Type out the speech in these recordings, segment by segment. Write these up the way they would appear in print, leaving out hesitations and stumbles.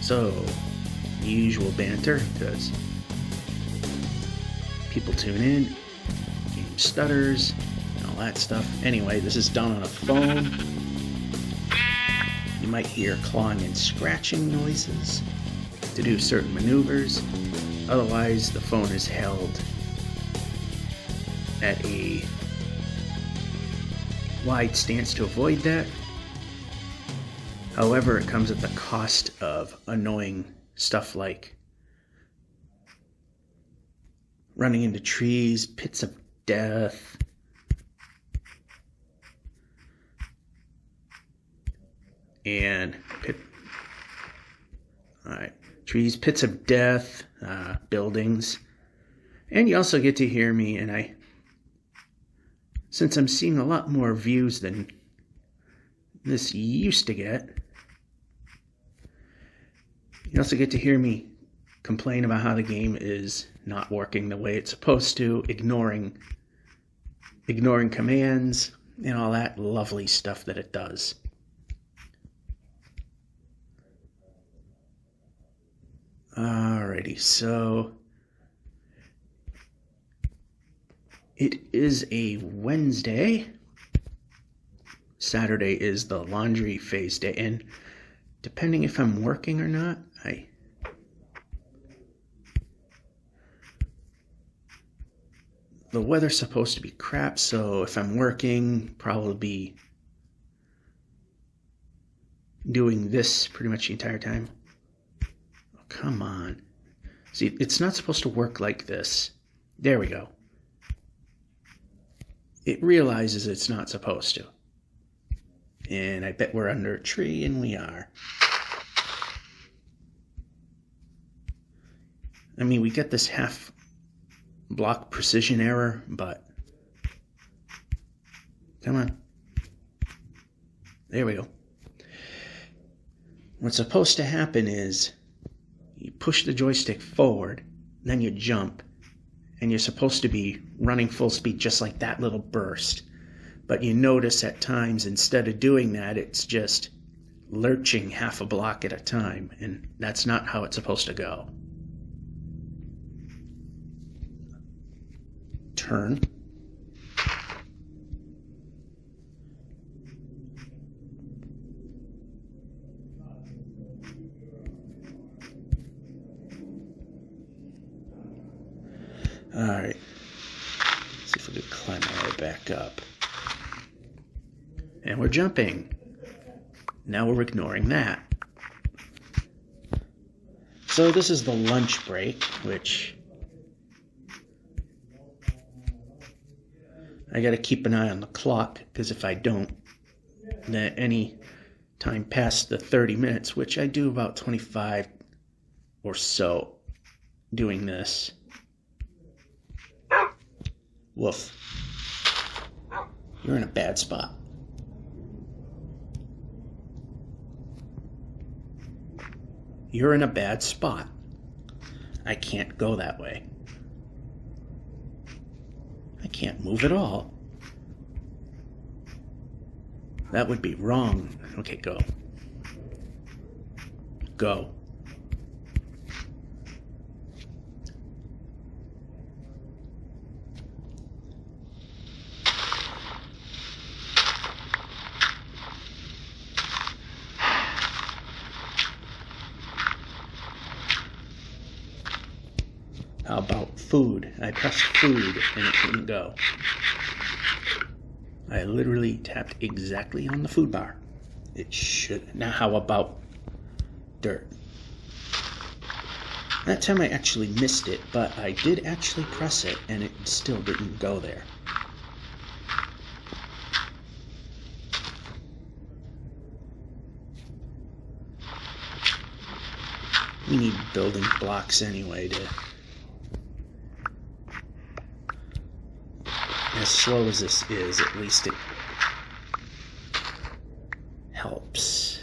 So, usual banter, because people tune in, game stutters, and all that stuff. Anyway, this is done on a phone. You might hear clawing and scratching noises to do certain maneuvers. Otherwise, the phone is held at a wide stance to avoid that. However, it comes at the cost of annoying stuff like running into trees, pits of death, and trees, pits of death, buildings. And you also get to hear me, and since I'm seeing a lot more views than this used to get, you also get to hear me complain about how the game is not working the way it's supposed to, ignoring commands, and all that lovely stuff that it does. Alrighty, so it is a Wednesday. Saturday is the laundry phase day, and depending if I'm working or not, the weather's supposed to be crap, so if I'm working, probably be doing this pretty much the entire time. Oh, come on. See, it's not supposed to work like this. There we go. It realizes it's not supposed to. And I bet we're under a tree, and we are. I mean, we get this half block precision error, but come on. There we go. What's supposed to happen is you push the joystick forward, then you jump, and you're supposed to be running full speed just like that little burst. But you notice at times, instead of doing that, it's just lurching half a block at a time, and that's not how it's supposed to go. Turn. Alright. See if we can climb all the way back up. And we're jumping. Now we're ignoring that. So this is the lunch break, which I got to keep an eye on the clock, because if I don't, then any time past the 30 minutes, which I do about 25 or so doing this. Woof. You're in a bad spot. You're in a bad spot. I can't go that way. I can't move at all. That would be wrong. Okay, go. Go. How about food? I pressed food and it wouldn't go. I literally tapped exactly on the food bar. It should. Now how about dirt? That time I actually missed it, but I did actually press it and it still didn't go there. We need building blocks anyway to... As slow as this is, at least it helps.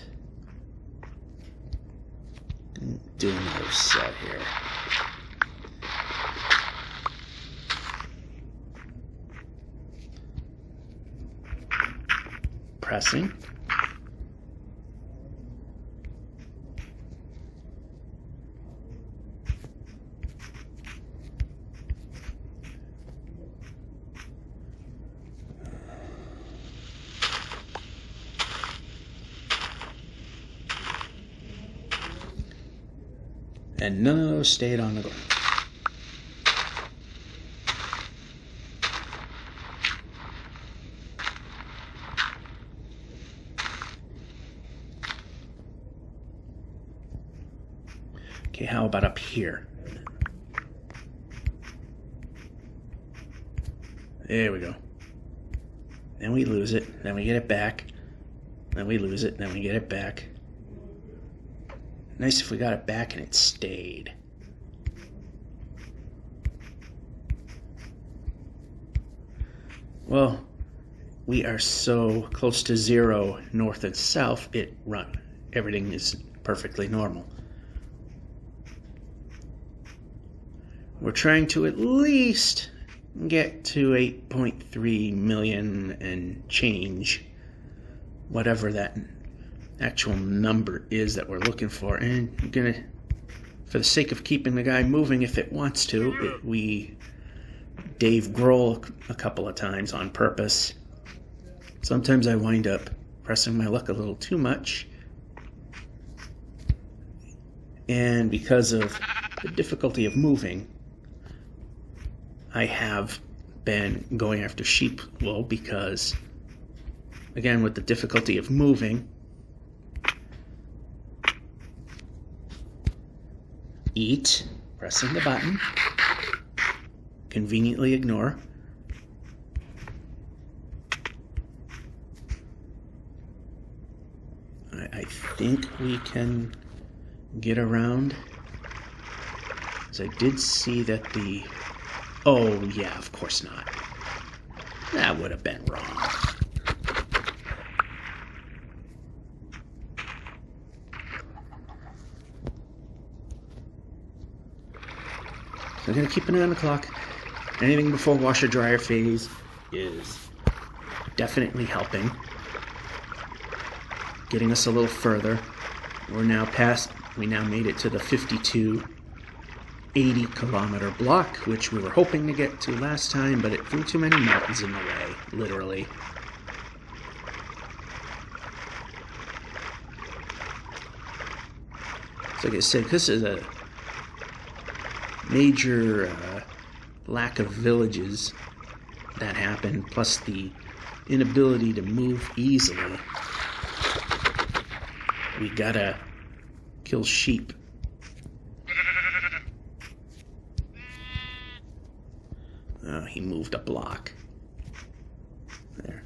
Do another set here. Pressing. And none of those stayed on the ground. Okay, how about up here? There we go. Then we lose it, then we get it back. Then we lose it, then we get it back. Nice if we got it back and it stayed. Well, we are so close to zero north and south, everything is perfectly normal. We're trying to at least get to 8.3 million and change, whatever that actual number is that we're looking for. And I'm gonna, for the sake of keeping the guy moving if it wants to, we Dave Grohl a couple of times on purpose. Sometimes I wind up pressing my luck a little too much, and because of the difficulty of moving, I have been going after sheep wool because, again, with the difficulty of moving, eat, pressing the button, conveniently ignore, I think we can get around, as I did see that the... Oh, yeah, of course not. That would have been wrong. So I'm going to keep an eye on the clock. Anything before washer-dryer phase is definitely helping. Getting us a little further. We now made it to the 80 kilometer block, which we were hoping to get to last time, but it threw too many mountains in the way, literally. So like I said, this is a major lack of villages that happen, plus the inability to move easily. We gotta kill sheep. Oh, he moved a block. There.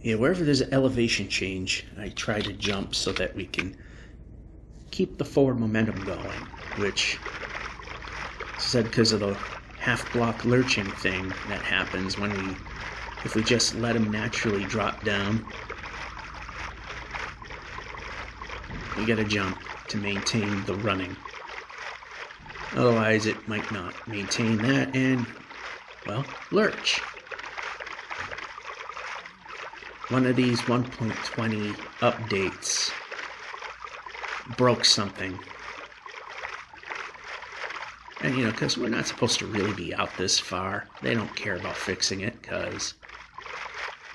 Yeah, wherever there's an elevation change, I try to jump so that we can keep the forward momentum going, which, as I said, because of the half-block lurching thing that happens if we just let them naturally drop down, we gotta jump to maintain the running. Otherwise, it might not maintain that and, well, lurch. One of these 1.20 updates broke something. And, because we're not supposed to really be out this far. They don't care about fixing it, because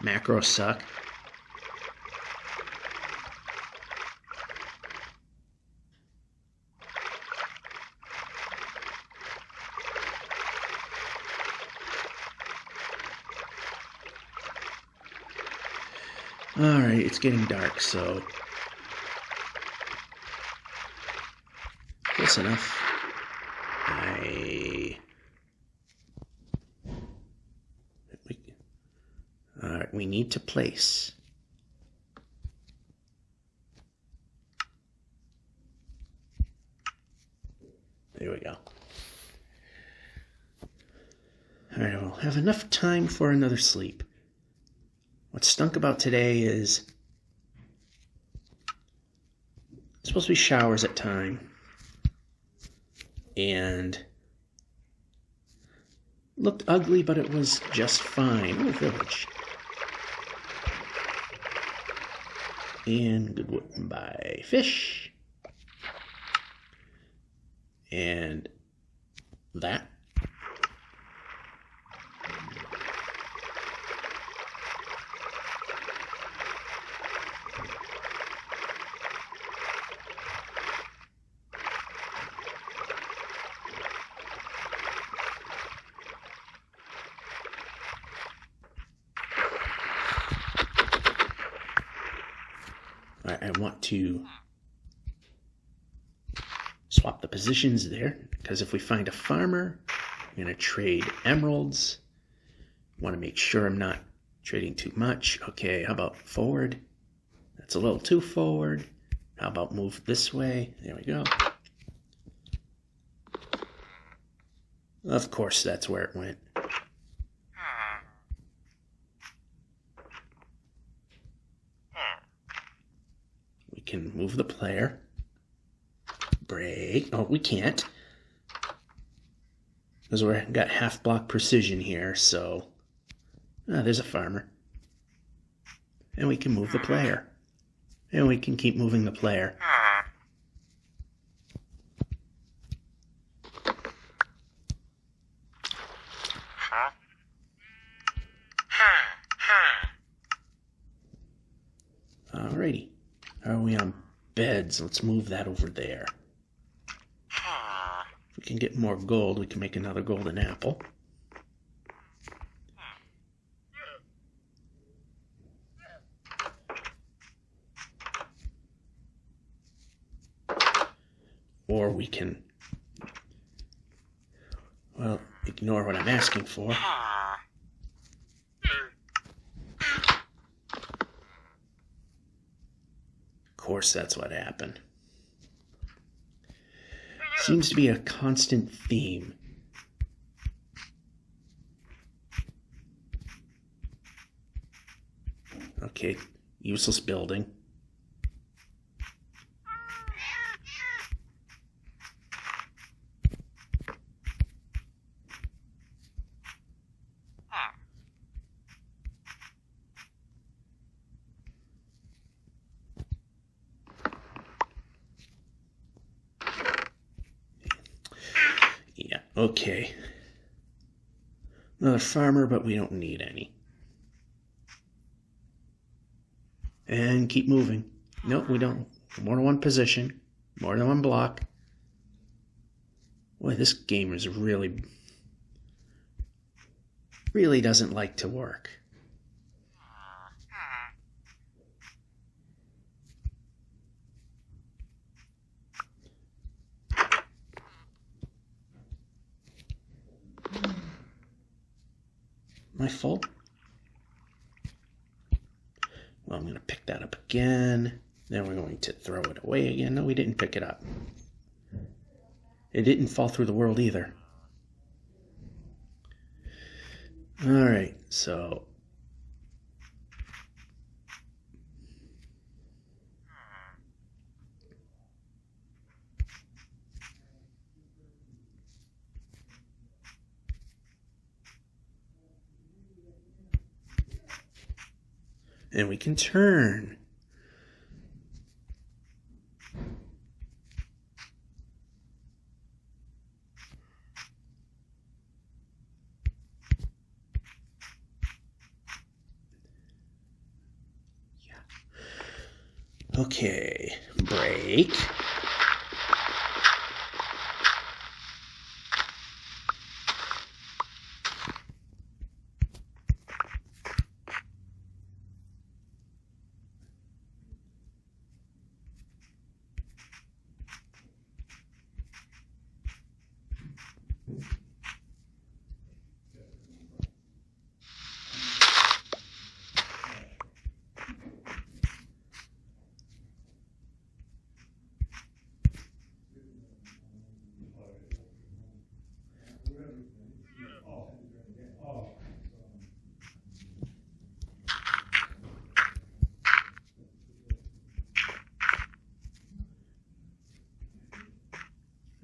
macros suck. Alright, it's getting dark, so close enough. Alright, we need to place. There we go. Alright, we'll have enough time for another sleep. What stunk about today is it's supposed to be showers at time, and looked ugly, but it was just fine. Oh, village. And goodbye, fish. And that. I want to swap the positions there, because if we find a farmer, I'm going to trade emeralds. Want to make sure I'm not trading too much. Okay, how about forward? That's a little too forward. How about move this way? There we go. Of course, that's where it went. We can move the player. Break. Oh, we can't. Because we've got half block precision here, so... there's a farmer. And we can move the player. And we can keep moving the player. Alrighty. Are we on beds? Let's move that over there. If we can get more gold, we can make another golden apple. Or we can, well, ignore what I'm asking for. Of course, that's what happened. Seems to be a constant theme. Okay, useless building. Yeah, okay. Another farmer, but we don't need any. And keep moving. Nope, we don't. More than one position. More than one block. Boy, this game is really doesn't like to work. My fault? Well, I'm going to pick that up again. Then we're going to throw it away again. No, we didn't pick it up. It didn't fall through the world either. Alright, so... and we can turn. Yeah. Okay, break.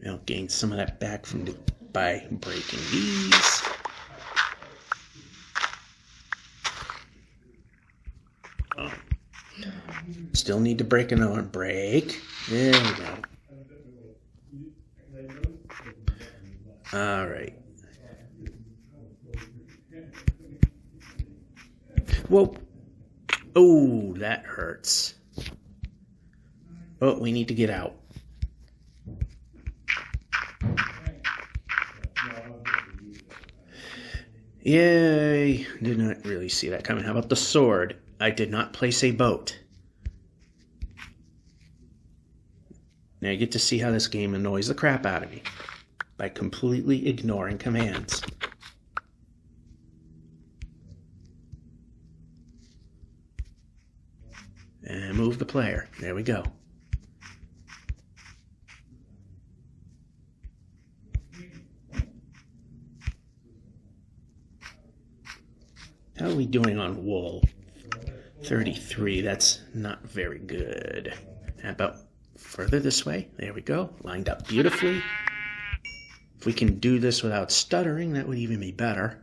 I'll gain some of that back by breaking these. Oh. Still need to break another break. There we go. All right. Whoa. Oh, that hurts. Oh, we need to get out. Yay. Did not really see that coming. How about the sword? I did not place a boat. Now you get to see how this game annoys the crap out of me by completely ignoring commands. And move the player. There we go. How are we doing on wool? 33. That's not very good. How about further this way? There we go. Lined up beautifully. If we can do this without stuttering, that would even be better.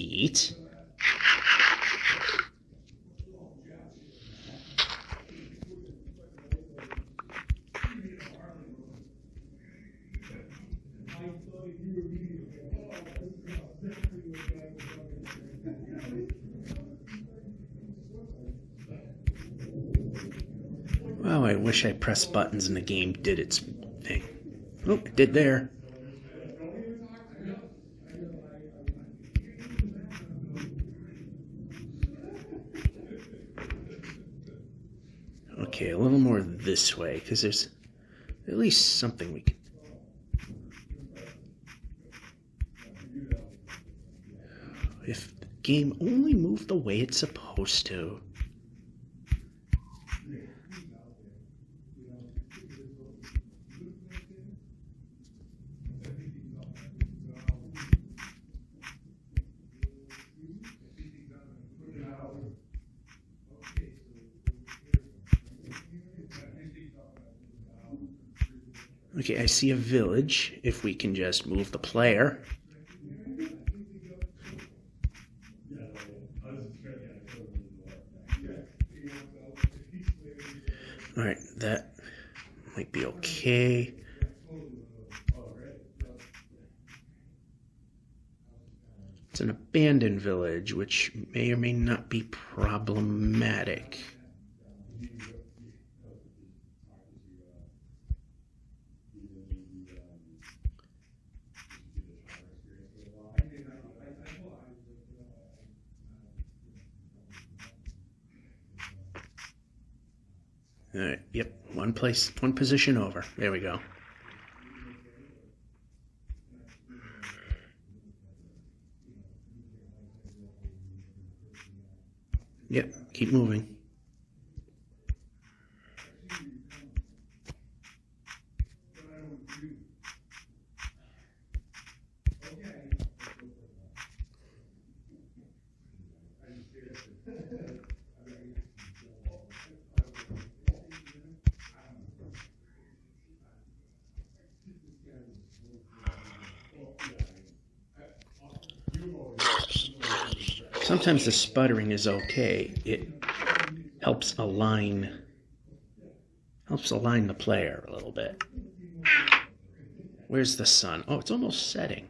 Eat. Wow, I wish I pressed buttons and the game did its thing. Oh, it did there. Okay, a little more this way, because there's at least something we can... If the game only moved the way it's supposed to. Okay, I see a village. If we can just move the player. Alright, that might be okay. It's an abandoned village, which may or may not be problematic. All right, yep, one position over. There we go. Yep, keep moving. Sometimes the sputtering is okay. It helps align the player a little bit. Where's the sun? Oh, it's almost setting.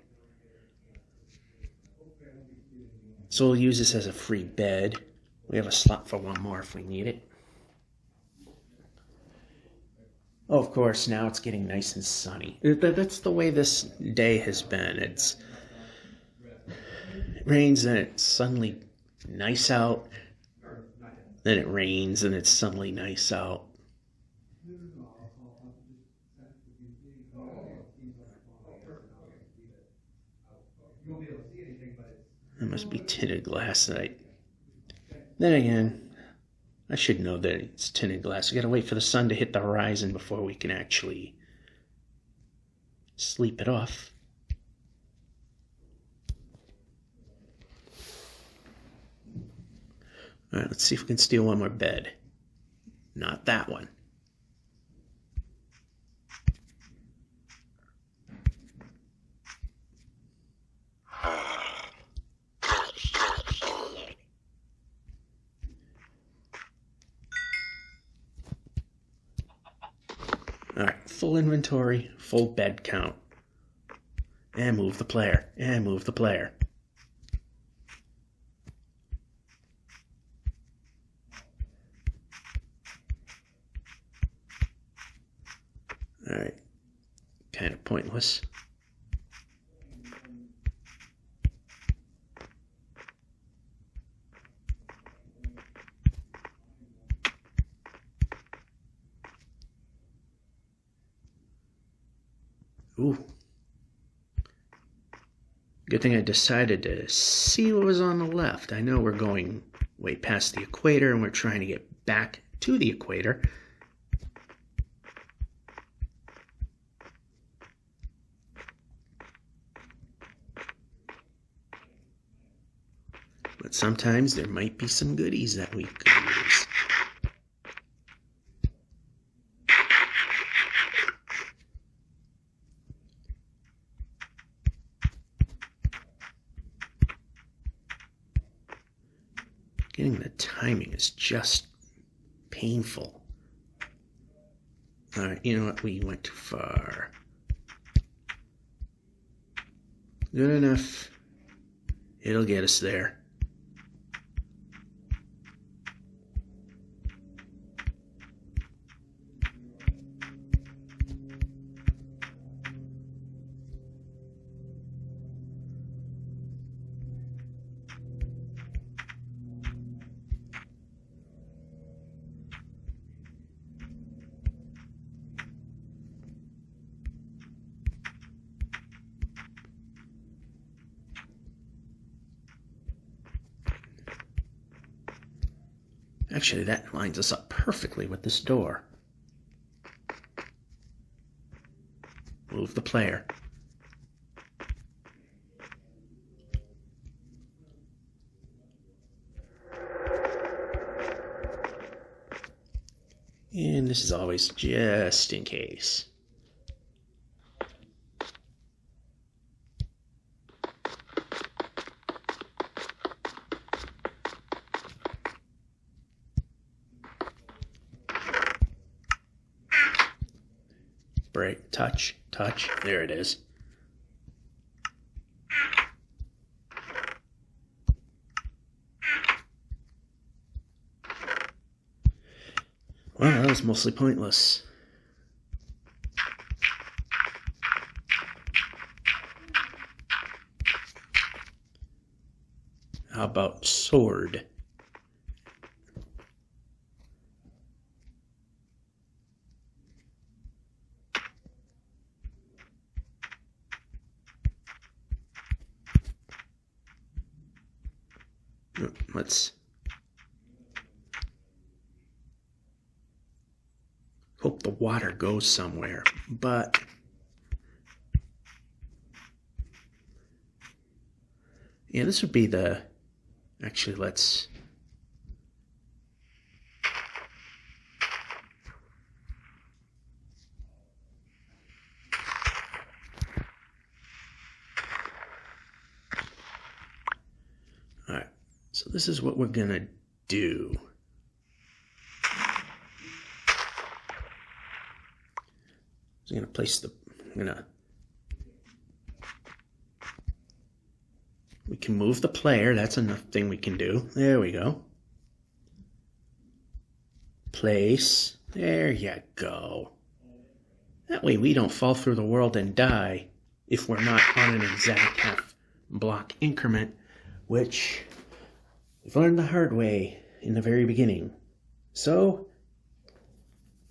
So we'll use this as a free bed. We have a slot for one more if we need it. Oh, of course, now it's getting nice and sunny. That's the way this day has been. It rains and it's suddenly nice out. Then it rains and it's suddenly nice out. It must be tinted glass that Then again, I should know that it's tinted glass. We gotta wait for the sun to hit the horizon before we can actually sleep it off. All right, let's see if we can steal one more bed. Not that one. All right, full inventory, full bed count. And move the player, and move the player. All right, kind of pointless. Ooh. Good thing I decided to see what was on the left. I know we're going way past the equator and we're trying to get back to the equator. But sometimes there might be some goodies that we could use. Getting the timing is just painful. All right, you know what? We went too far. Good enough. It'll get us there. Actually, that lines us up perfectly with this door. Move the player. And this is always just in case. Break, touch, touch. There it is. Well, that was mostly pointless. How about sword? Let's hope the water goes somewhere, but yeah, this would be the, actually let's, all right, so this is what we're gonna do. I'm gonna place the, we can move the player, that's enough thing we can do. There we go. Place, there you go. That way we don't fall through the world and die if we're not on an exact half block increment, which we've learned the hard way in the very beginning. So,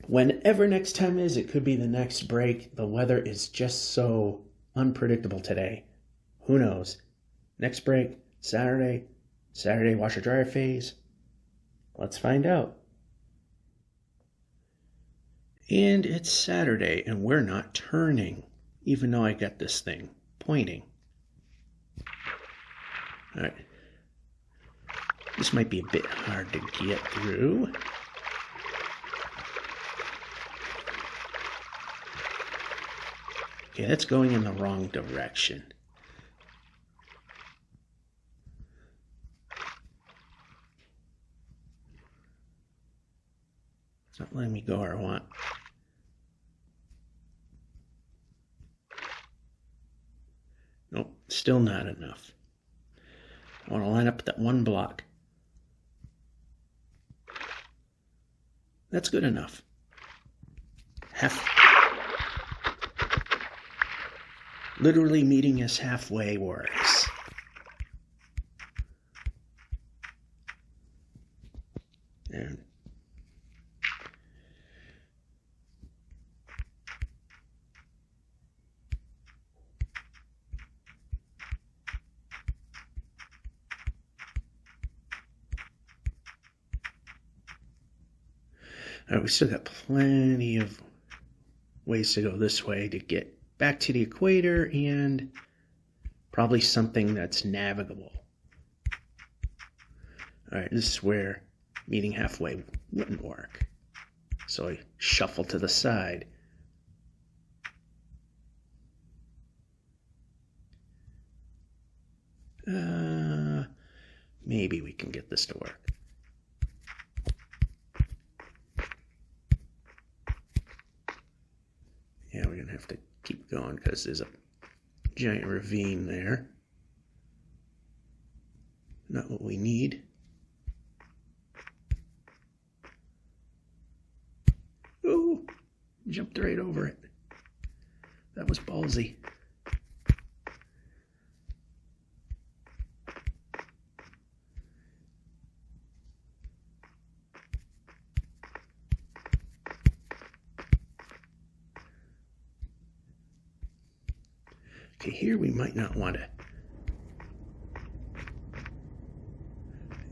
whenever next time is, it could be the next break. The weather is just so unpredictable today. Who knows? Next break, Saturday washer dryer phase, Let's find out. And it's Saturday, and we're not turning, even though I got this thing pointing. All right. This might be a bit hard to get through. Okay, that's going in the wrong direction. It's not letting me go where I want. Nope, still not enough. I want to line up that one block. That's good enough. Literally meeting us halfway works. And all right, we still got plenty of ways to go this way to get back to the equator and probably something that's navigable. All right, this is where meeting halfway wouldn't work. So I shuffle to the side. Maybe we can get this to work. Yeah, we're going to have to keep going because there's a giant ravine there. Not what we need. Ooh, jumped right over it. That was ballsy. Okay, here we might not want to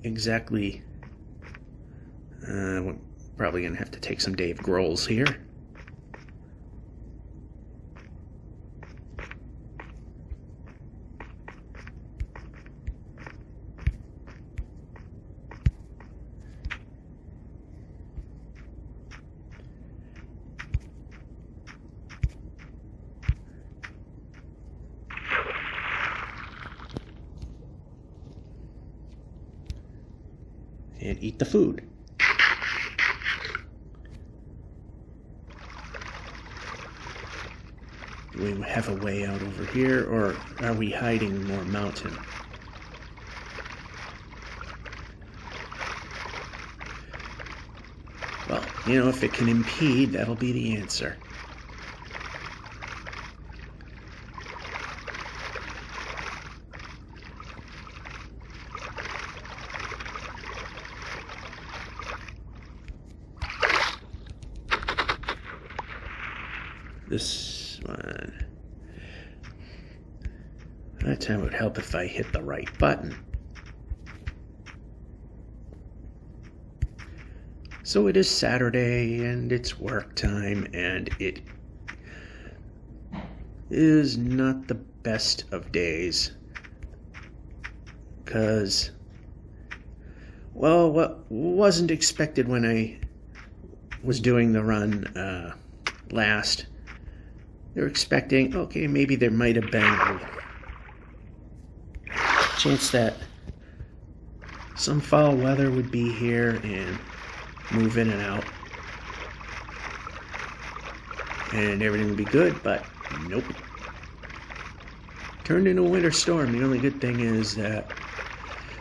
exactly, we're probably going to have to take some Dave Grohl's here. And eat the food. Do we have a way out over here, or are we hiding more mountain? Well, you know, if it can impede, that'll be the answer. This one. That time it would help if I hit the right button. So it is Saturday and it's work time, and it is not the best of days. Because, well, what wasn't expected when I was doing the run last, they were expecting, okay, maybe there might have been a chance that some foul weather would be here and move in and out, and everything would be good, but nope. Turned into a winter storm. The only good thing is that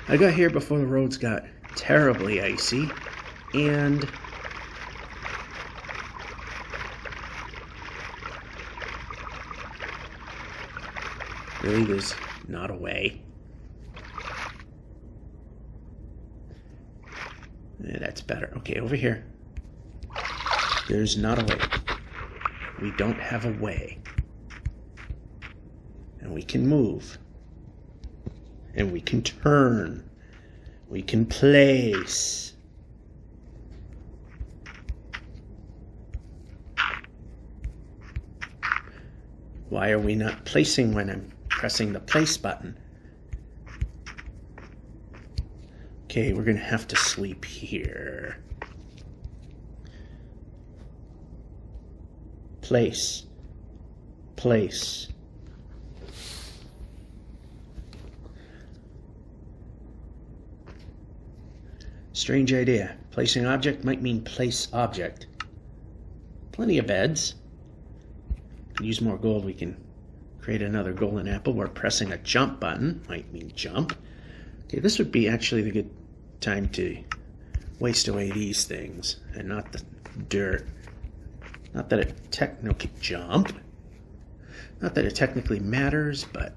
I got here before the roads got terribly icy, and really there's not a way. Yeah, that's better. Okay, over here. There's not a way. We don't have a way. And we can move. And we can turn. We can place. Why are we not placing when I'm pressing the place button? Okay, we're going to have to sleep here. Place. Place. Strange idea. Placing object might mean place object. Plenty of beds. Could use more gold. We can create another golden apple where pressing a jump button might mean jump. Okay, this would be actually the good time to waste away these things and not the dirt. Not that it Not that it technically matters, but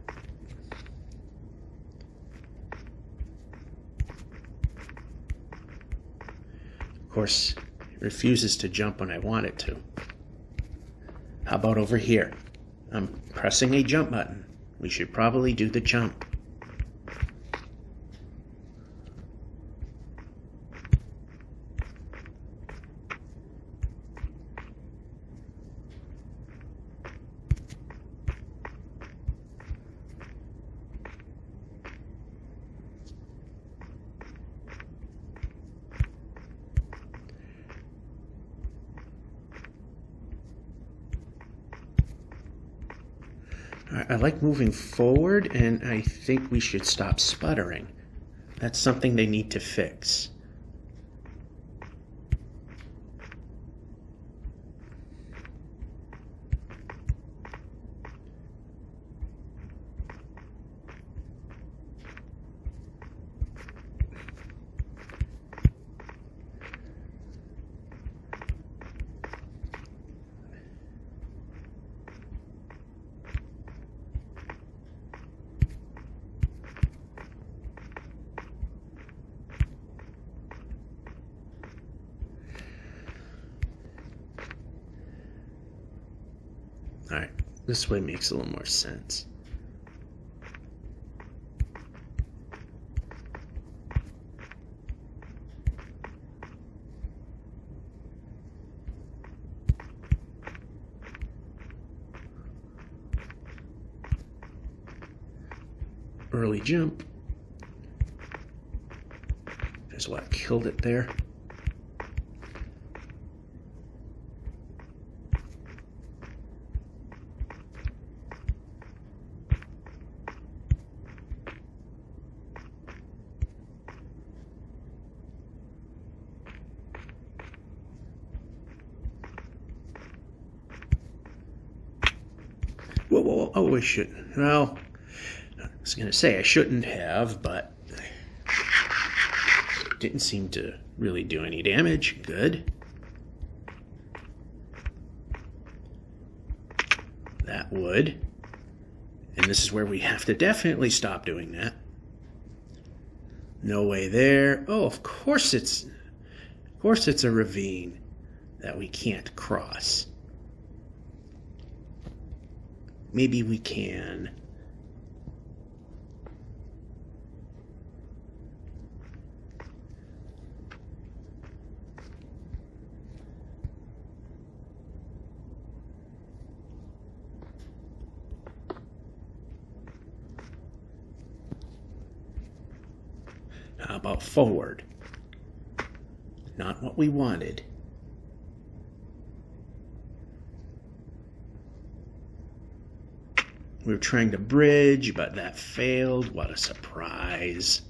of course it refuses to jump when I want it to. How about over here? I'm pressing a jump button. We should probably do the jump. I like moving forward, and I think we should stop sputtering. That's something they need to fix. Alright, this way makes a little more sense. Early jump. There's what killed it there. Whoa, oh, I should. Well, I was going to say I shouldn't have, but it didn't seem to really do any damage. Good. That would. And this is where we have to definitely stop doing that. No way there. Oh, of course it's a ravine that we can't cross. Maybe we can. How about forward? Not what we wanted. We were trying to bridge, but that failed. What a surprise.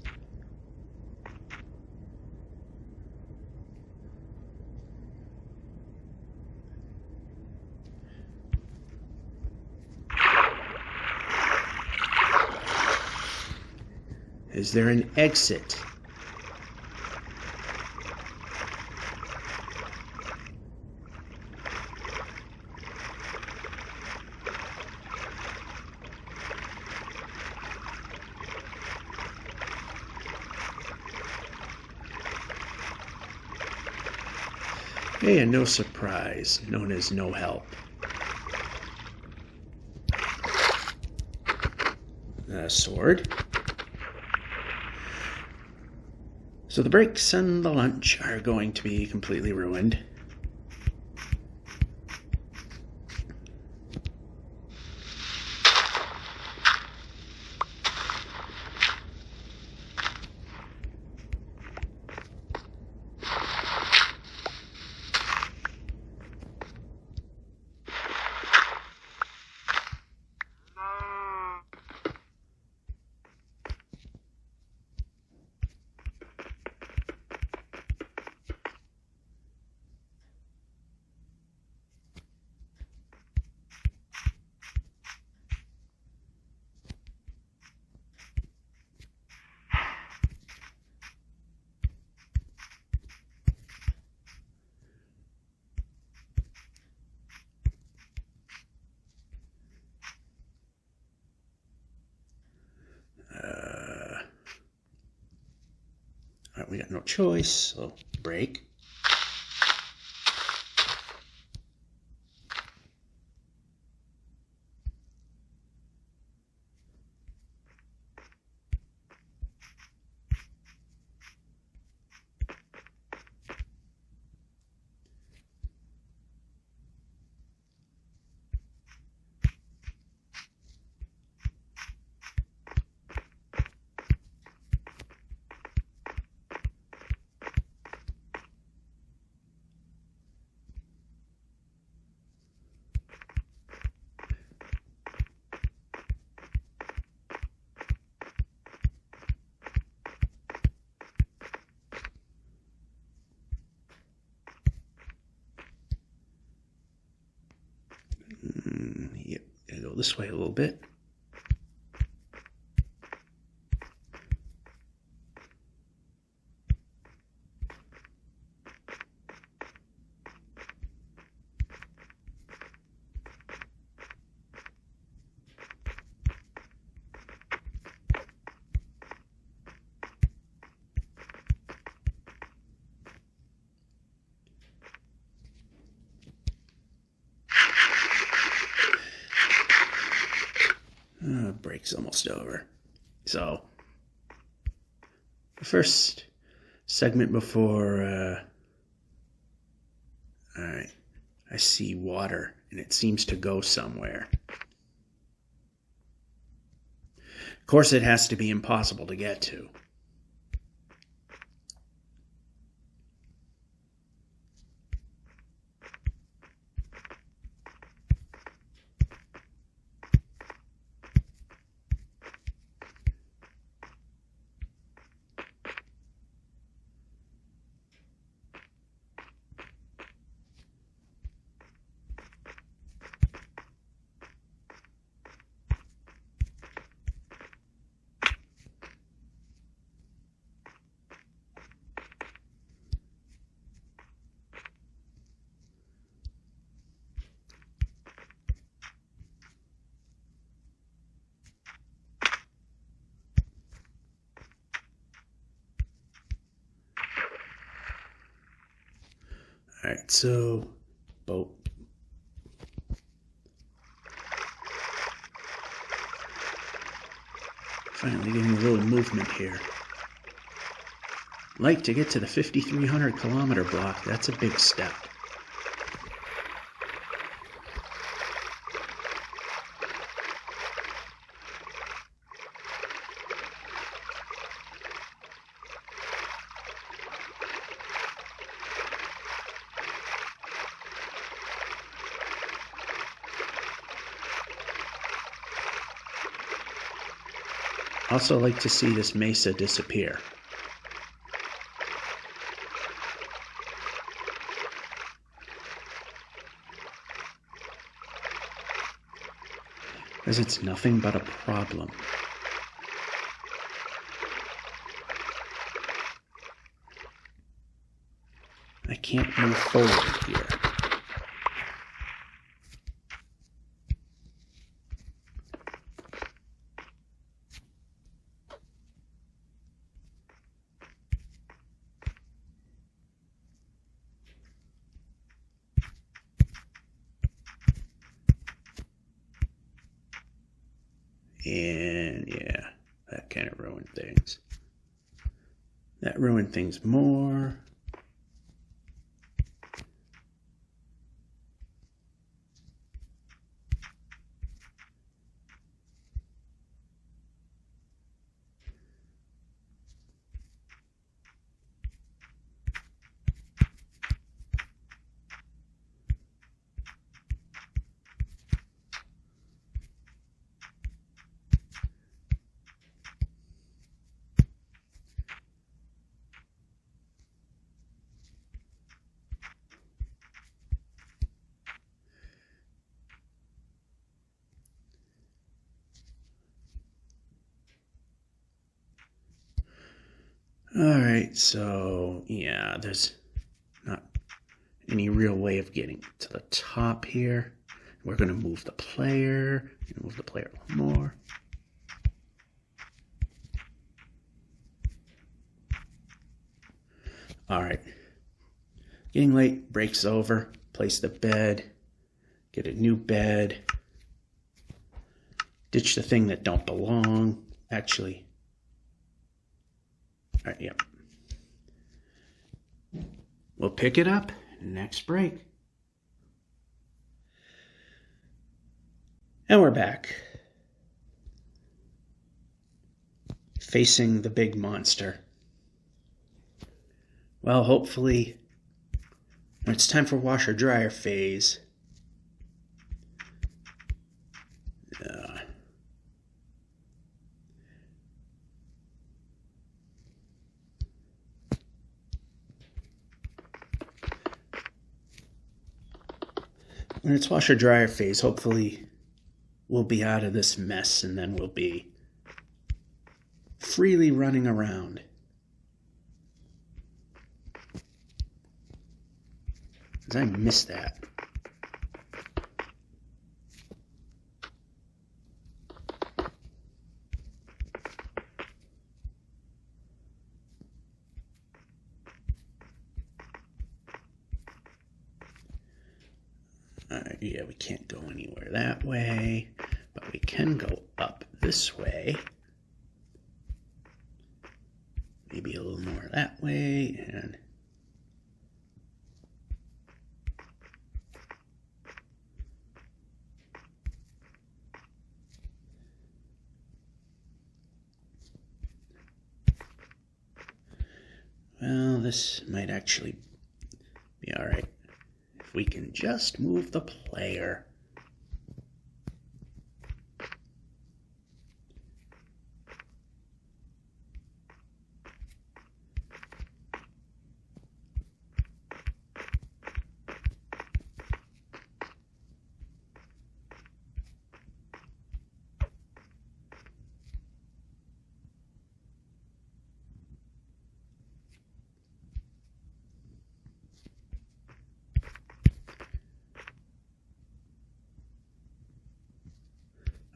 Is there an exit? Hey, and no surprise, known as no help. Sword. So the breaks and the lunch are going to be completely ruined. but we got no choice, so break. Yep, gotta go this way a little bit. Break's almost over. So, the first segment before, alright, I see water and it seems to go somewhere. Of course, it has to be impossible to get to. Alright, so boat. Finally getting a little movement here. Like to get to the 5,300 kilometer block. That's a big step. Also like to see this mesa disappear. Because it's nothing but a problem. I can't move forward here. And yeah, that kind of ruined things. That ruined things more. Alright, so yeah, there's not any real way of getting to the top here. We're going to move the player, a little more. All right. Getting late, break's over. Place the bed. Get a new bed. Ditch the thing that don't belong. Actually. All right, yep. We'll pick it up next break. And we're back. Facing the big monster. Well, hopefully, when it's time for washer dryer phase, when it's washer dryer phase, hopefully we'll be out of this mess and then we'll be freely running around. Because I miss that. Yeah, we can't go anywhere that way, but we can go up this way. Maybe a little more that way, and well, this might actually be all right. If we can just move the player.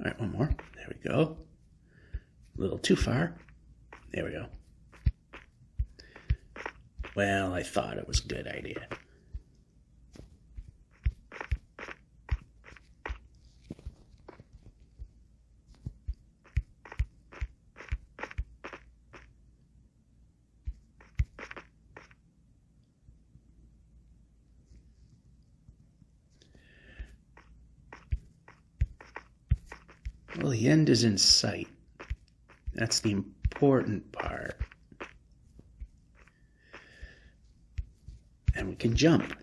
All right, one more. There we go. A little too far. There we go. Well, I thought it was a good idea. Well, the end is in sight. That's the important part. And we can jump.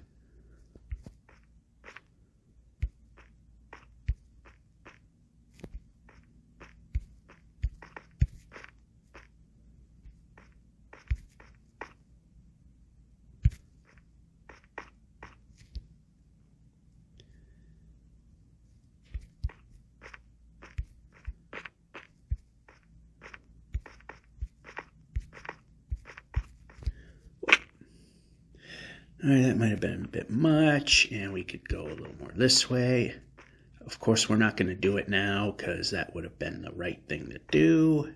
All right, that might have been a bit much, and we could go a little more this way. Of course, we're not going to do it now because that would have been the right thing to do.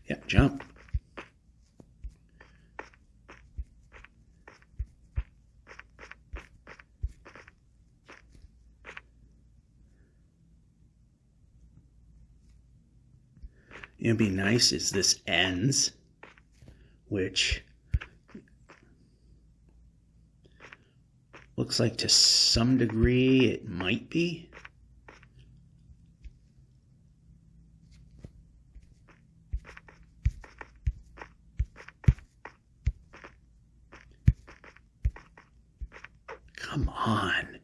Yeah, jump. It'd be nice as this ends, which looks like to some degree it might be. Come on.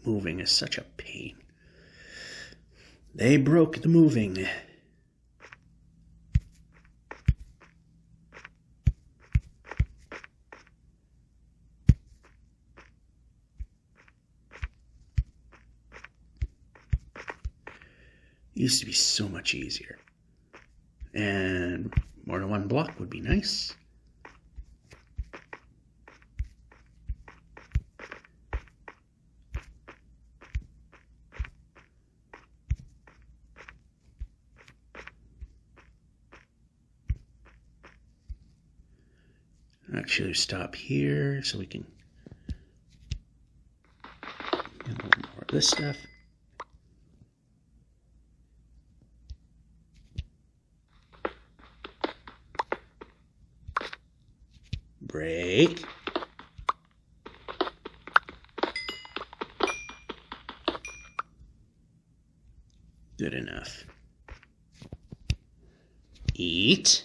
Moving is such a pain. They broke the moving. It used to be so much easier. And more than one block would be nice. Actually, stop here so we can get a little more of this stuff. Break. Good enough. Eat.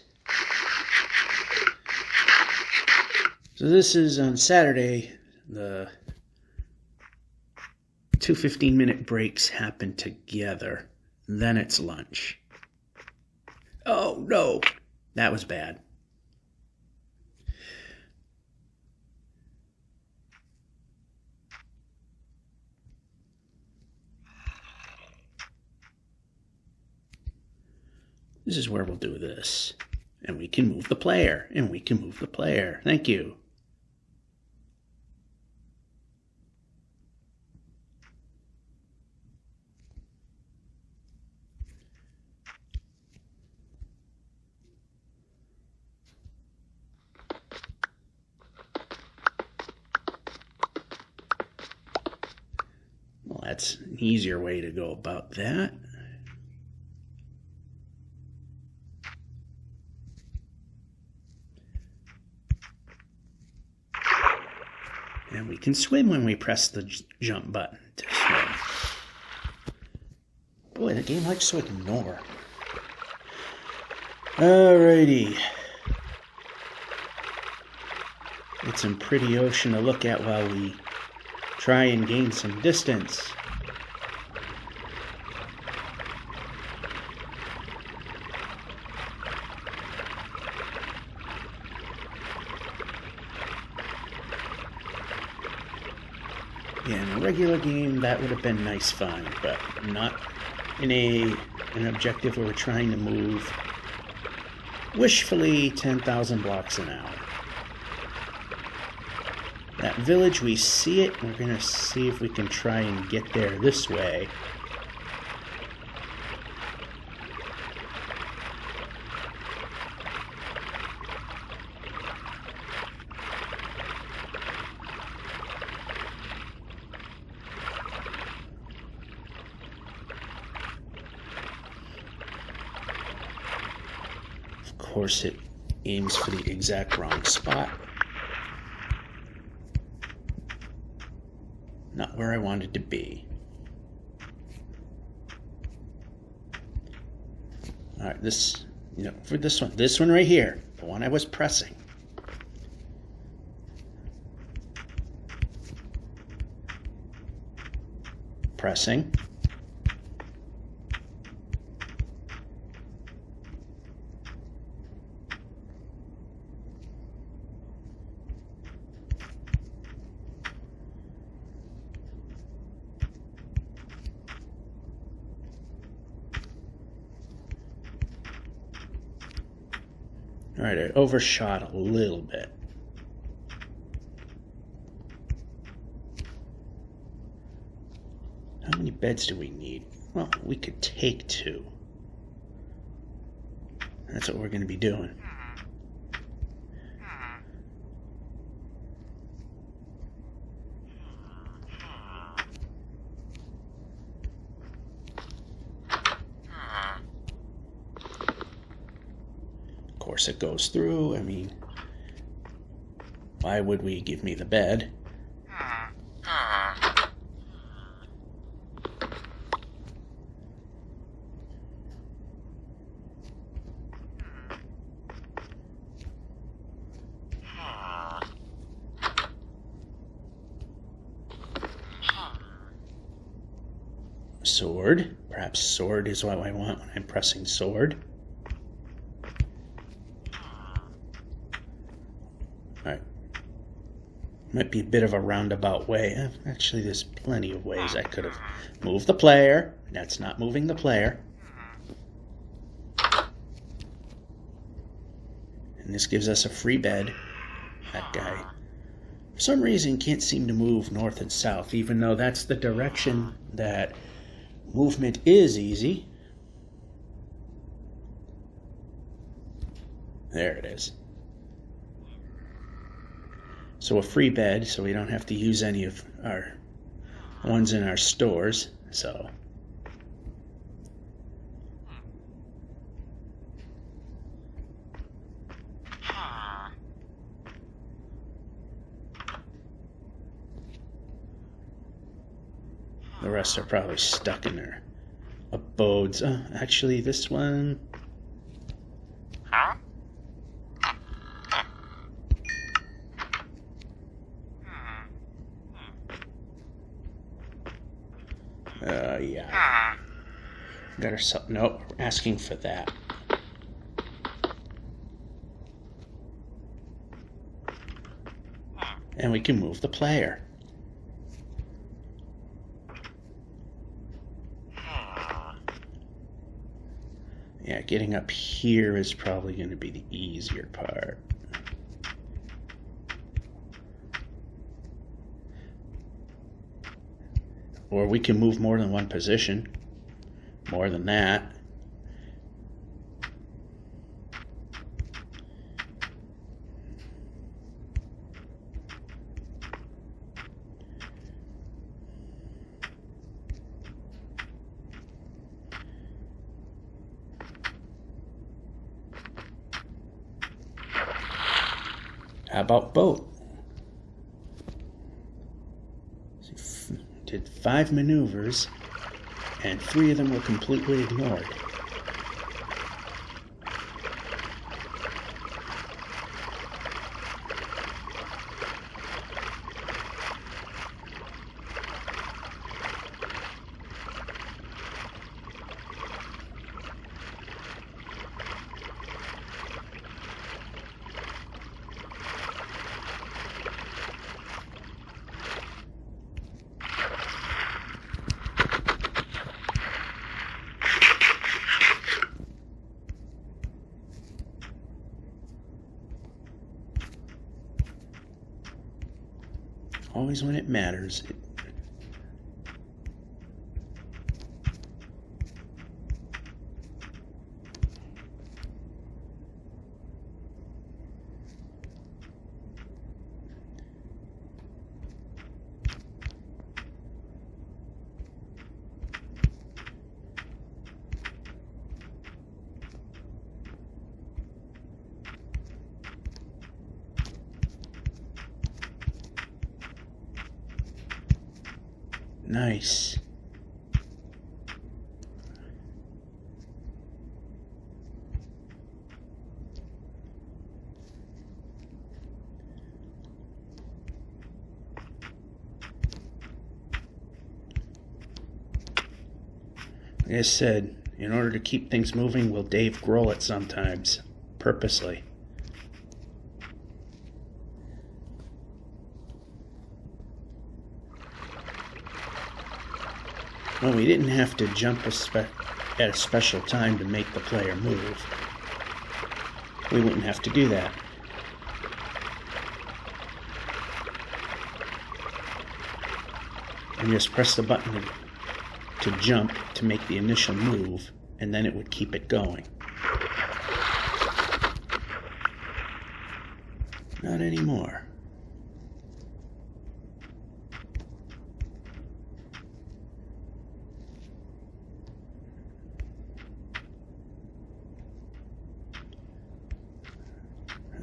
So this is on Saturday. The 2 15-minute breaks happen together. Then it's lunch. Oh, no. That was bad. This is where we'll do this. And we can move the player. And we can move the player. Thank you. Well, that's an easier way to go about that. And we can swim when we press the jump button to swim. Boy, the game likes to ignore. Alrighty. It's some pretty ocean to look at while we try and gain some distance. Yeah, in a regular game, that would have been nice fun, but not in an objective where we're trying to move wishfully 10,000 blocks an hour. That village, we see it. We're going to see if we can try and get there this way. Of course, it aims for the exact wrong spot. Not where I wanted to be. All right, for this one right here, the one I was pressing. Pressing. All right, I overshot a little bit. How many beds do we need? Well, we could take 2. That's what we're going to be doing. Of course it goes through. I mean, why would we give me the bed? Sword. Perhaps sword is what I want when I'm pressing sword. Alright. Might be a bit of a roundabout way. Actually, there's plenty of ways I could have moved the player. That's not moving the player. And this gives us a free bed. That guy, for some reason, can't seem to move north and south, even though that's the direction that movement is easy. There it is. So a free bed, so we don't have to use any of our ones in our stores. So the rest are probably stuck in their abodes. Actually, this one. Yeah. Got ourselves. Nope, we're asking for that. And we can move the player. Yeah, getting up here is probably going to be the easier part. Or we can move more than one position. More than that. How about boat? Did 5 maneuvers, and 3 of them were completely ignored. Always when it matters. Nice. Like I said, in order to keep things moving, we'll Dave Grohl it sometimes, purposely. Well, we didn't have to jump at a special time to make the player move. We wouldn't have to do that. And just press the button to jump to make the initial move, and then it would keep it going. Not anymore.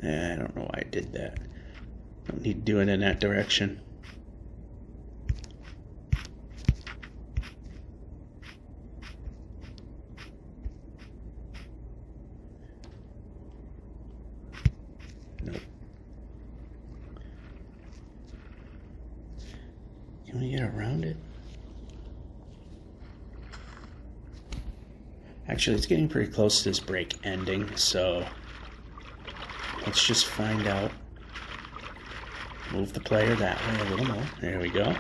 I don't know why I did that. Don't need to do it in that direction. Nope. Can we get around it? Actually, it's getting pretty close to this break ending, so let's just find out. Move the player that way a little more. There we go.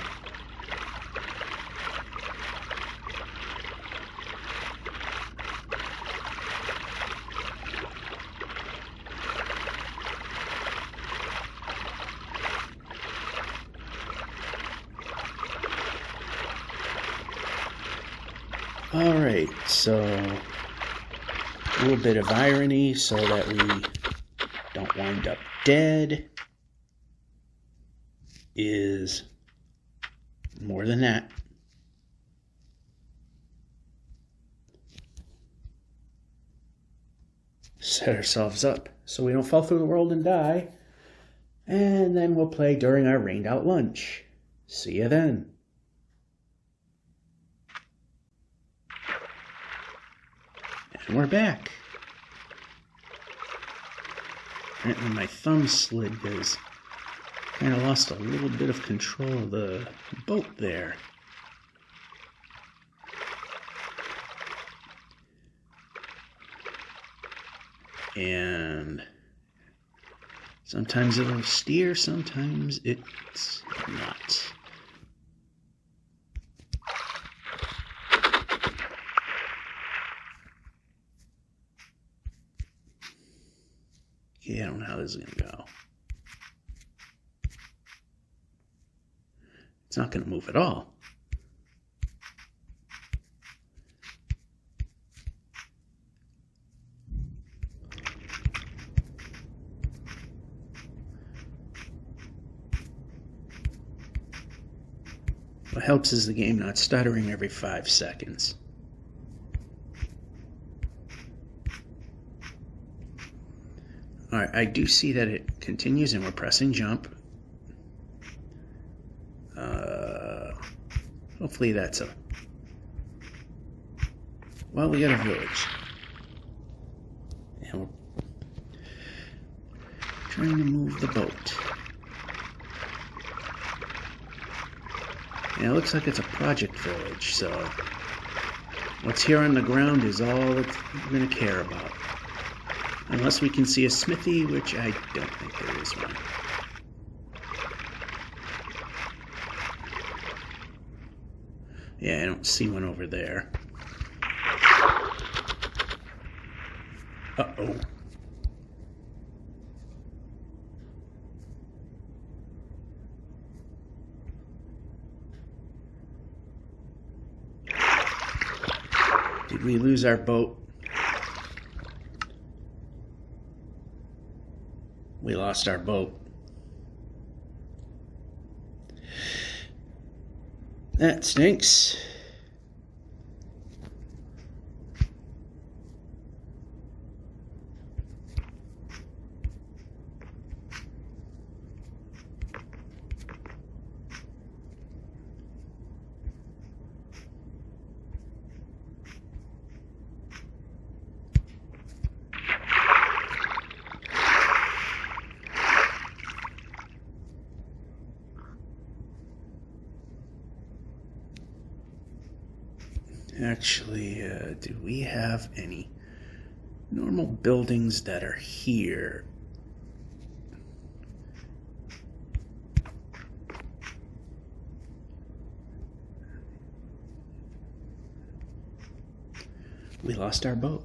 Alright, so a little bit of irony so that we don't wind up dead is more than that. Set ourselves up so we don't fall through the world and die. And then we'll play during our rained out lunch. See you then. And we're back. Apparently my thumb slid because I kind of lost a little bit of control of the boat there. And sometimes it'll steer, sometimes it's not. Okay, I don't know how this is going to go. It's not going to move at all. What helps is the game not stuttering every 5 seconds. Alright, I do see that it continues and we're pressing jump. Hopefully that's a... Well, we got a village. And we're trying to move the boat. And it looks like it's a project village, so what's here on the ground is all that we're going to care about. Unless we can see a smithy, which I don't think there is one. Yeah, I don't see one over there. Uh-oh. Did we lose our boat? We lost our boat. That stinks. Actually, do we have any normal buildings that are here? We lost our boat.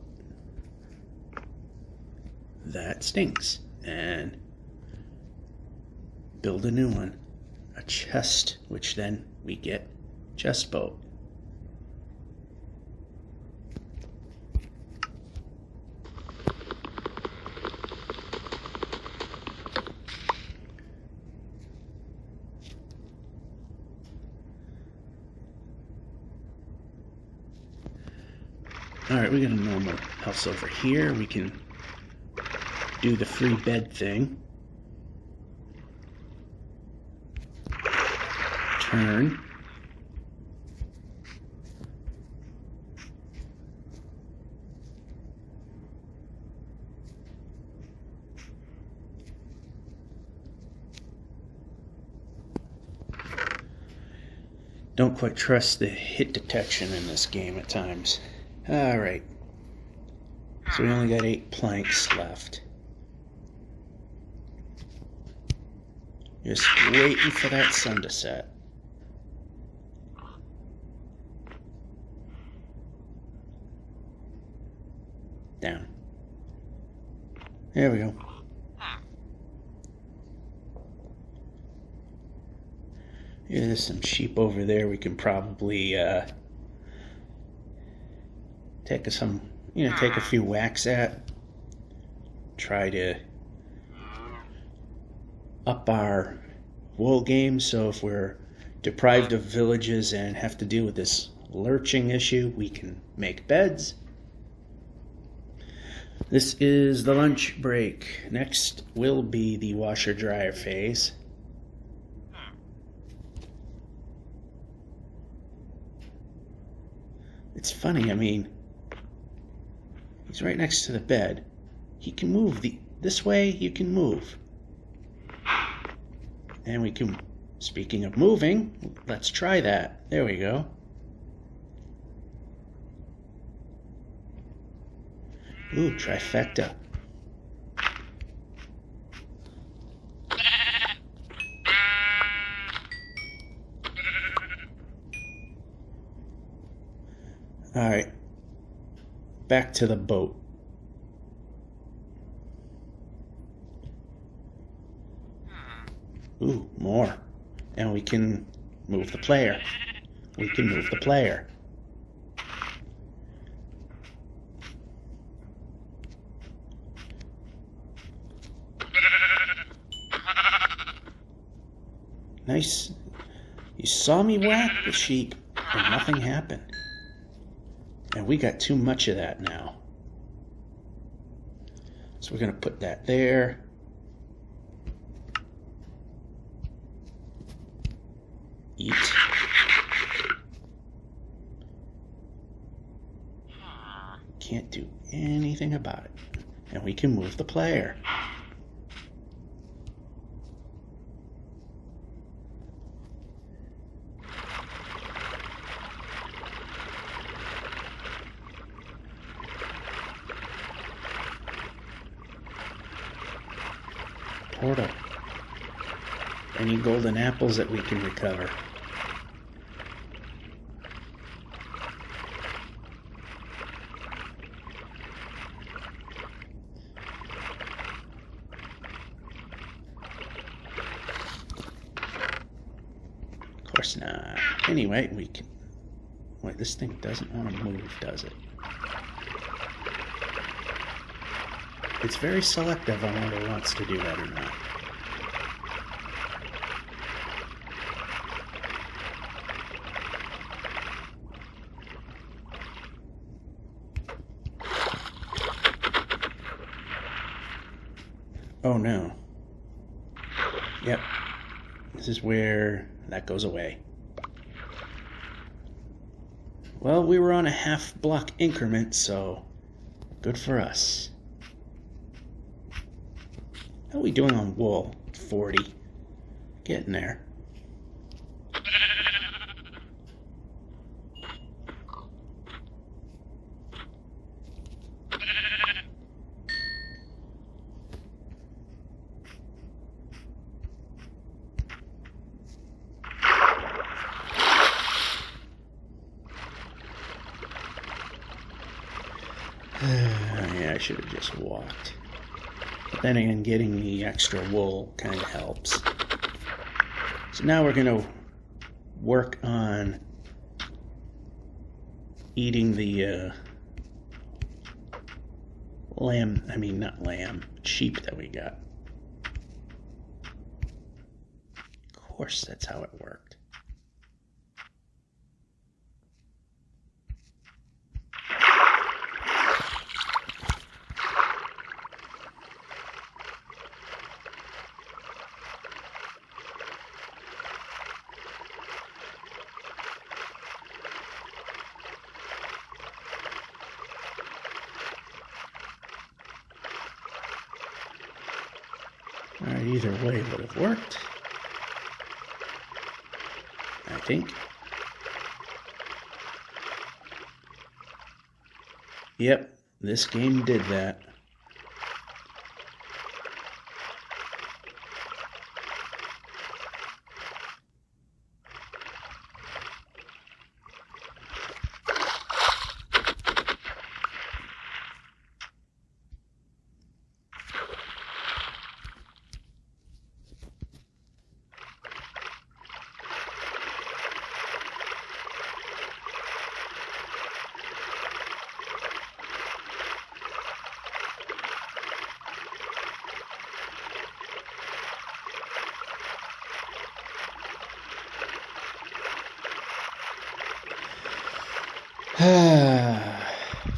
That stinks. And build a new one. A chest, which then we get chest boat. Alright, we got a normal house over here. We can do the free bed thing. Turn. Don't quite trust the hit detection in this game at times. Alright, so we only got 8 planks left. Just waiting for that sun to set. Down. There we go. Yeah, there's some sheep over there. We can probably take take a few whacks at. Try to up our wool game, so if we're deprived of villages and have to deal with this lurching issue, we can make beds. This is the lunch break. Next will be the washer dryer phase. It's funny, I mean, he's right next to the bed. He can move this way, you can move. And we can, speaking of moving, let's try that. There we go. Ooh, trifecta. All right, back to the boat. Ooh, more. And we can move the player. We can move the player. Nice. You saw me whack the sheep and nothing happened. And we got too much of that now. So we're going to put that there. Eat. Can't do anything about it. And we can move the player. Portal. Any golden apples that we can recover. Of course not. Anyway, we can... Wait, this thing doesn't want to move, does it? It's very selective on whether it wants to do that or not. Oh no. Yep. This is where that goes away. Well, we were on a half block increment, so good for us. How are we doing on wool? 40. Getting there. Yeah, I should have just walked. But then again, getting the extra wool kind of helps. So now we're going to work on eating the sheep that we got. Of course, that's how it worked. Alright, either way would have worked. I think. Yep, this game did that.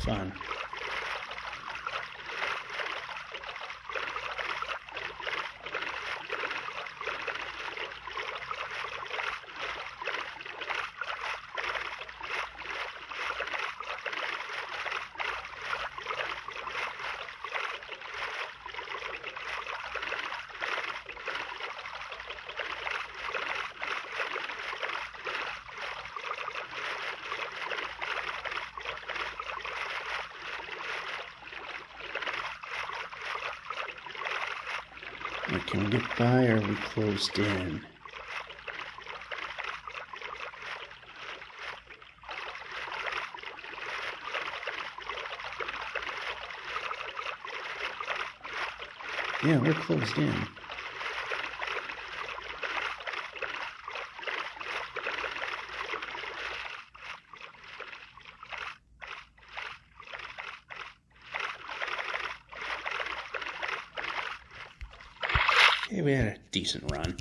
Fun. Can we get by, or are we closed in? Yeah, we're closed in. Hey, we had a decent run.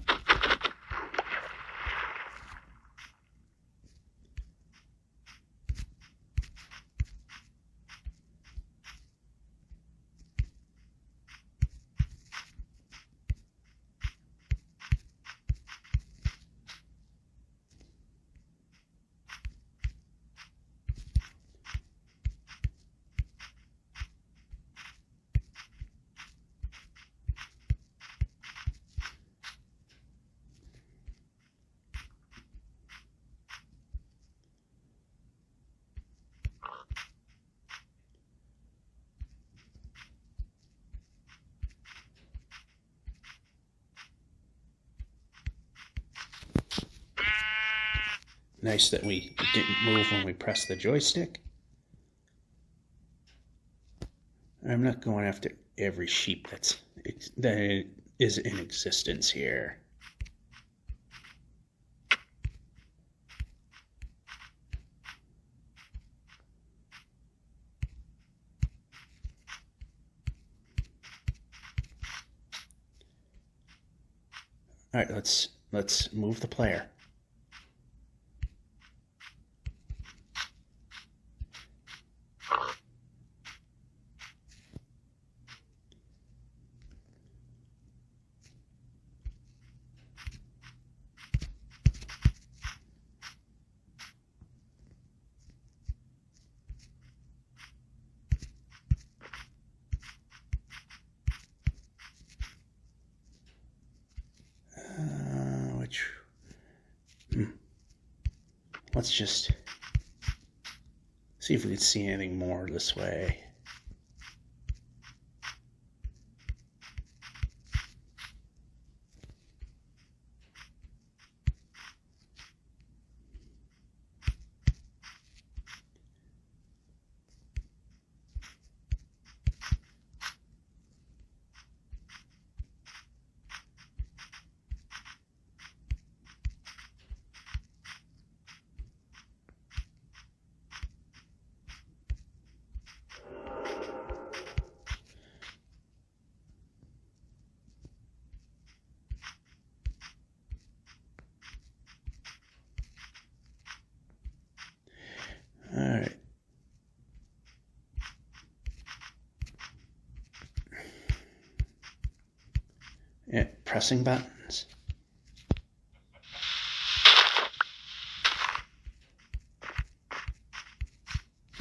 Nice that we didn't move when we pressed the joystick. I'm not going after every sheep that is in existence here. All right, let's move the player. Let's just see if we can see anything more this way. All right. Yeah, pressing buttons.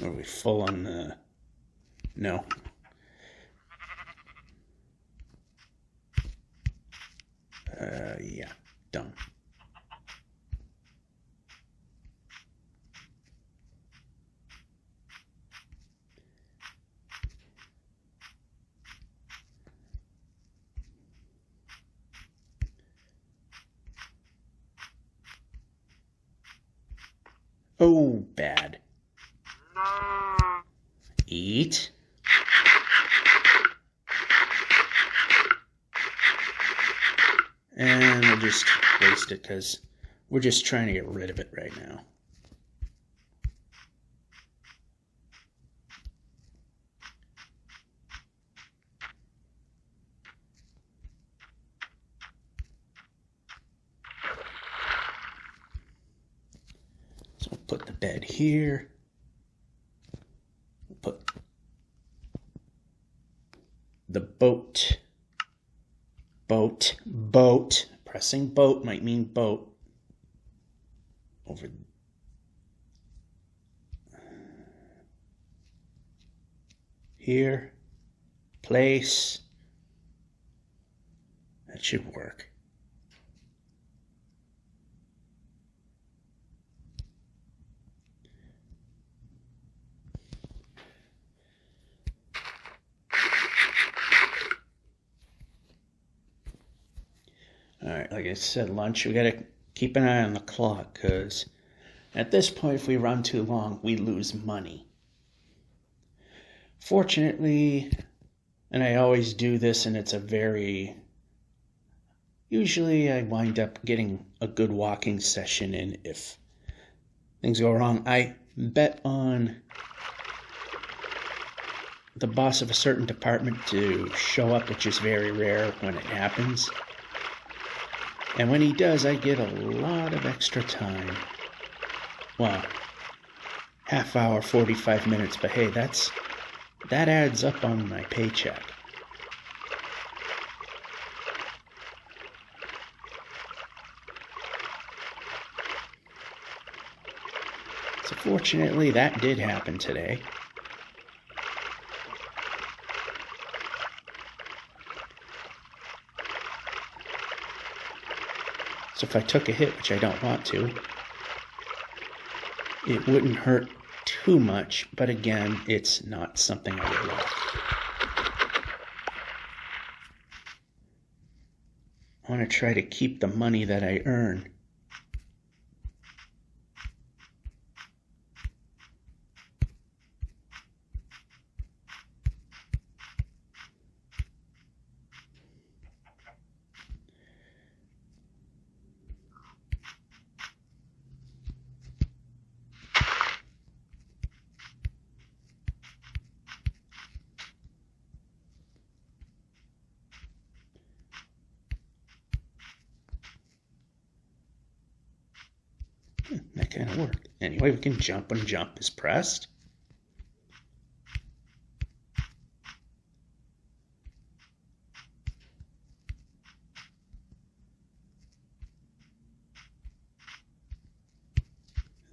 Are we full on the... No. Yeah, done. Oh, bad. Eat. And we'll just waste it because we're just trying to get rid of it right now. So we'll put the bed here. We'll the boat. Boat. Pressing boat might mean boat. Over here. Place. That should work. All right, like I said, lunch, we got to keep an eye on the clock because at this point, if we run too long, we lose money. Fortunately, and I always do this, and it's usually I wind up getting a good walking session in if things go wrong. I bet on the boss of a certain department to show up, which is very rare when it happens. And when he does, I get a lot of extra time. Well, half hour, 45 minutes, but hey, that adds up on my paycheck. So fortunately, that did happen today. So if I took a hit, which I don't want to, it wouldn't hurt too much, but again, it's not something I would like. I want to try to keep the money that I earn. That kind of worked. Anyway, we can jump when jump is pressed.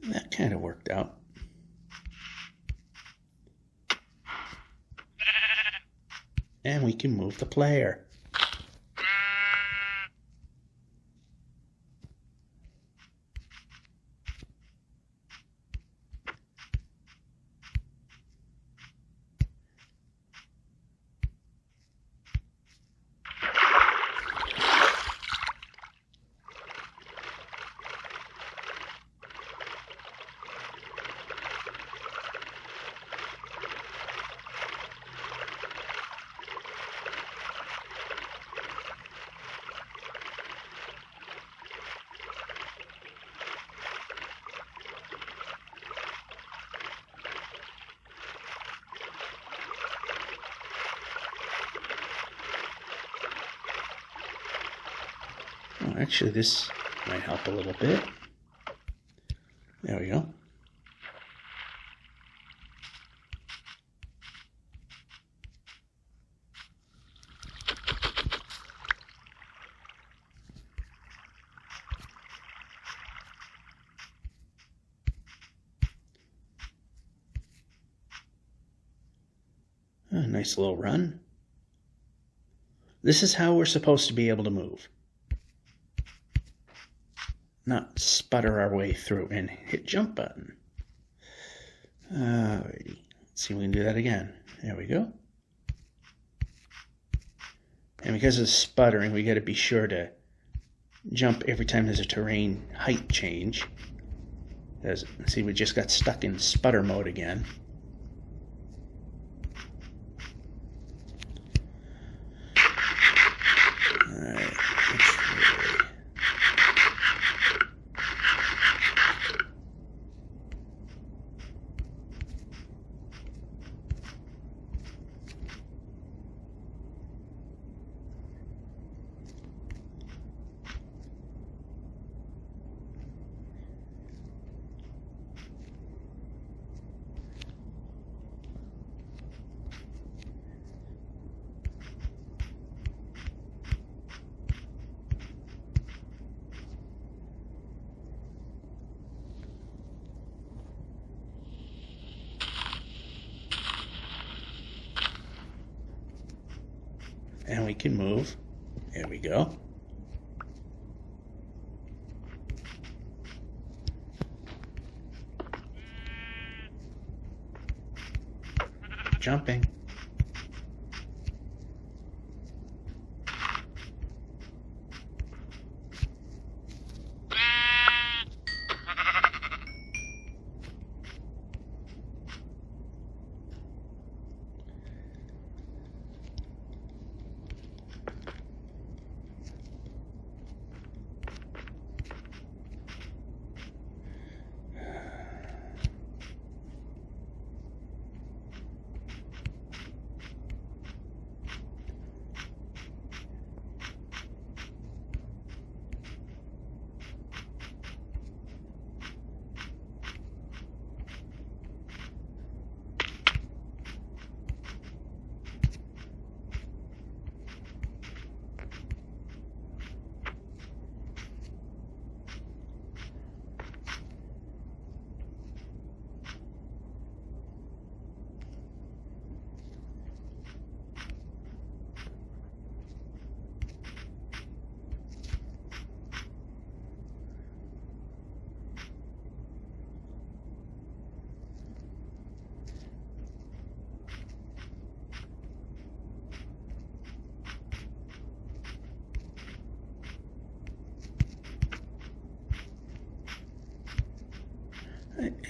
That kind of worked out. And we can move the player. Oh, actually, this might help a little bit. There we go. A nice little run. This is how we're supposed to be able to move. Not sputter our way through and hit jump button. Alrighty. Let's see if we can do that again. There we go. And because of sputtering, we got to be sure to jump every time there's a terrain height change. See, we just got stuck in sputter mode again. Alright. and we can move. There we go. Jumping.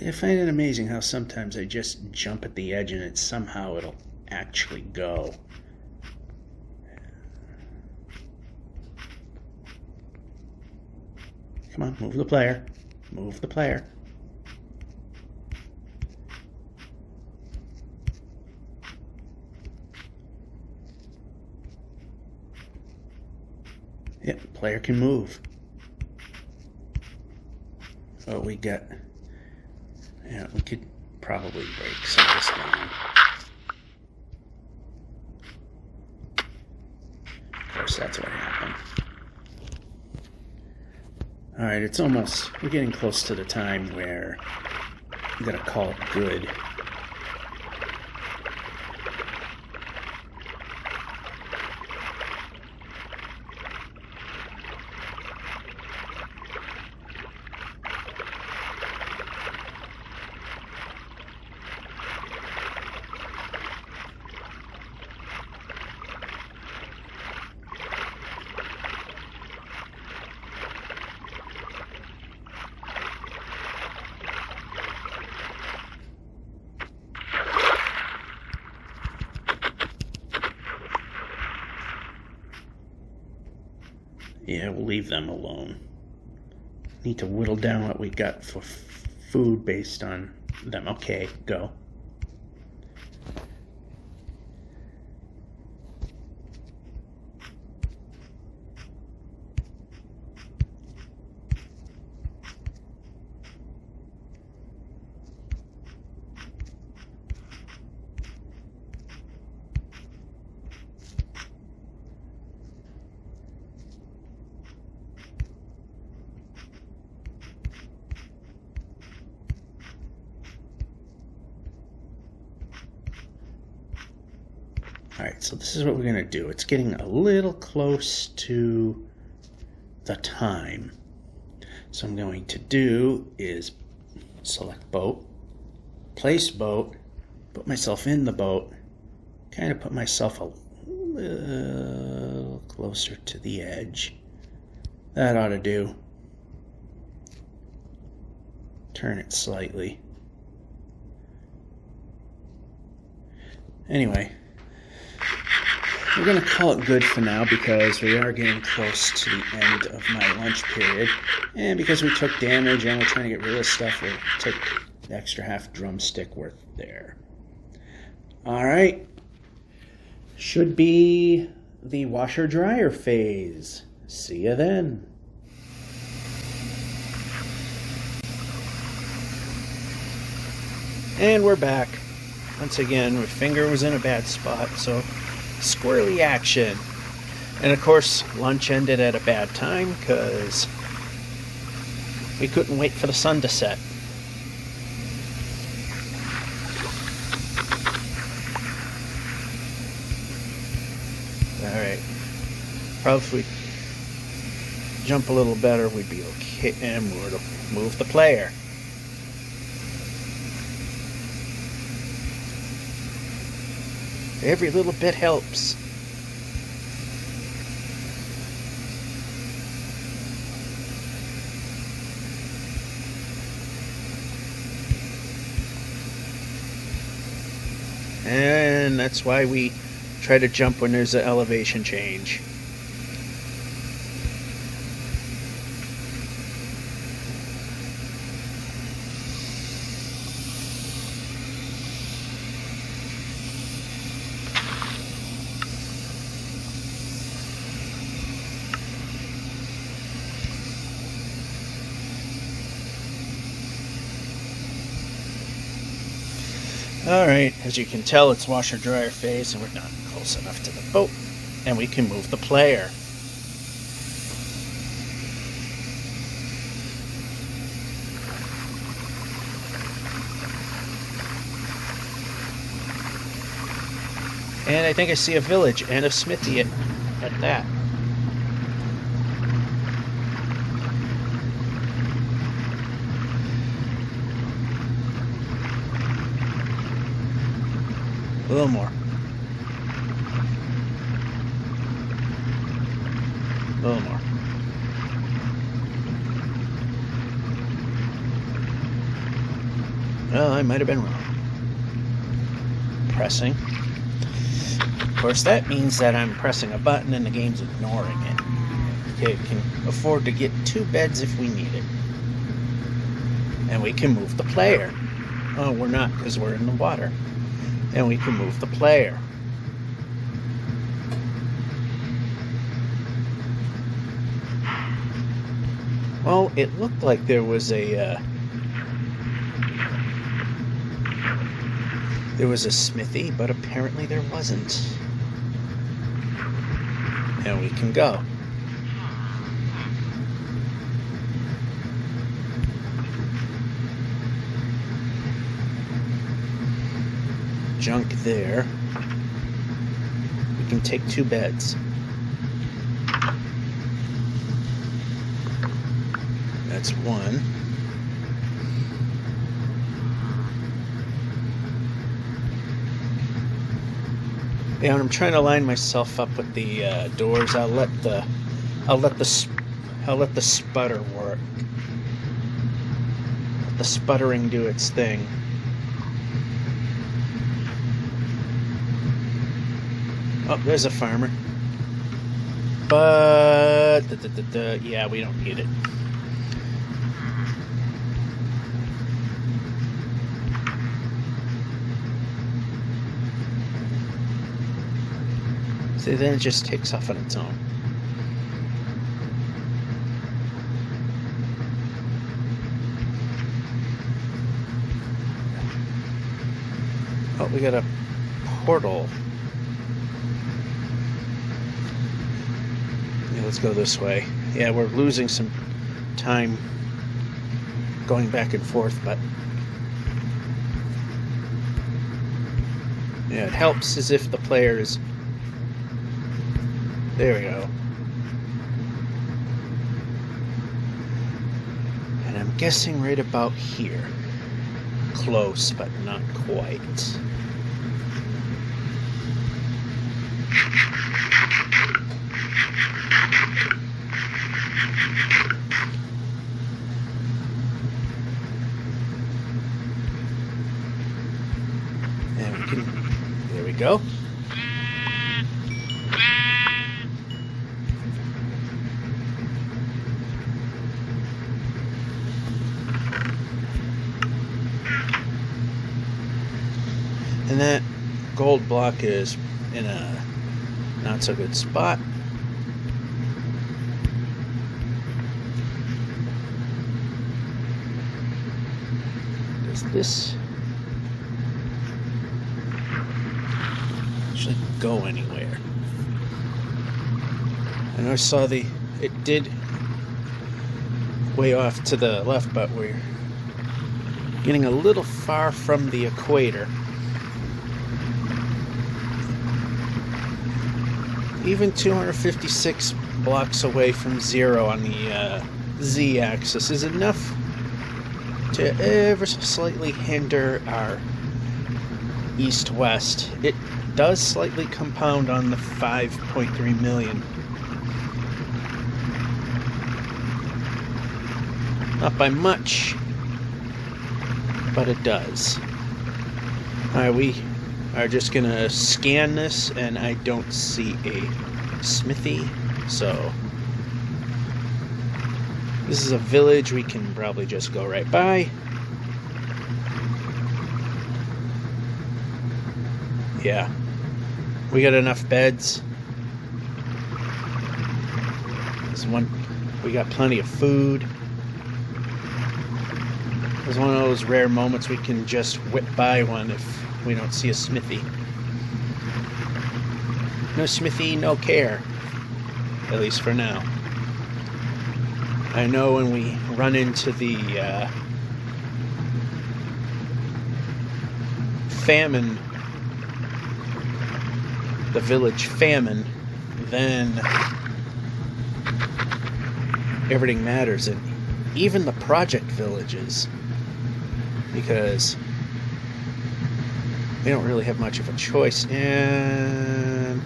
I find it amazing how sometimes I just jump at the edge and it'll actually go. Come on, move the player. Move the player. Yep, player can move. Oh, we got... Yeah, we could probably break some of this down. Of course, that's what happened. Alright, we're getting close to the time where I'm going to call it good. Yeah, we'll leave them alone. Need to whittle down what we got for food based on them. Okay, go. Alright, so this is what we're going to do. It's getting a little close to the time. So I'm going to do is select boat, place boat, put myself in the boat, kind of put myself a little closer to the edge. That ought to do. Turn it slightly. Anyway, we're going to call it good for now because we are getting close to the end of my lunch period. And because we took damage and we're trying to get rid of stuff, we'll take the extra half drumstick worth there. Alright. Should be the washer dryer phase. See you then. And we're back. Once again, my finger was in a bad spot, so squirrely action. And of course, lunch ended at a bad time because we couldn't wait for the sun to set. Alright, Probably if we jump a little better, we'd be okay. And we'll move the player. Every little bit helps. And that's why we try to jump when there's an elevation change. Alright, as you can tell, it's washer dryer phase, and we're not close enough to the boat, and we can move the player. And I think I see a village and a smithy at that. A little more. A little more. Well, I might have been wrong. Pressing. Of course, that means that I'm pressing a button and the game's ignoring it. Okay, we can afford to get 2 beds if we need it. And we can move the player. Oh, we're not, because we're in the water. And we can move the player. Well, it looked like there was a smithy, but apparently there wasn't. And we can go. Junk there. We can take 2 beds. That's 1. Yeah, and I'm trying to line myself up with the doors. I'll let the sputter work. Let the sputtering do its thing. Oh, there's a farmer. But, yeah, we don't need it. See, then it just takes off on its own. Oh, we got a portal. Let's go this way. Yeah, we're losing some time going back and forth, but yeah, it helps as if the player is... There we go. And I'm guessing right about here. Close, but not quite. There we go. And that gold block is in a not so good spot. Does this actually go anywhere? I know I saw it did way off to the left, but we're getting a little far from the equator. even 256 blocks away from 0 on the z-axis is enough to ever so slightly hinder our east-west. It does slightly compound on the 5.3 million. Not by much, but it does. Alright, we are just gonna scan this, and I don't see a smithy, so this is a village we can probably just go right by. Yeah, we got enough beds. This one, we got plenty of food. It's one of those rare moments we can just whip by one if we don't see a smithy. No smithy, no care. At least for now. I know when we run into the famine, the village famine, then everything matters, and even the project villages, because we don't really have much of a choice. And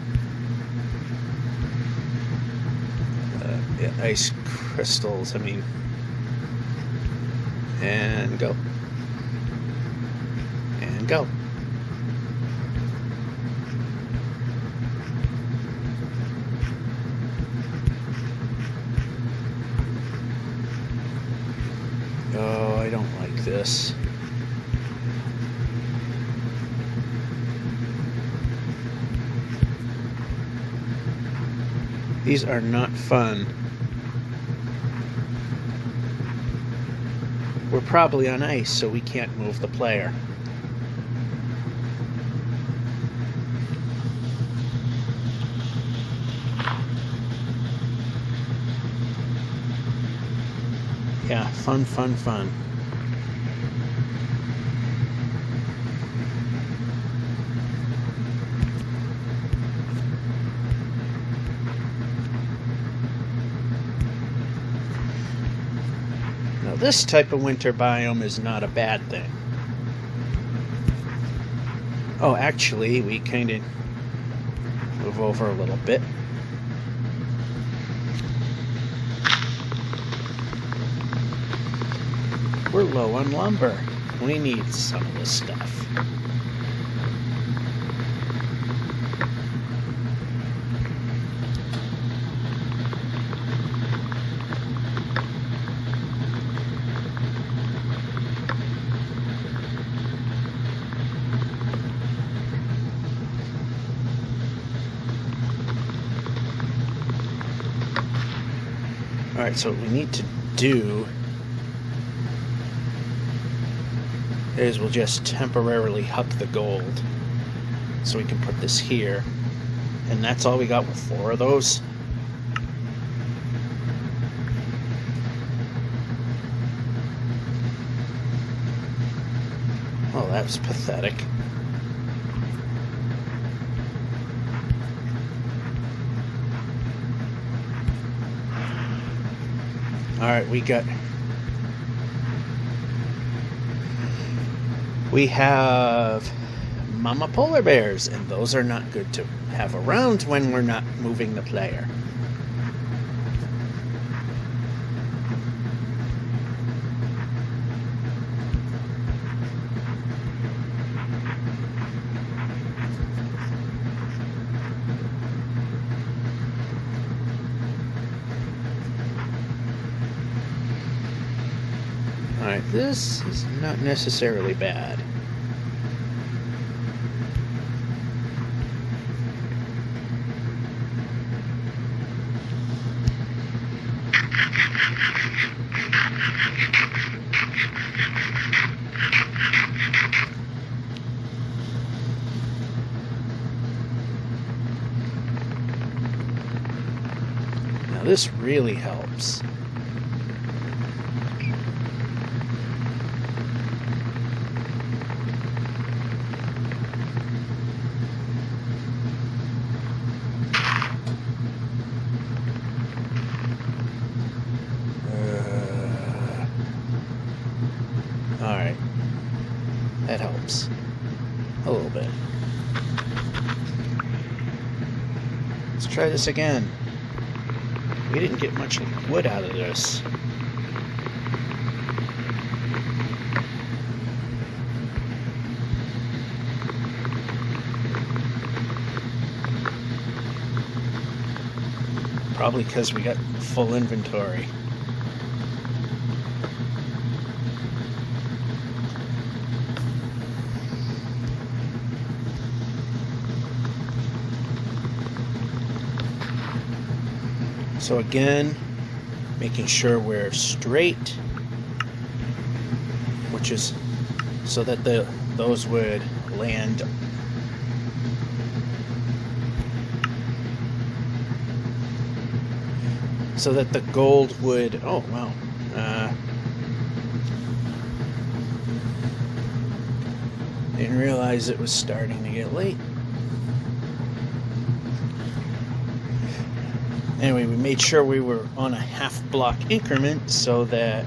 yeah, ice crystals, I mean, and go, and go. Oh, I don't like this. These are not fun. We're probably on ice, so we can't move the player. Yeah, fun, fun, fun. Now, this type of winter biome is not a bad thing. Oh, actually, we kind of move over a little bit. We're low on lumber. We need some of this stuff. Alright, so what we need to do is we'll just temporarily huck the gold, so we can put this here, and that's all we got with 4 of those. Oh, that was pathetic. Alright, we have mama polar bears, and those are not good to have around when we're not moving the player. Alright, this is not necessarily bad. Now this really helps. A little bit. Let's try this again. We didn't get much wood out of this. Probably because we got full inventory. So again, making sure we're straight, which is so that those would land so that the gold would, oh wow, didn't realize it was starting to get late. Anyway, we made sure we were on a half block increment so that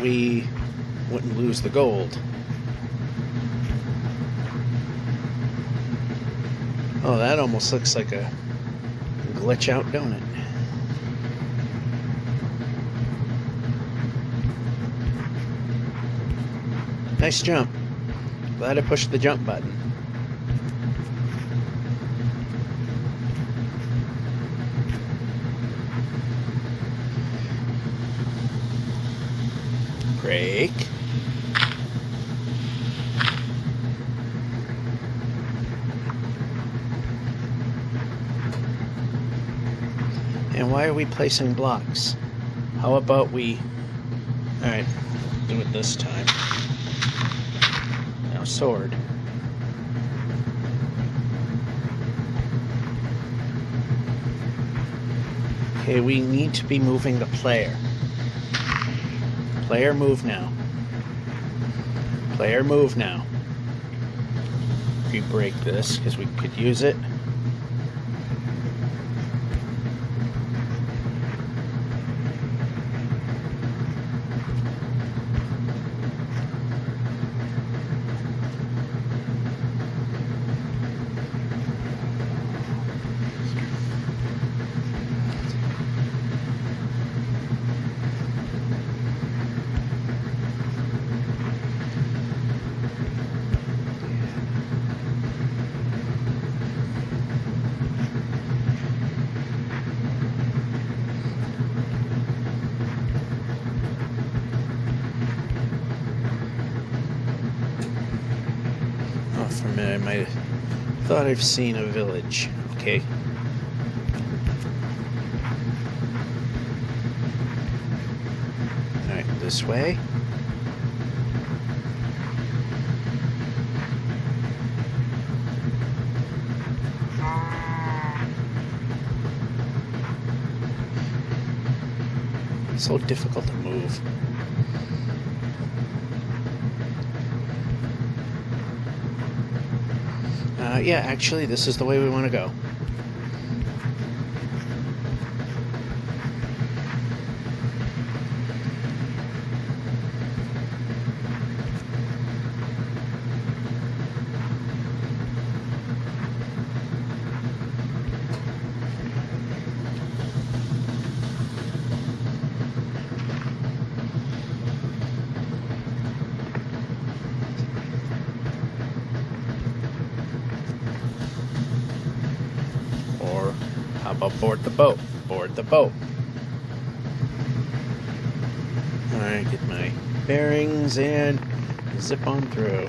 we wouldn't lose the gold. Oh, that almost looks like a glitch out, don't it? Nice jump. Glad I pushed the jump button. Brake. And why are we placing blocks? How about we... Alright, do it this time. Now sword. Okay, we need to be moving the player. Player, move now. Player, move now. If you break this, because we could use it. For a minute, I might have thought I've seen a village. Okay. Alright, this way. It's so difficult to move. Yeah, actually, this is the way we want to go. How about board the boat? Board the boat. Alright, get my bearings and zip on through.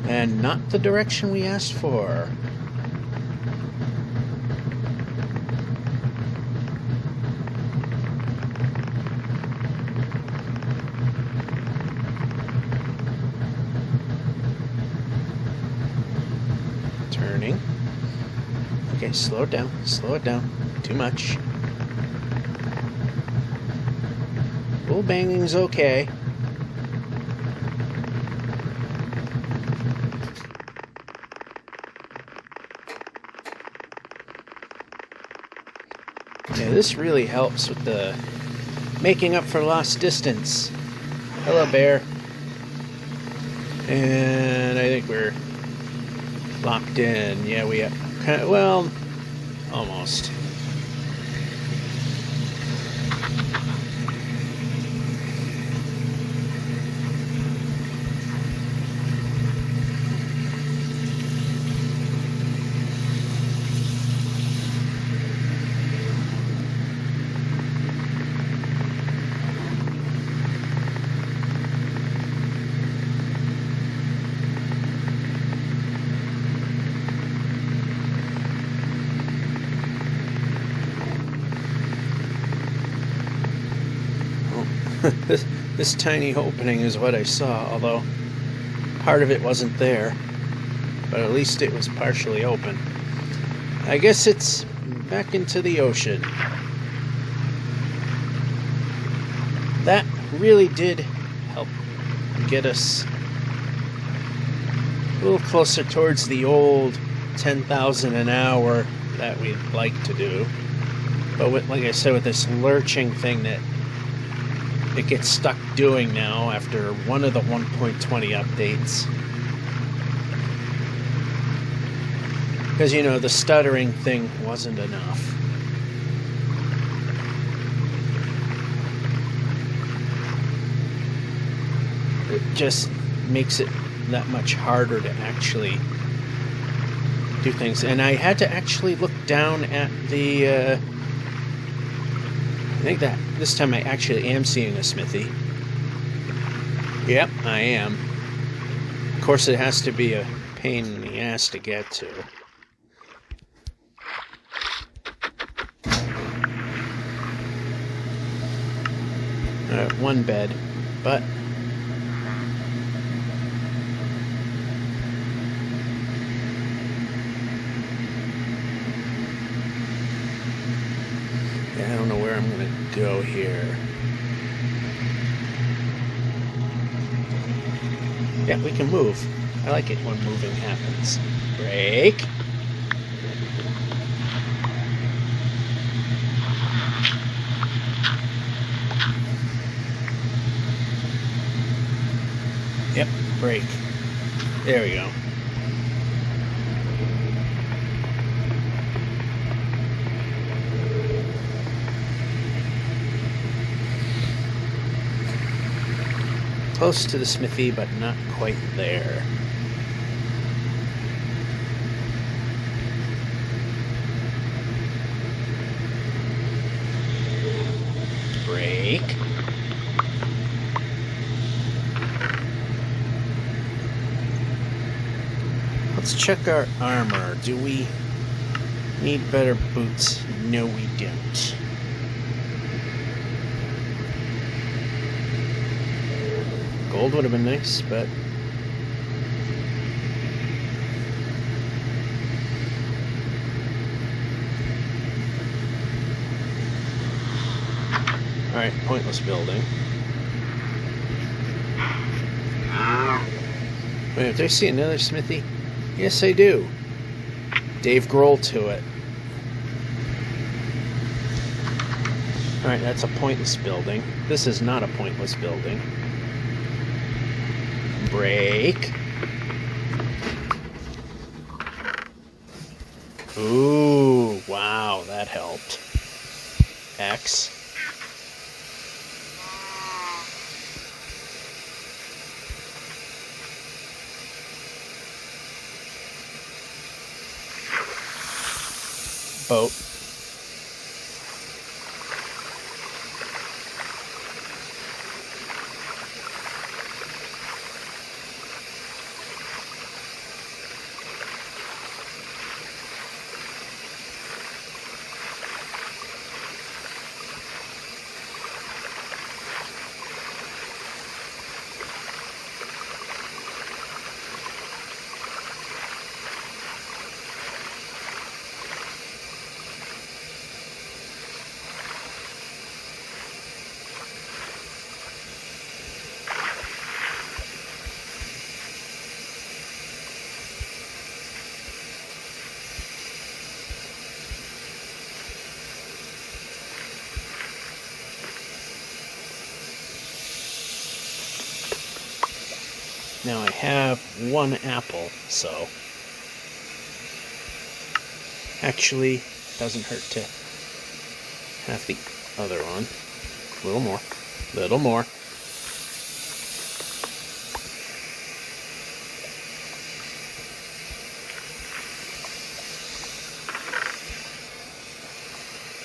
And not the direction we asked for. Turning. Okay, slow it down. Slow it down. Too much. Bull banging's okay. Yeah, this really helps with the making up for lost distance. Hello, bear. And I think we're locked in. Yeah, we have kind of, well, almost. This tiny opening is what I saw, although part of it wasn't there, but at least it was partially open. I guess it's back into the ocean. That really did help get us a little closer towards the old 10,000 an hour that we'd like to do. But with, like I said, with this lurching thing that it gets stuck doing now after one of the 1.20 updates. Because, you know, the stuttering thing wasn't enough. It just makes it that much harder to actually do things. And I had to actually look down at the... I think that this time I actually am seeing a smithy. Yep, I am. Of course, it has to be a pain in the ass to get to. One bed, but... I don't know where I'm going to go here. Yeah, we can move. I like it when moving happens. Brake. Yep, brake. There we go. Close to the smithy, but not quite there. Brake. Let's check our armor. Do we need better boots? No, we don't. Gold would have been nice, but... Alright, pointless building. Wait, do I see another smithy? Yes, I do. Dave Grohl to it. Alright, that's a pointless building. This is not a pointless building. Brake. Ooh, wow, that helped. X. Boat. Now I have one apple, so actually doesn't hurt to have the other one. A little more. Little more.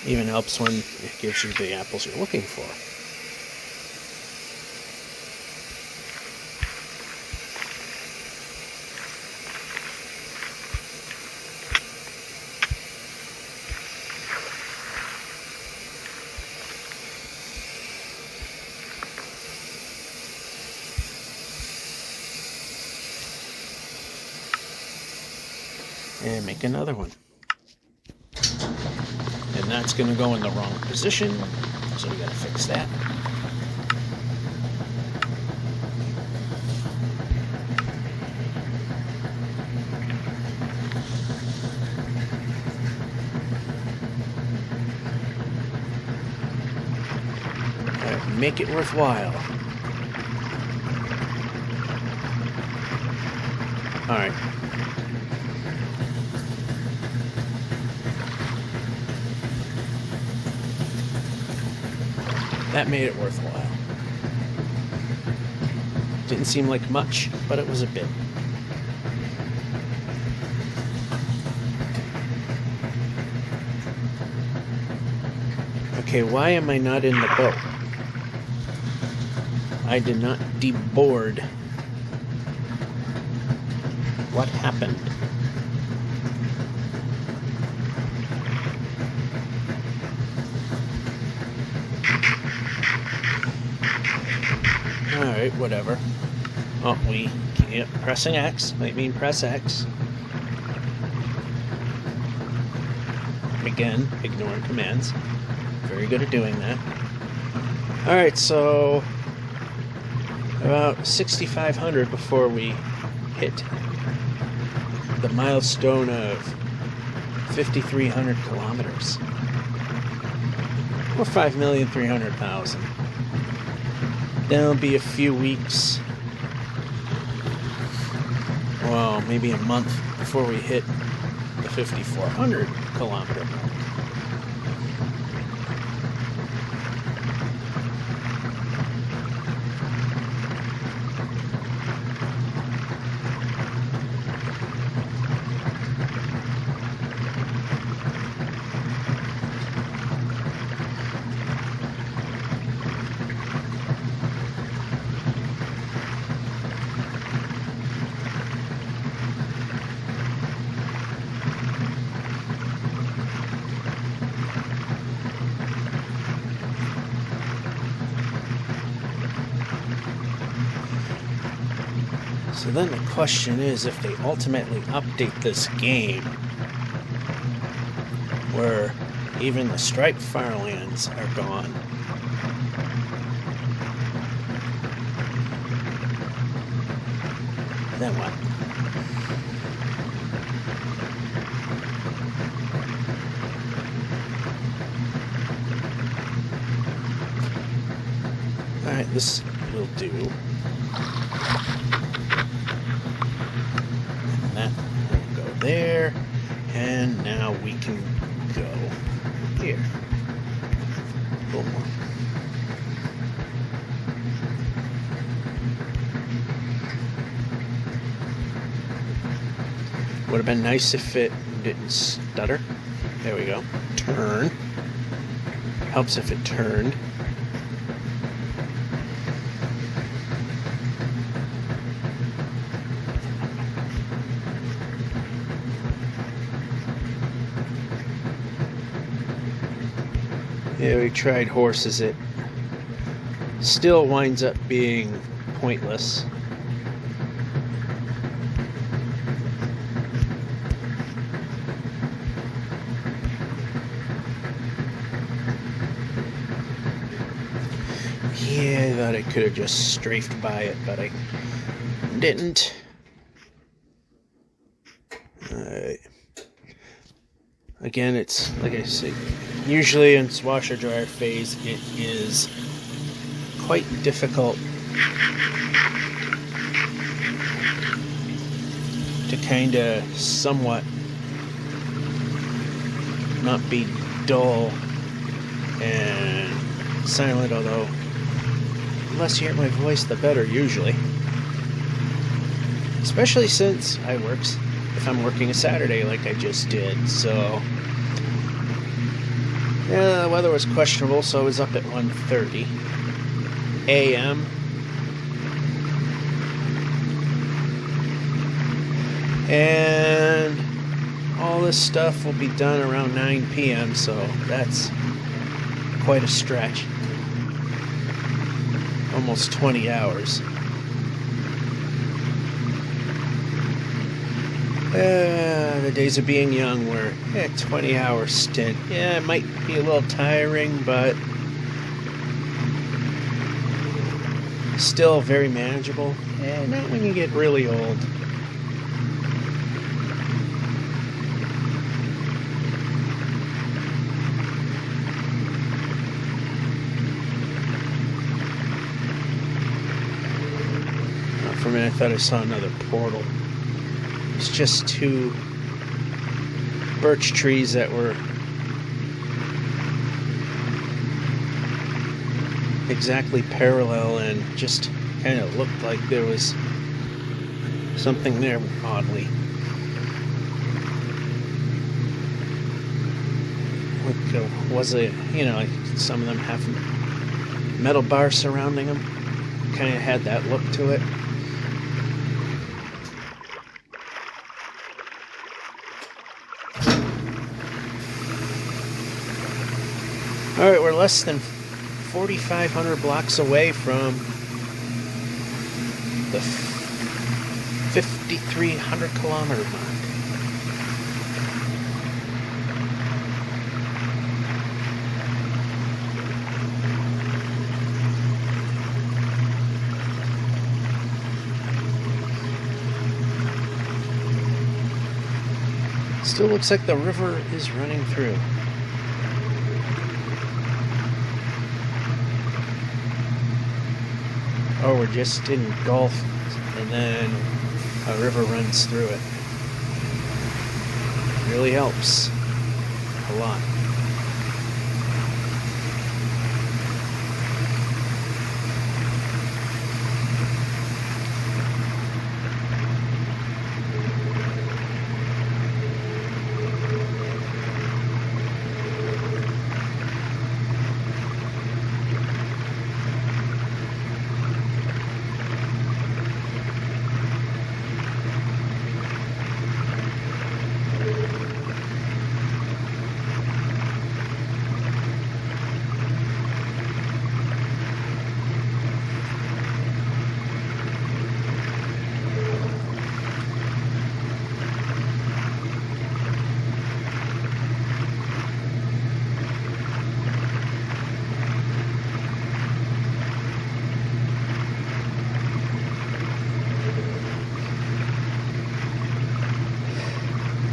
Even helps when it gives you the apples you're looking for. And make another one. And that's going to go in the wrong position, so we got to fix that. All right, make it worthwhile. All right. That made it worthwhile. Didn't seem like much, but it was a bit. Okay, why am I not in the boat? I did not deboard. What happened? Alright, whatever. Oh, pressing X might mean press X. Again, ignoring commands. Very good at doing that. Alright, so about 6,500 before we hit the milestone of 5,300 kilometers. Or 5,300,000. Then it'll be a few weeks, well, maybe a month before we hit the 5,400 kilometer mark. So then the question is, if they ultimately update this game, where even the striped farlands are gone, then what? Alright, this will do. That will go there, and now we can go here. A little more. Would have been nice if it didn't stutter. There we go. Turn. Helps if it turned. Yeah, we tried horses. It still winds up being pointless. Yeah, I thought I could have just strafed by it, but I didn't. Again, it's like I said, usually in washer dryer phase, it is quite difficult to kind of somewhat not be dull and silent, although the less you hear my voice, the better usually. Especially since if I'm working a Saturday like I just did, so yeah, the weather was questionable, so I was up at 1:30 a.m. And all this stuff will be done around 9 p.m., so that's quite a stretch. Almost 20 hours. The days of being young were 20-hour stint. Yeah, it might be a little tiring, but still very manageable. Not when you get really old. For a minute, I thought I saw another portal. It's just two birch trees that were exactly parallel and just kind of looked like there was something there oddly. Was it, like some of them have metal bars surrounding them? Kind of had that look to it. Alright, we're less than 4,500 blocks away from the 5,300 kilometer mark. Still looks like the river is running through. Or we're just engulfed and then a river runs through it. Really helps a lot.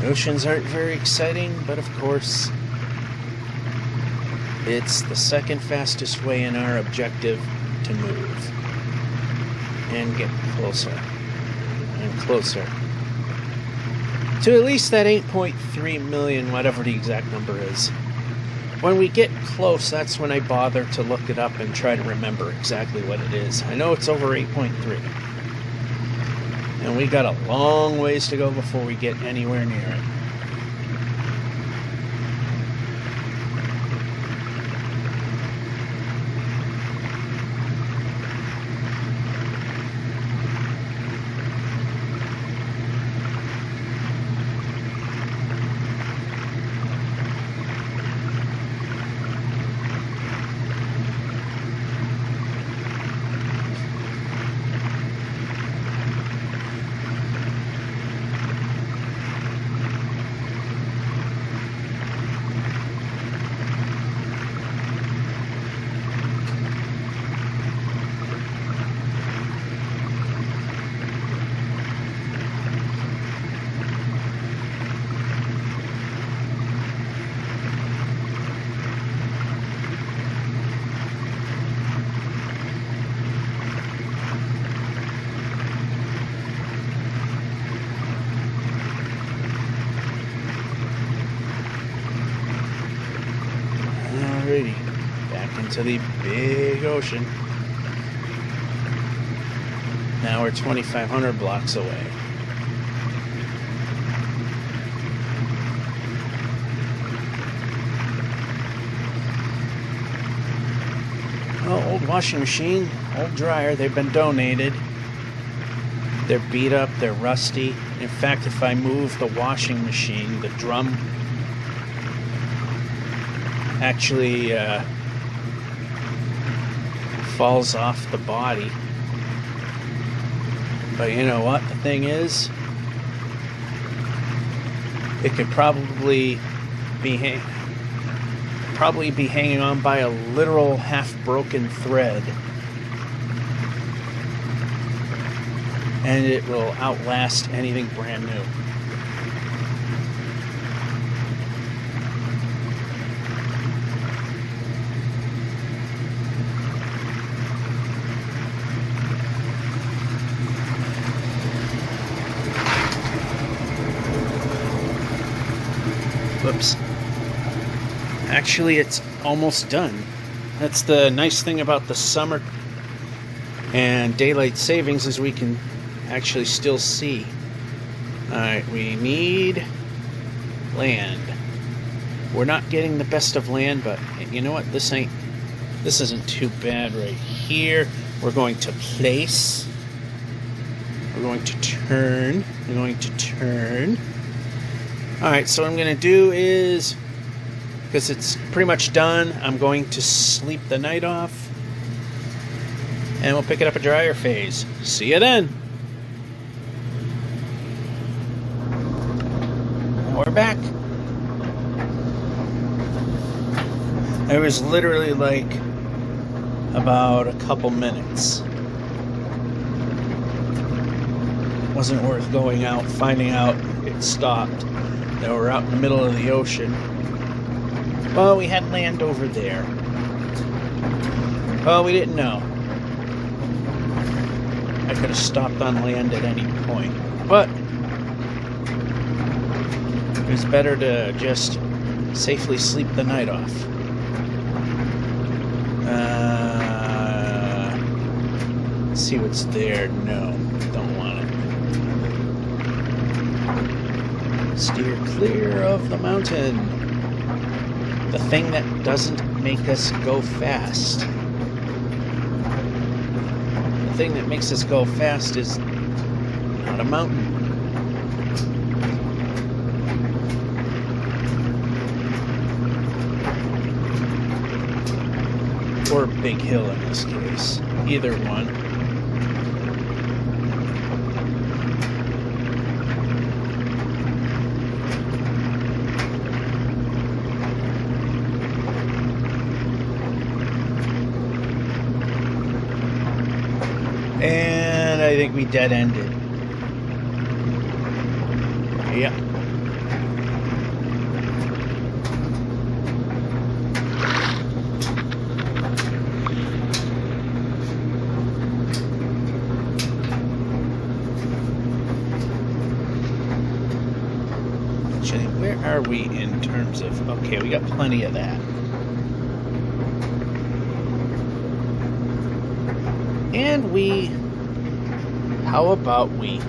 Oceans aren't very exciting, but of course, it's the second fastest way in our objective to move and get closer and closer to at least that 8.3 million, whatever the exact number is. When we get close, that's when I bother to look it up and try to remember exactly what it is. I know it's over 8.3. And we got a long ways to go before we get anywhere near it. into the big ocean. Now we're 2,500 blocks away. Oh, old washing machine, old dryer, they've been donated. They're beat up, they're rusty. In fact, if I move the washing machine, the drum actually falls off the body. But you know what? The thing is, it could probably be hanging on by a literal half-broken thread, and it will outlast anything brand new. Whoops. Actually, it's almost done. That's the nice thing about the summer and daylight savings is we can actually still see. Alright, we need land. We're not getting the best of land, but you know what? This isn't too bad right here. We're going to place. We're going to turn. We're going to turn. Alright, so what I'm going to do is, because it's pretty much done, I'm going to sleep the night off, and we'll pick it up a drier phase. See you then. We're back. It was literally like about a couple minutes. Wasn't worth going out, finding out it stopped. That we're out in the middle of the ocean. Well, we had land over there. Well, we didn't know. I could have stopped on land at any point. But it was better to just safely sleep the night off. Let's see what's there. No, don't want it. Steer clear of the mountain. The thing that doesn't make us go fast. The thing that makes us go fast is not a mountain. Or a big hill in this case. Either one. And I think we dead-ended. Yep. Actually, where are we in terms of... Okay, we got plenty of that. And how about we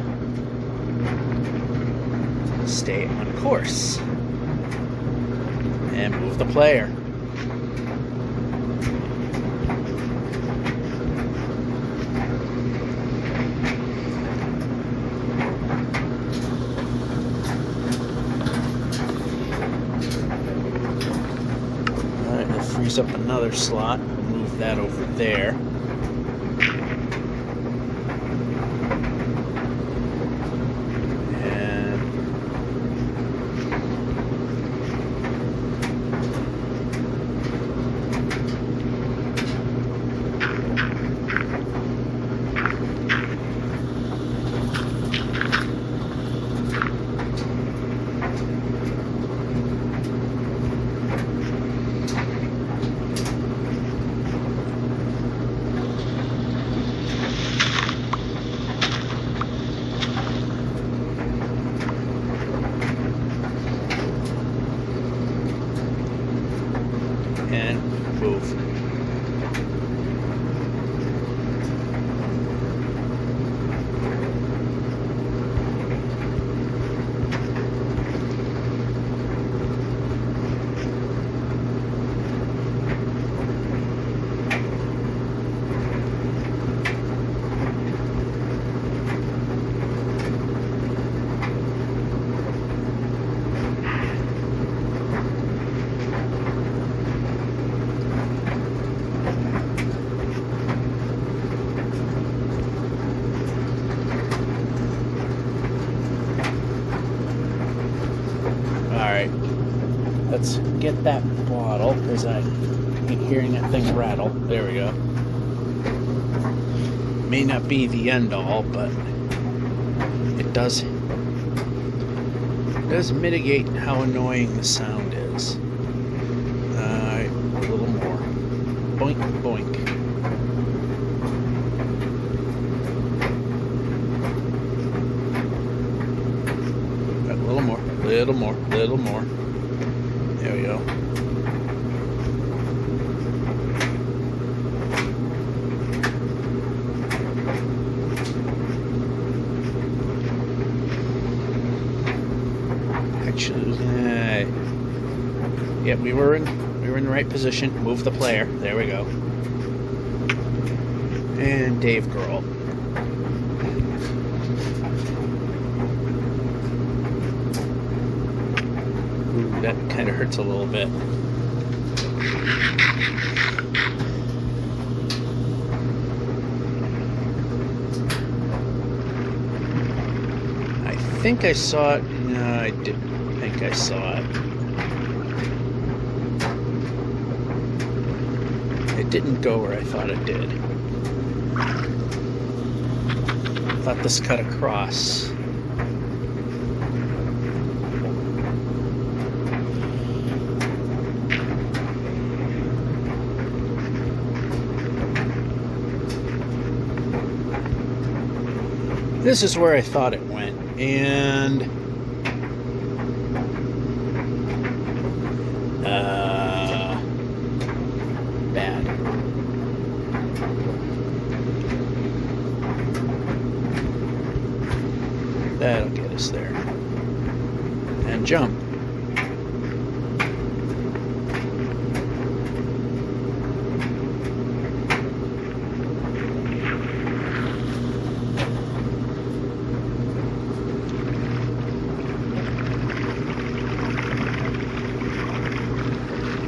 stay on course and move the player. Alright, we'll freeze up another slot. We'll move that over there. Alright, let's get that bottle, because I keep hearing that thing rattle. There we go. May not be the end all, but it does mitigate how annoying the sound is. Alright, a little more. Boink, boink. A little more, little more, little more. There we go. Yeah, we were in the right position. Move the player. There we go. And Dave Grohl. Ooh, that kind of hurts a little bit. I think I saw it. No, I didn't think I saw it. It didn't go where I thought it did. I thought this cut across. This is where I thought it went, and bad. That'll get us there. And jump.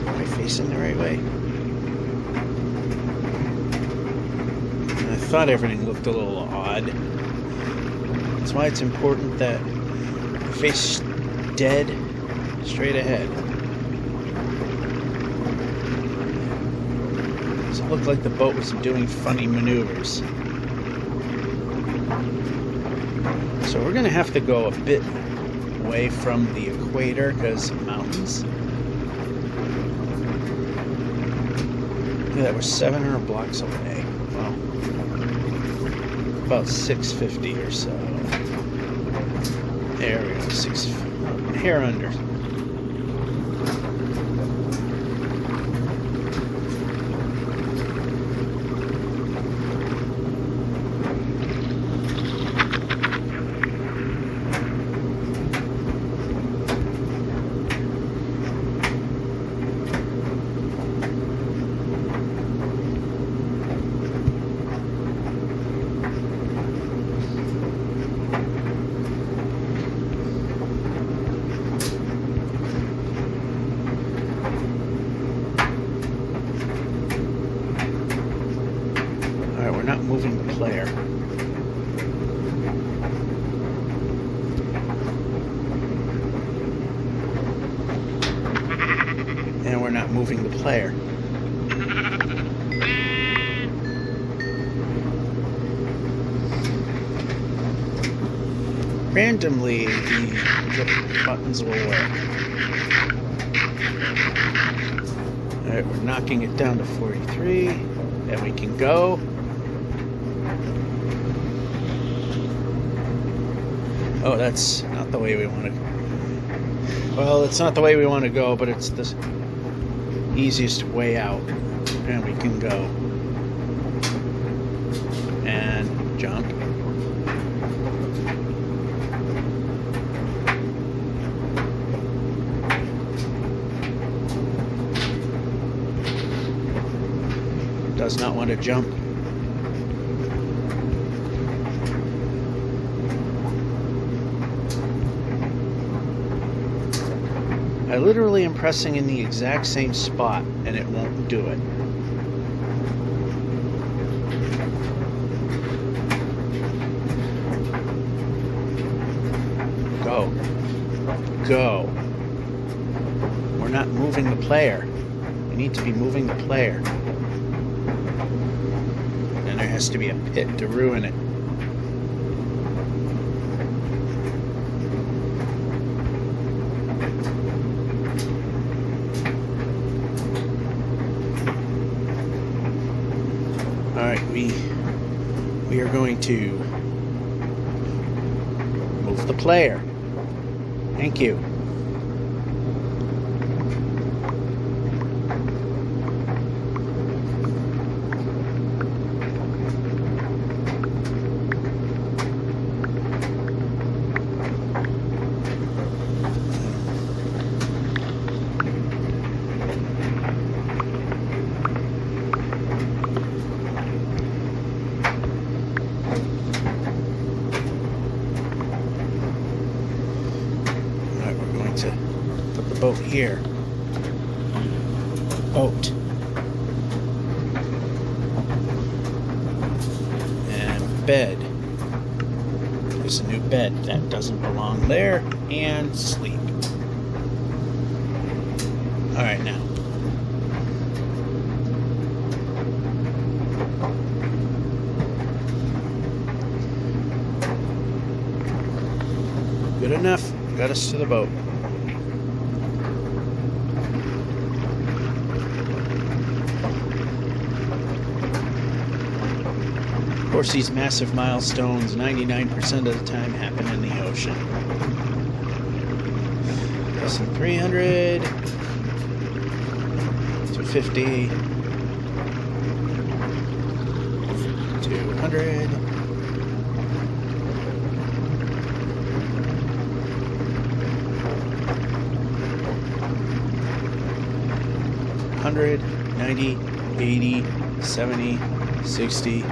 Am I facing the right way? I thought everything looked a little odd. That's why it's important that you face dead straight ahead. So it looked like the boat was doing funny maneuvers. So we're going to have to go a bit away from the equator because of mountains. Yeah, we're 700 blocks away. Well, about 650 or so. There we go, hair under. We're not moving the player. And we're not moving the player. Randomly, the buttons will work. Alright, we're knocking it down to 43. Then we can go. Oh, that's not the way we want to go. Well, it's not the way we want to go, but it's the easiest way out. And we can go. And jump. Does not want to jump. I literally am pressing in the exact same spot and it won't do it. Go. Go. we're not moving the player. We need to be moving the player. And there has to be a pit to ruin it. Alright, we are going to move the player. Thank you. To put the boat here. Boat. And bed. There's a new bed that doesn't belong there. And sleep. Alright, now. Good enough. Got us to the boat. Of course, these massive milestones 99% of the time happen in the ocean. Less than 300, 250, 200. $100, $90, $80, $70, $60,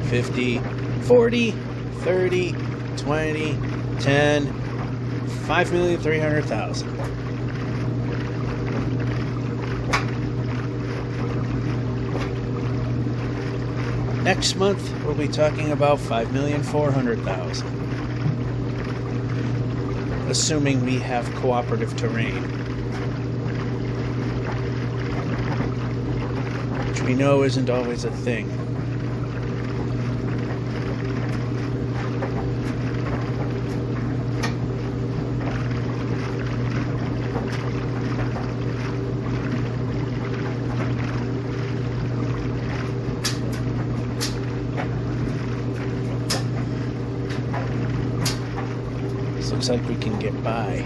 $50, $40, $30, $20, $10, $5,300,000. Next month, we'll be talking about $5,400,000. Assuming we have cooperative terrain. Which we know isn't always a thing. Looks like we can get by.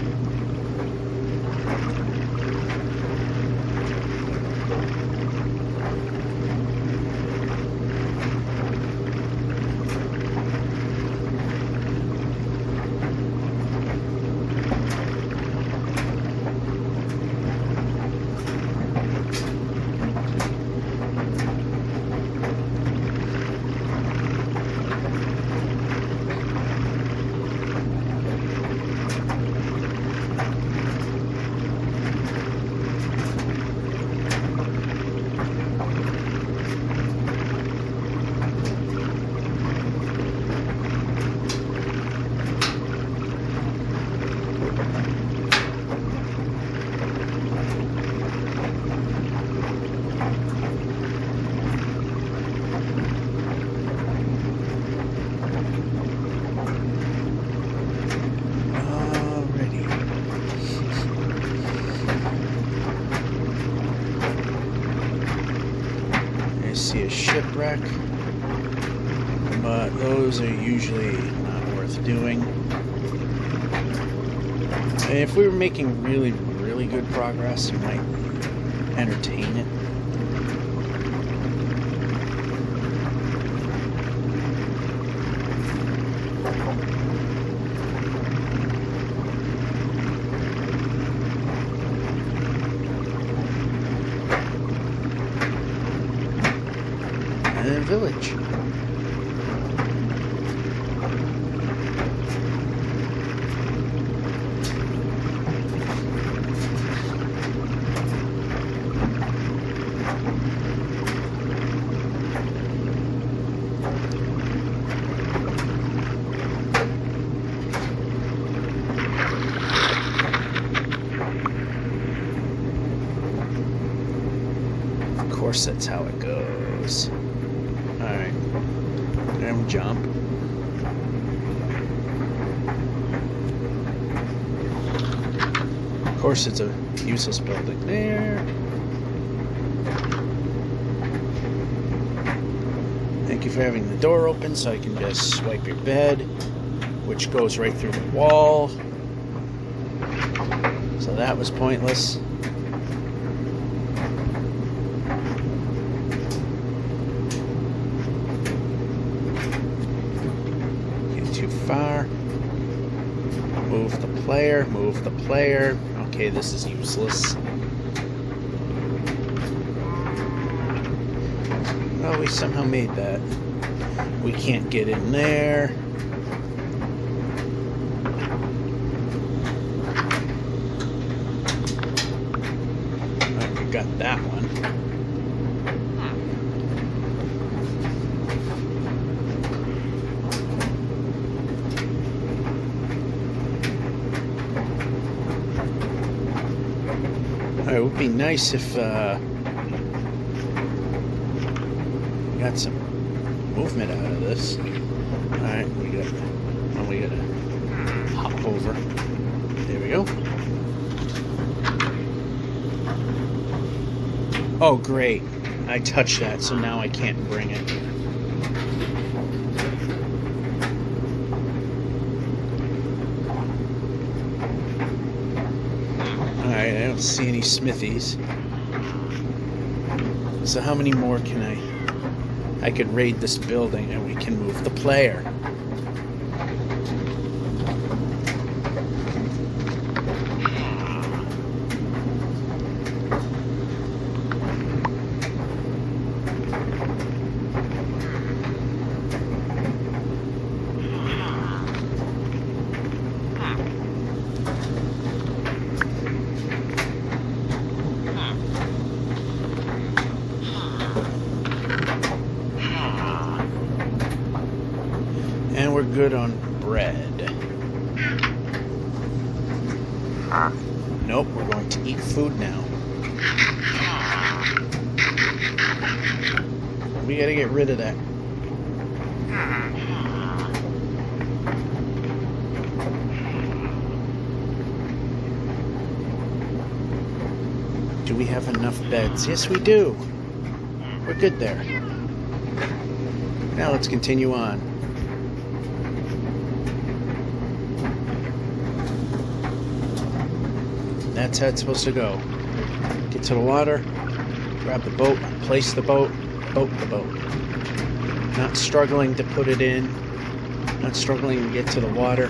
See a shipwreck, but those are usually not worth doing. And if we were making really, really good progress, we might entertain it. Village. course that's how it goes. Alright. And jump. Of course it's a useless building there. Thank you for having the door open so I can just swipe your bed, which goes right through the wall. So that was pointless. Get too far. Move the player, move the player. Okay, this is useless. Oh, we somehow made that. We can't get in there. Oh, we got that one. It would be nice if we got some movement out of this. Alright, we gotta hop over. There we go. Oh great, I touched that, so now I can't bring it. Alright, I don't see any smithies. So how many more can I could raid this building and we can move the player. And we're good on bread. Nope, we're going to eat food now. We gotta get rid of that. Do we have enough beds? Yes, we do. We're good there. Now let's continue on. That's how it's supposed to go. Get to the water, grab the boat, place the boat, boat the boat. Not struggling to put it in, not struggling to get to the water.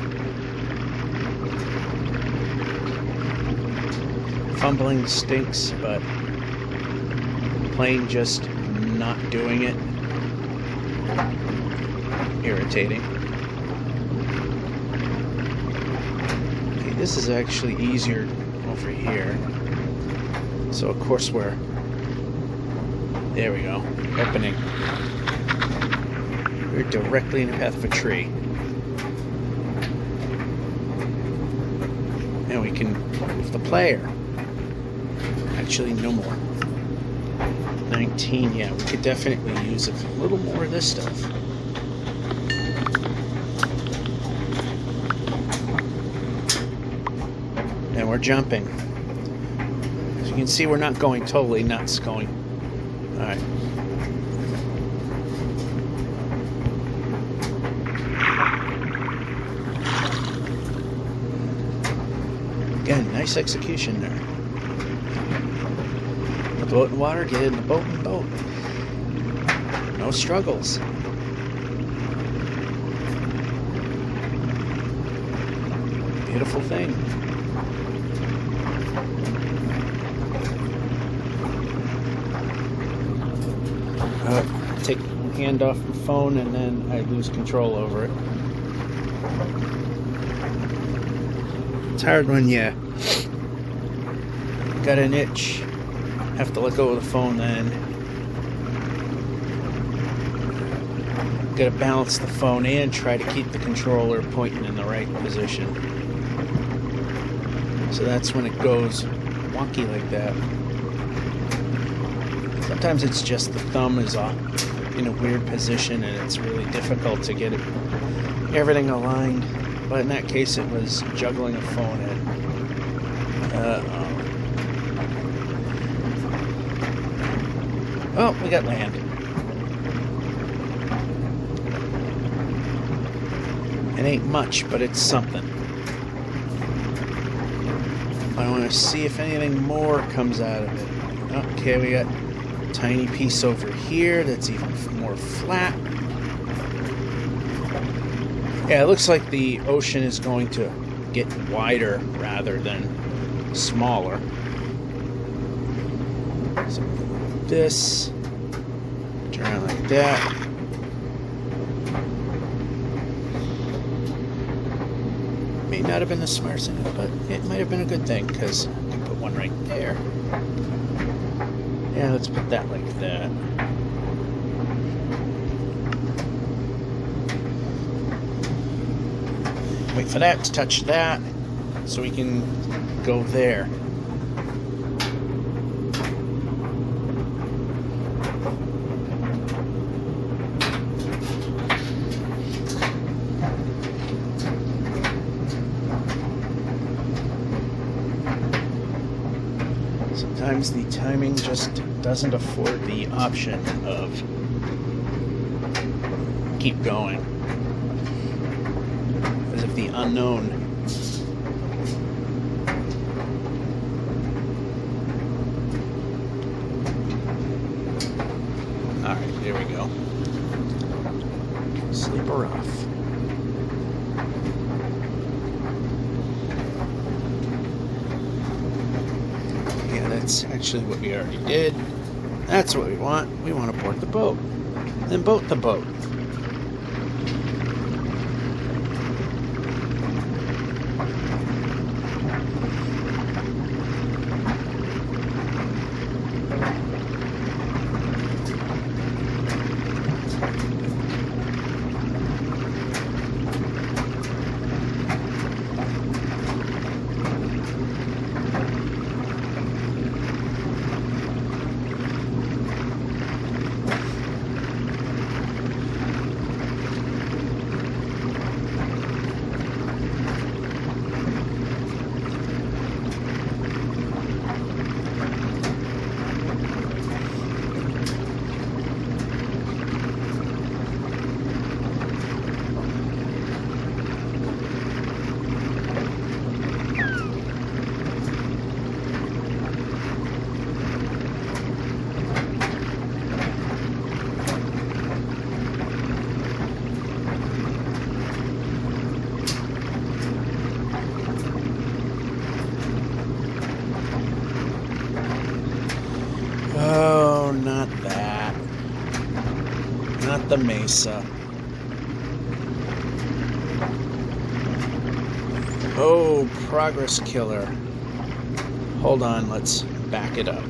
Fumbling stinks, but plain just not doing it. Irritating. Okay, this is actually easier over here. So of course there we go, opening. We're directly in the path of a tree. And we can move the player. Actually, no more. 19, yeah, we could definitely use a little more of this stuff. And we're jumping. As you can see, we're not going totally nuts going. Alright. Again, nice execution there. Put the boat in the water, get in the boat and boat. No struggles. Beautiful thing. Take my hand off the phone and then I lose control over it. It's hard when you got an itch. Have to let go of the phone then. Gotta balance the phone and try to keep the controller pointing in the right position. So that's when it goes wonky like that. Sometimes it's just the thumb is in a weird position and it's really difficult to get everything aligned. But in that case, it was juggling a phone in. Oh, we got land. It ain't much, but it's something. I want to see if anything more comes out of it. Okay, we got a tiny piece over here that's even more flat. Yeah, it looks like the ocean is going to get wider rather than smaller. So this, turn around like that. May not have been the smartest thing, but it might have been a good thing because I can put one right there. Yeah, let's put that like that. Wait for that to touch that so we can go there. Sometimes the timing just doesn't afford the option of keep going. As if the unknown Alright, there we go. Sleeper off. That's actually what we already did. That's what we want. We want to board the boat. Then boat the boat. Oh, not that. Not the mesa. Oh, progress killer. Hold on, let's back it up.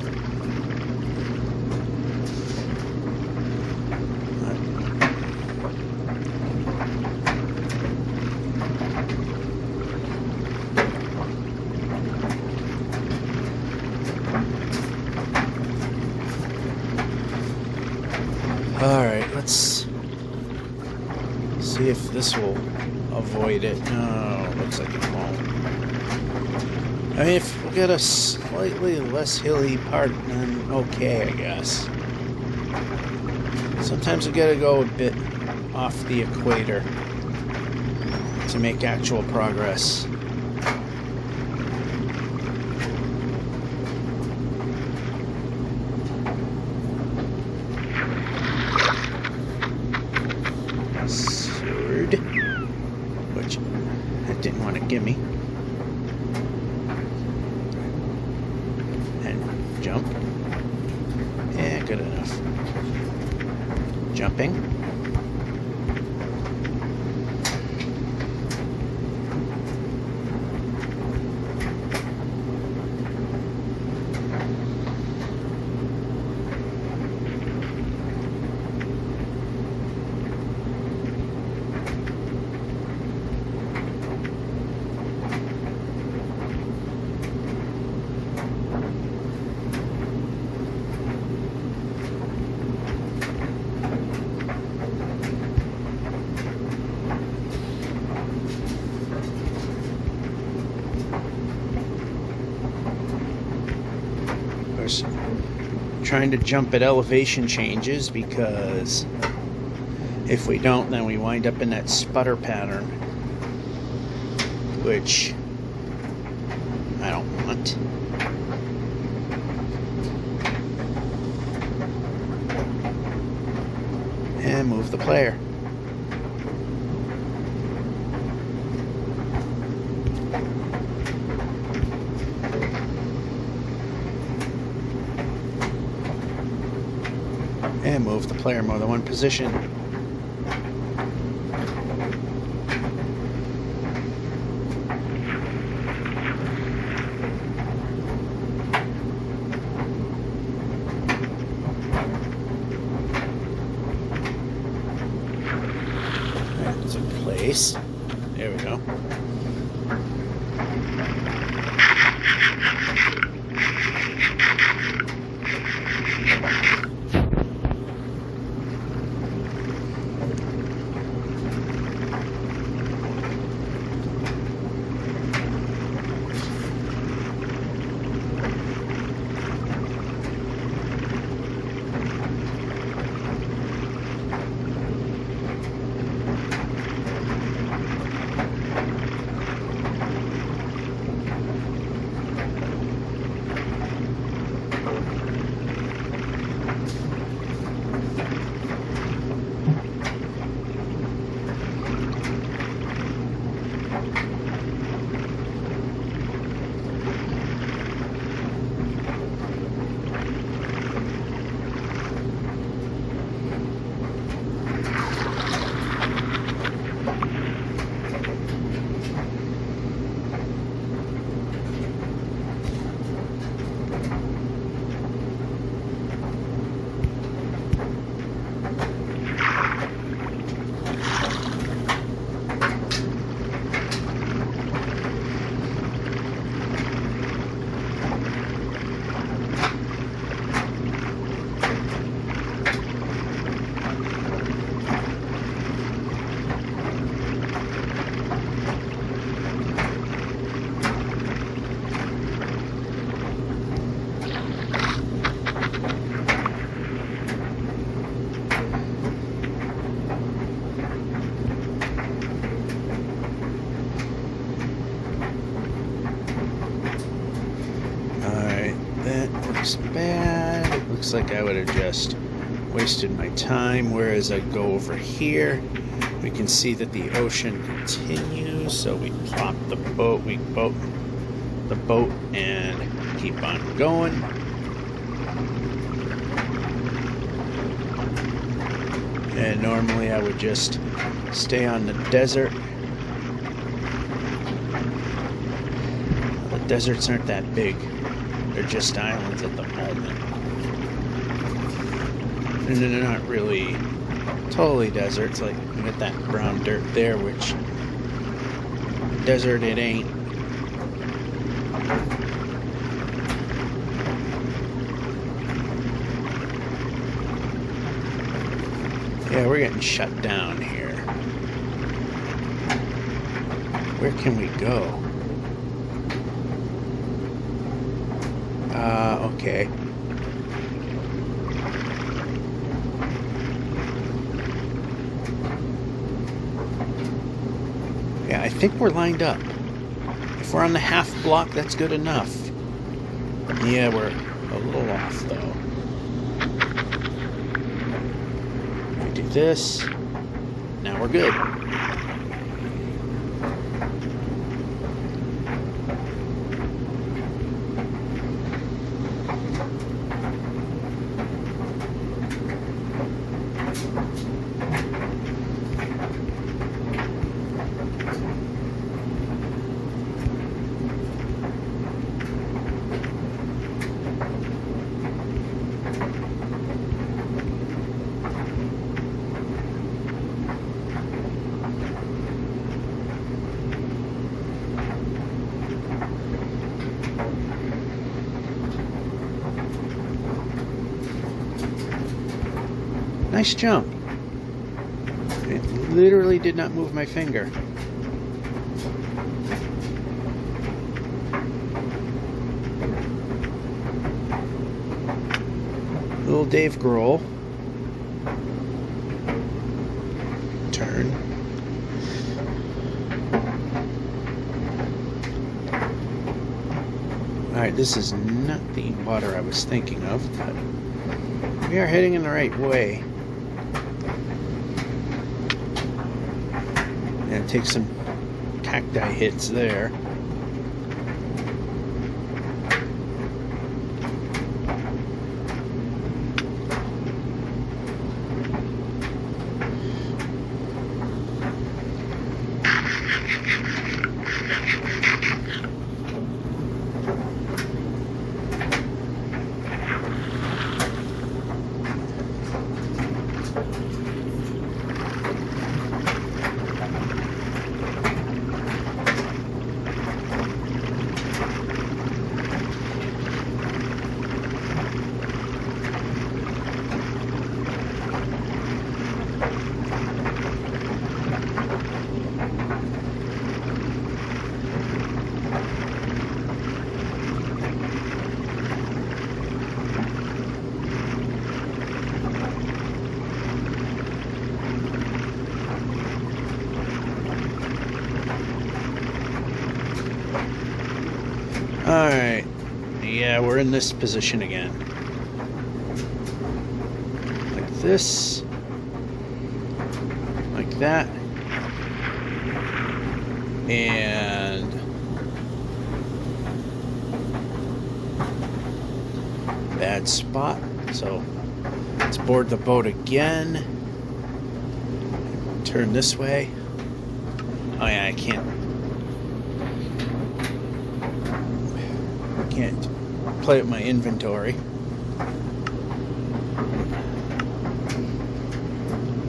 Alright, let's see if this will avoid it. No, looks like it won't. I mean, if we get a slightly less hilly part, then okay, I guess. Sometimes we gotta go a bit off the equator to make actual progress. Sword, which I didn't want to give me. And jump. Yeah, good enough. Jumping. course, trying to jump at elevation changes, because if we don't, then we wind up in that sputter pattern, which I don't want. And move the player. And move the player more than one position. That's in place. There we go. Bad. It looks like I would have just wasted my time, whereas I go over here, we can see that the ocean continues, so we plop the boat, and keep on going. And normally I would just stay on the desert. The deserts aren't that big. They're just islands at the moment. And they're not really totally deserts. Like, you get that brown dirt there, which desert it ain't. Yeah, we're getting shut down here. Where can we go? Okay. Yeah, I think we're lined up. If we're on the half block, that's good enough. Yeah, we're a little off, though. We do this. Now we're good. Nice jump. It literally did not move my finger. Little Dave Grohl. Turn. Alright, this is not the water I was thinking of, but we are heading in the right way. And take some cacti hits there. Alright, yeah, we're in this position again. Like this. Like that. And bad spot. So let's board the boat again. Turn this way. Oh yeah, I can't play with my inventory. I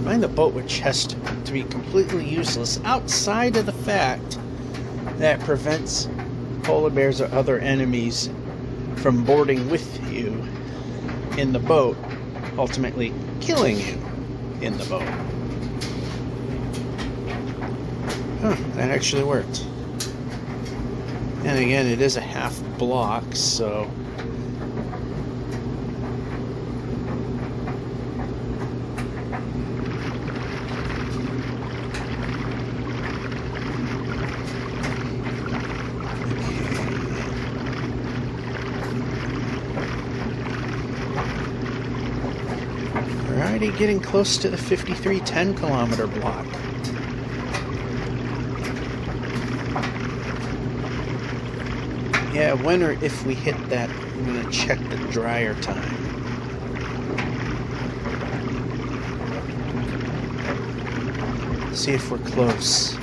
find the boat with chest to be completely useless outside of the fact that it prevents polar bears or other enemies from boarding with you in the boat, ultimately killing you in the boat. Huh, that actually worked. And again, it is a half block, so already getting close to the 5310 kilometer block. Yeah, when or if we hit that, I'm going to check the dryer time. See if we're close.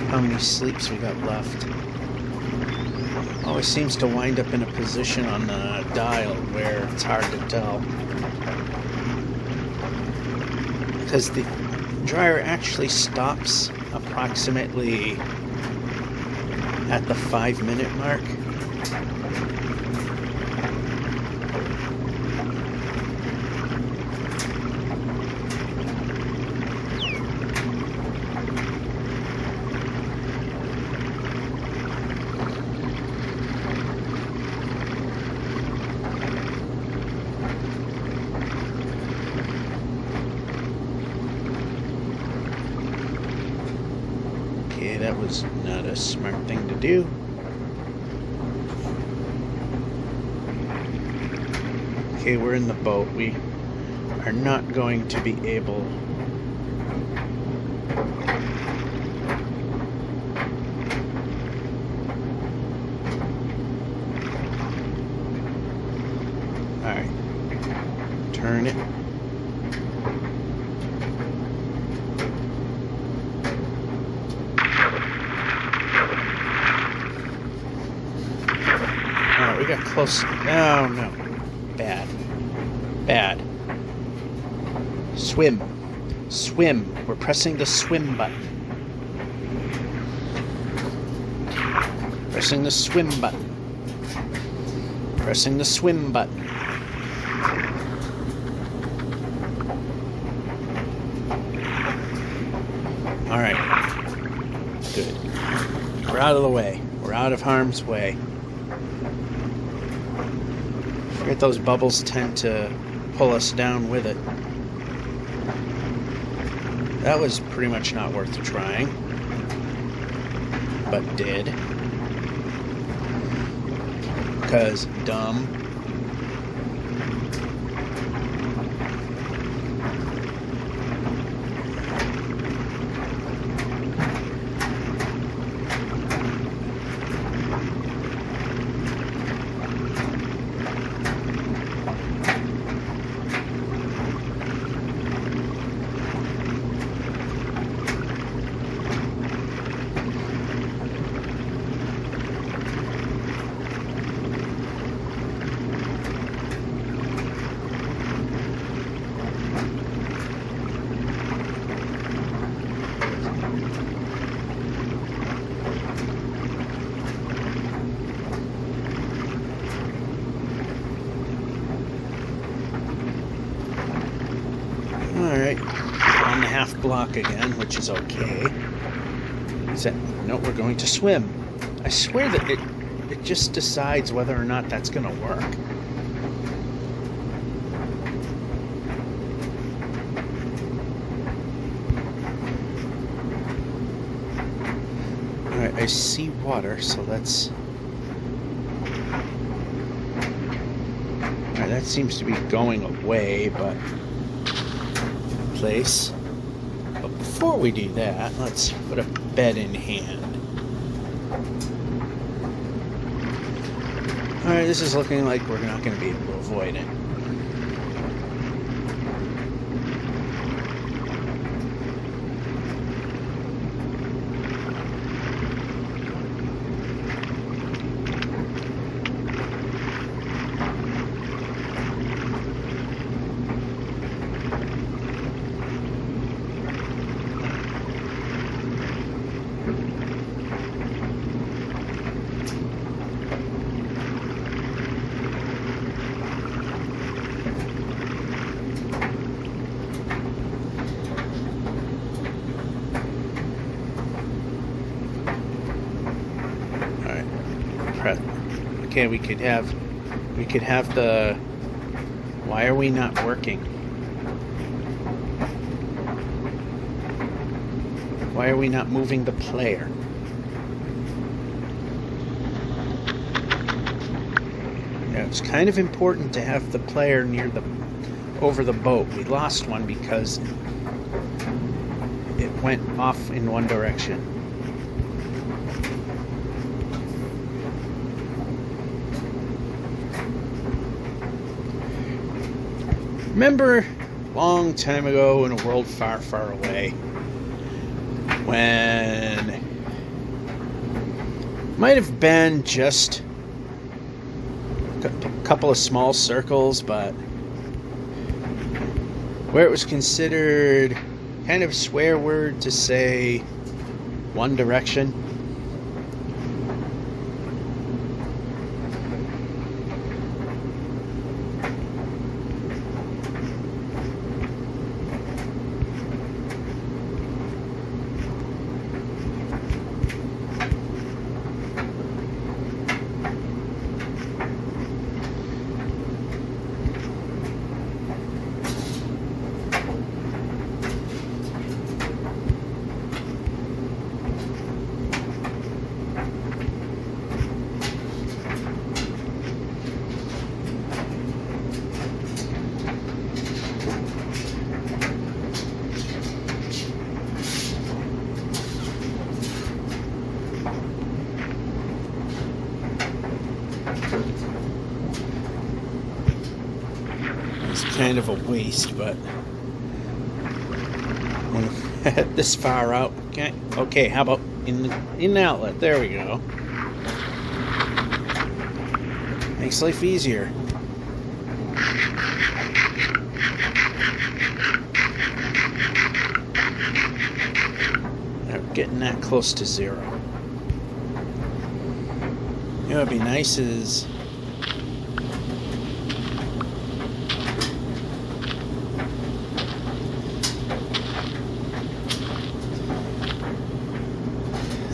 How many sleeps we got left. Always seems to wind up in a position on the dial where it's hard to tell. Because the dryer actually stops approximately at the 5-minute mark. Okay, that was not a smart thing to do. Okay, we're in the boat. We are not going to be able Alright. Turn it. Alright, we got close. Oh no. Bad. Bad. Swim. Swim. We're pressing the swim button. Pressing the swim button. Pressing the swim button. Alright. Good. We're out of the way. We're out of harm's way. Right, those bubbles tend to pull us down with it. That was pretty much not worth trying, but did. Because dumb. Alright, on the half block again, which is okay. No, we're going to swim. I swear that it just decides whether or not that's going to work. Alright, I see water, so let's... Alright, that seems to be going away, but... place. But before we do that, let's put a bed in hand. Alright, this is looking like we're not going to be able to avoid it. Okay, we could have the... Why are we not working? Why are we not moving the player? Yeah, it's kind of important to have the player over the boat. We lost one because it went off in one direction. Remember a long time ago in a world far, far away when might have been just a couple of small circles, but where it was considered kind of swear word to say one direction. Kind of a waste, but this far out. Okay, how about in the outlet? There we go. Makes life easier. We're getting that close to zero. You know, what'd be nice is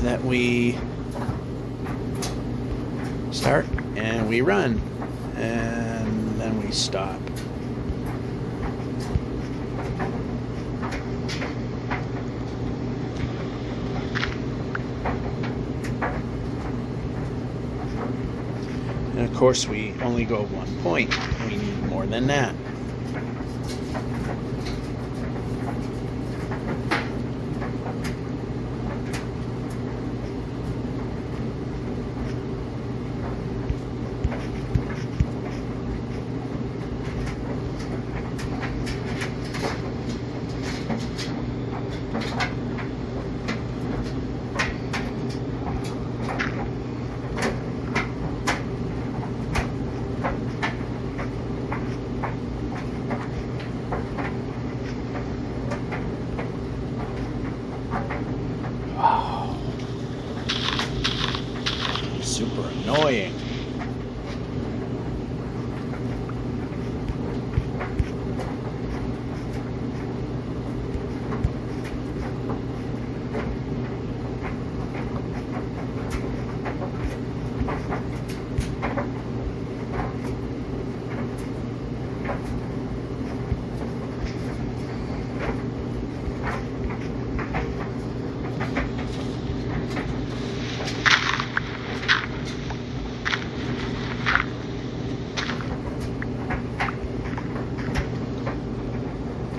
that we start and we run, and then we stop. And of course we only go 1 point. We need more than that. Super annoying.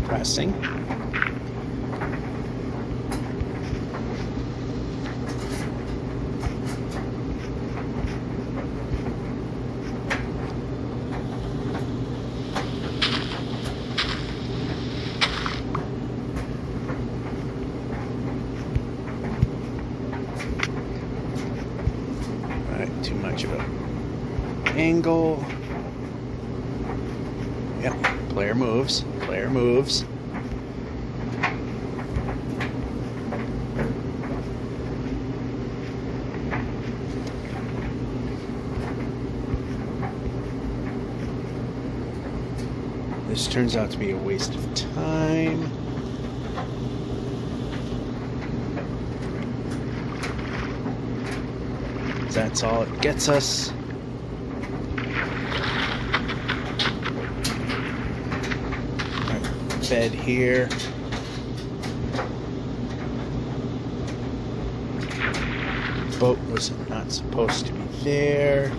Pressing. Alright, too much of an angle. Yep, player moves. Player moves. This turns out to be a waste of time. That's all it gets us. Bed here. Boat was not supposed to be there.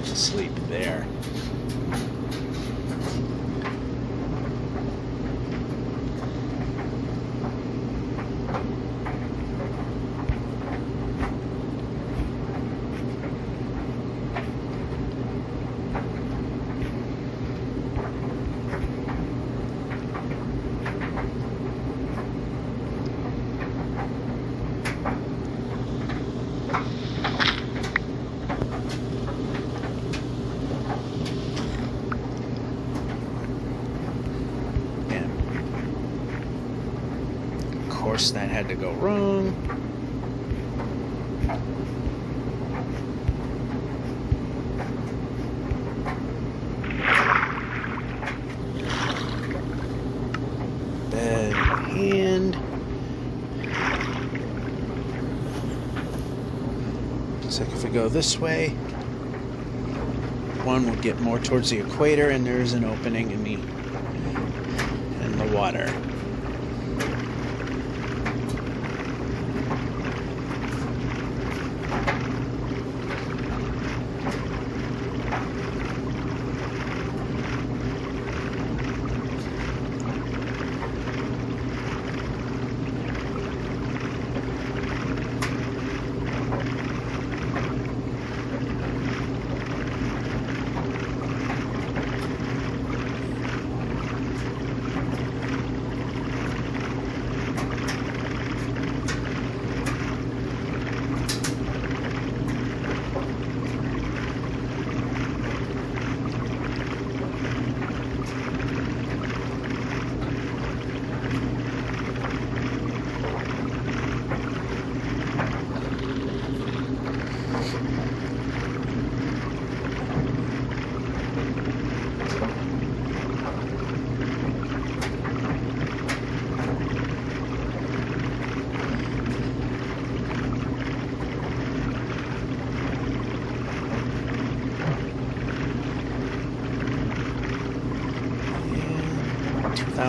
Sleep there. Of course, that had to go wrong. Bed in hand. Looks like if we go this way, one will get more towards the equator, and there is an opening in the water.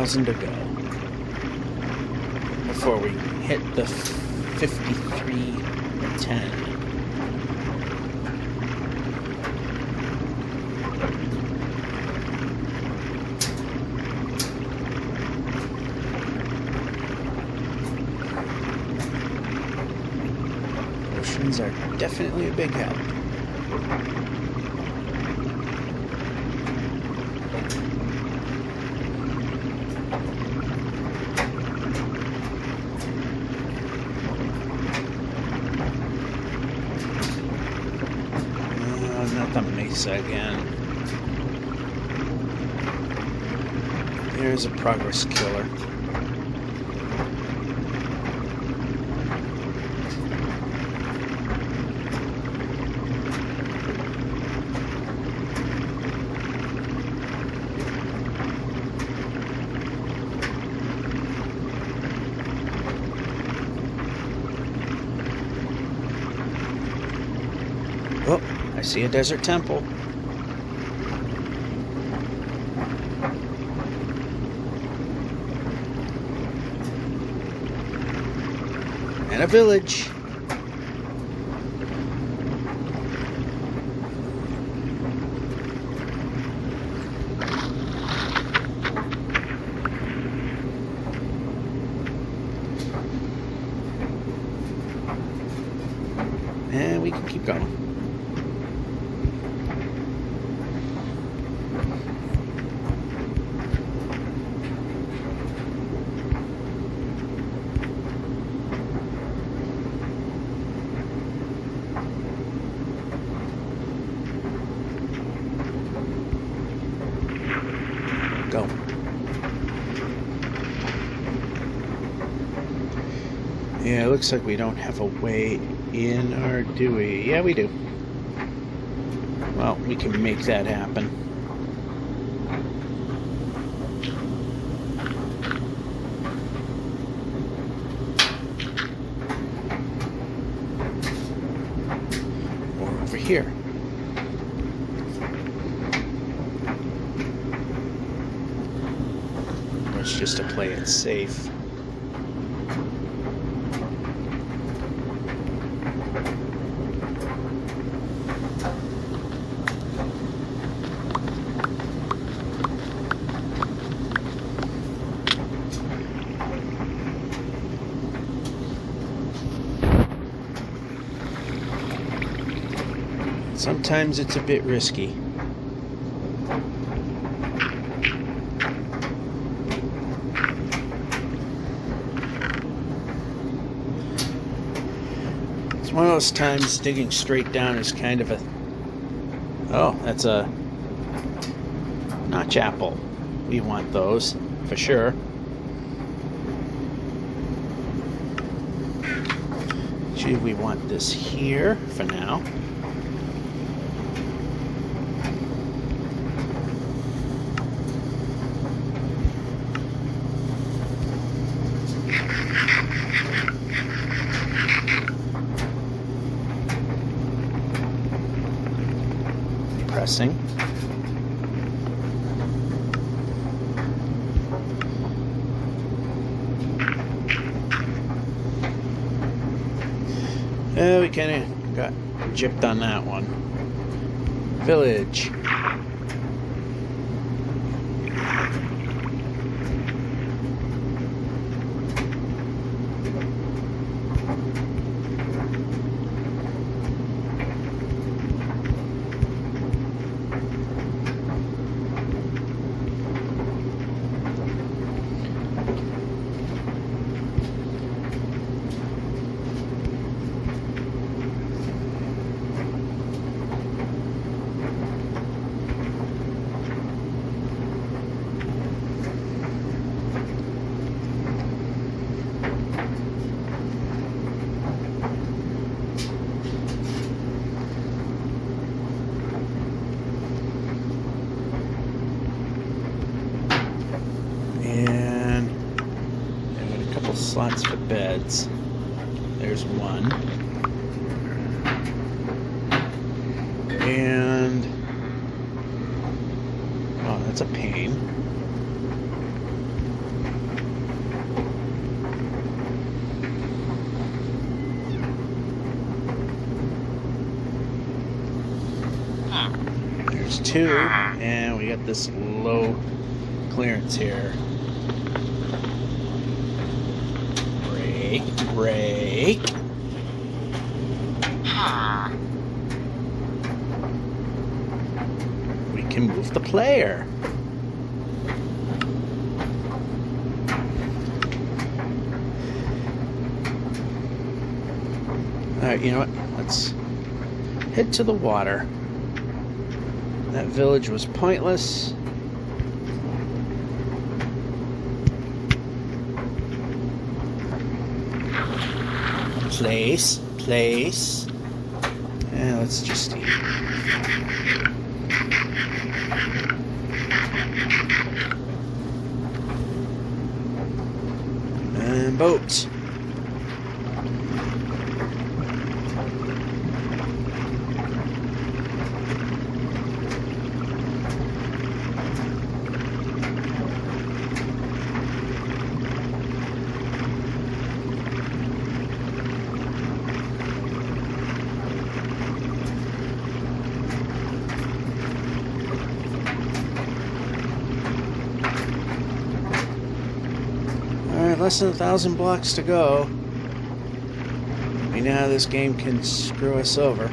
1,000 to go before we hit the 5310. Oceans are definitely a big help. Not the mesa again. There's a progress killer. Oh, I see a desert temple. And a village. And we can keep going. Go. Yeah, it looks like we don't have a way in, or do we? Yeah, we do. Well, we can make that happen. Or over here. It's just to play it safe. Sometimes it's a bit risky. It's one of those times digging straight down is kind of a... Oh, that's a notch apple. We want those, for sure. Gee, we want this here for now. Pressing. We kind of got gypped on that one. Village. Slots for beds. There's one. And oh, that's a pain. There's two, and we got this low clearance here. Brake. We can move the player. Alright, you know what? Let's head to the water. That village was pointless. Place. And let's just eat. And boat. Less than 1,000 blocks to go. We know how this game can screw us over.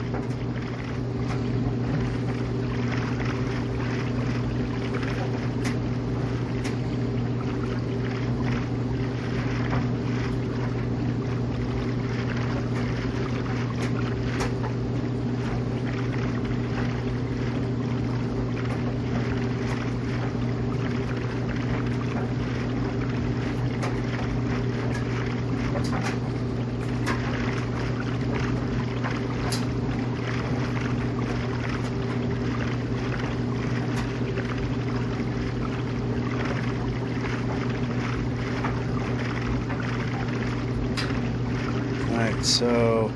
Alright, so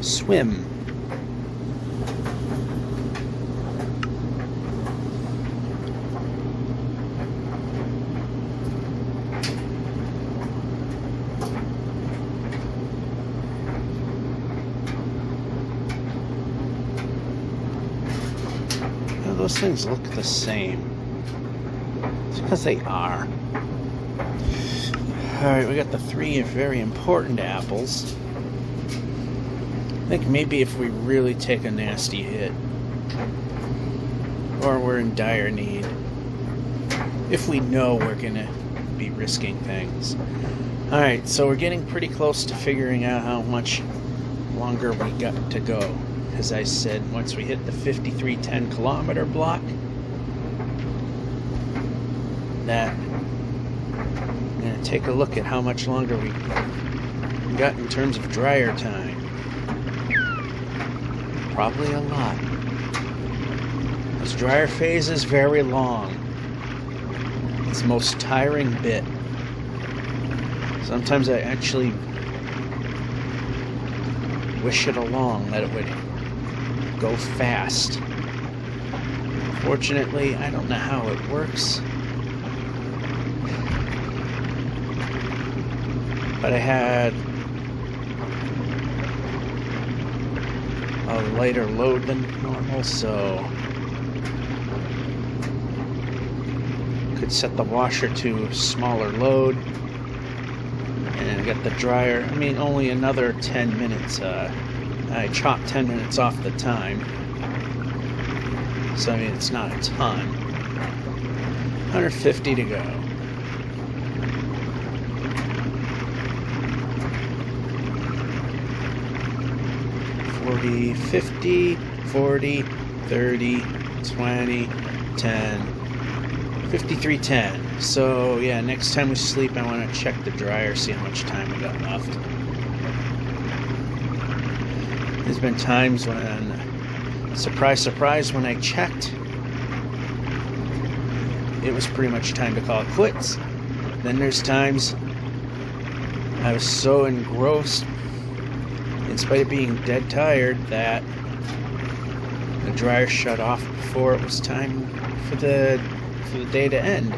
swim. Now, those things look the same. Because they are. Alright, we got the 3 very important apples. I think maybe if we really take a nasty hit, or we're in dire need, if we know we're gonna be risking things. Alright, so we're getting pretty close to figuring out how much longer we got to go. As I said, once we hit the 5310 kilometer block, that I'm going to take a look at how much longer we got in terms of dryer time. Probably a lot. This dryer phase is very long. It's the most tiring bit. Sometimes I actually wish it along that it would go fast. Fortunately, I don't know how it works. But I had a lighter load than normal, so could set the washer to a smaller load and get the dryer. I mean, only another 10 minutes. I chopped 10 minutes off the time, so I mean, it's not a ton. 150 to go. 40, 50, 40, 30, 20, 10, 53:10. So yeah, next time we sleep I want to check the dryer, see how much time we got left. There's been times when, surprise, surprise, when I checked, it was pretty much time to call it quits. Then there's times I was so engrossed, in spite of being dead tired, that the dryer shut off before it was time for the day to end.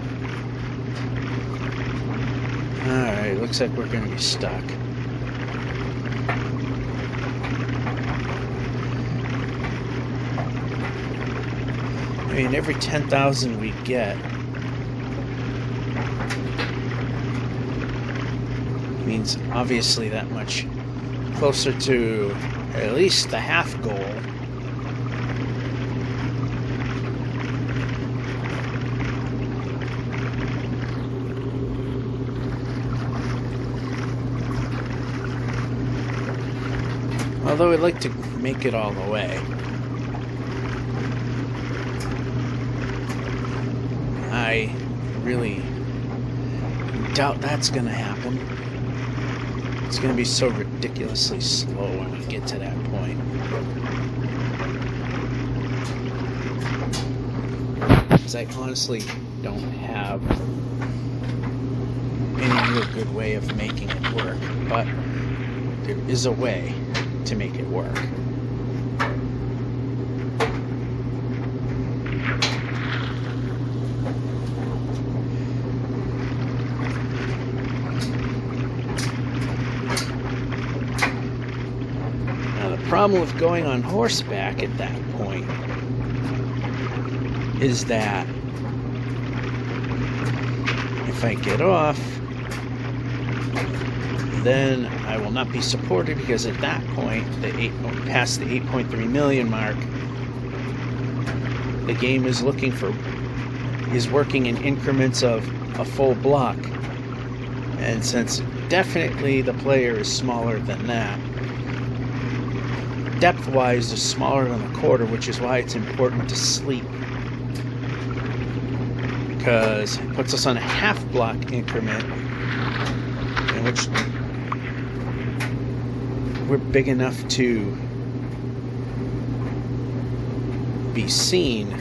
Alright, looks like we're going to be stuck. I mean, every 10,000 we get means obviously that much closer to at least the half goal. Although I'd like to make it all the way. I really doubt that's going to happen. It's going to be so ridiculously slow when we get to that point. Because I honestly don't have any real good way of making it work. But there is a way to make it work. Now the problem with going on horseback at that point is that if I get off, then I will not be supported, because at that point, past the 8.3 million mark, the game is working in increments of a full block. And since definitely the player is smaller than that, depth-wise is smaller than a quarter, which is why it's important to sleep, because it puts us on a half block increment in which we're big enough to be seen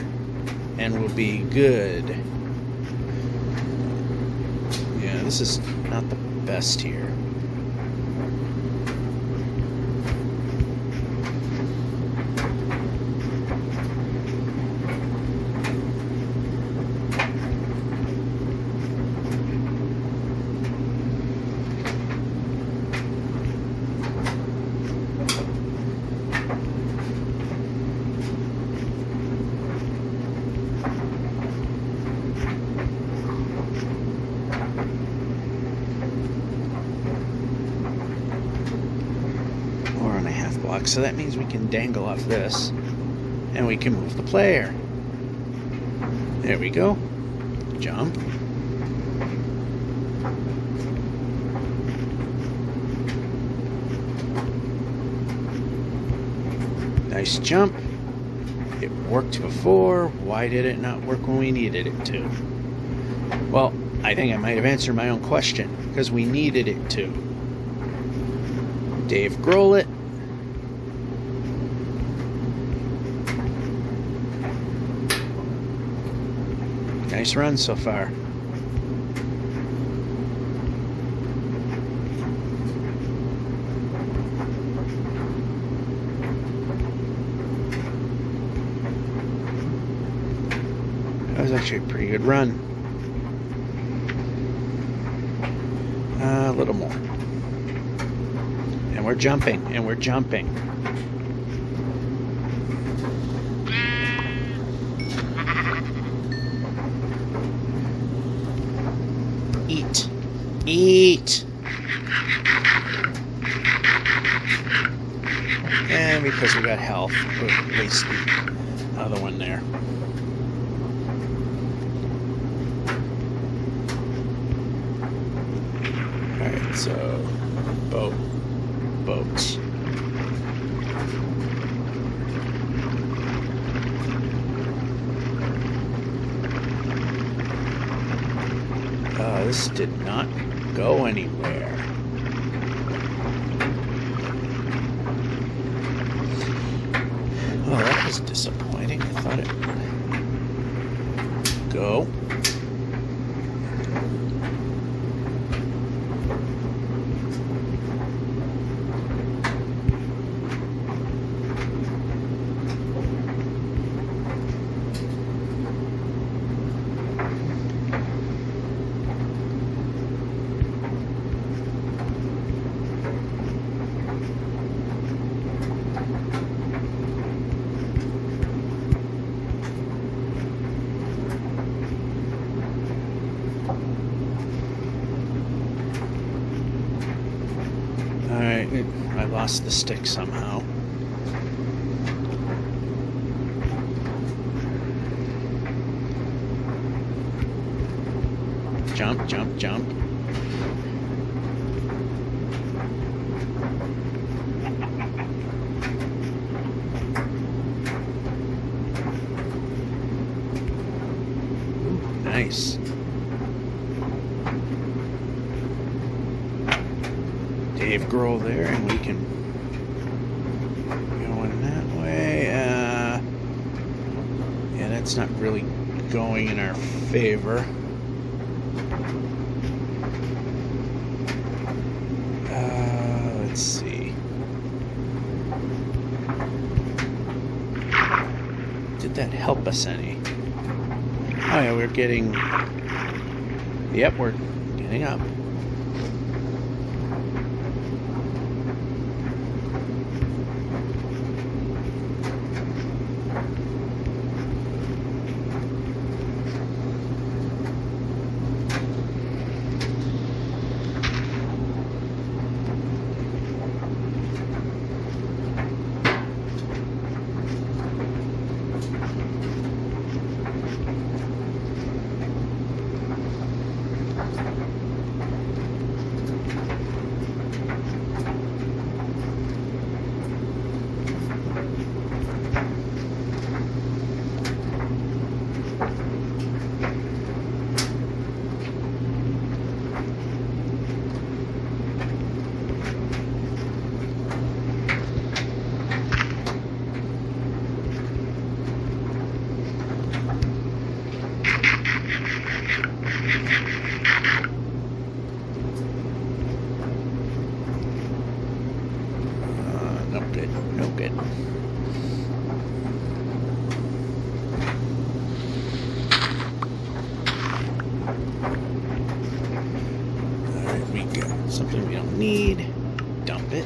and will be good. Yeah, this is not the best here. So that means we can dangle off this and we can move the player. There we go. Jump. Nice jump. It worked before. Why did it not work when we needed it to? Well, I think I might have answered my own question, because we needed it to. Dave Grohl it. Nice run so far. That was actually a pretty good run. A little more. And we're jumping, and we're jumping. Eat! And because we got health, we'll waste the other one there. Alright, so boats. This did not go anywhere. Oh, that was disappointing. I thought it would go. I lost the stick somehow. Jump, jump, jump. Ooh, nice. Dave Grohl there, and we can go in that way. Yeah, that's not really going in our favor. Let's see. Did that help us any? Oh yeah, we're getting... Yep, we're getting up. No good. There we go. Something we don't need. Dump it.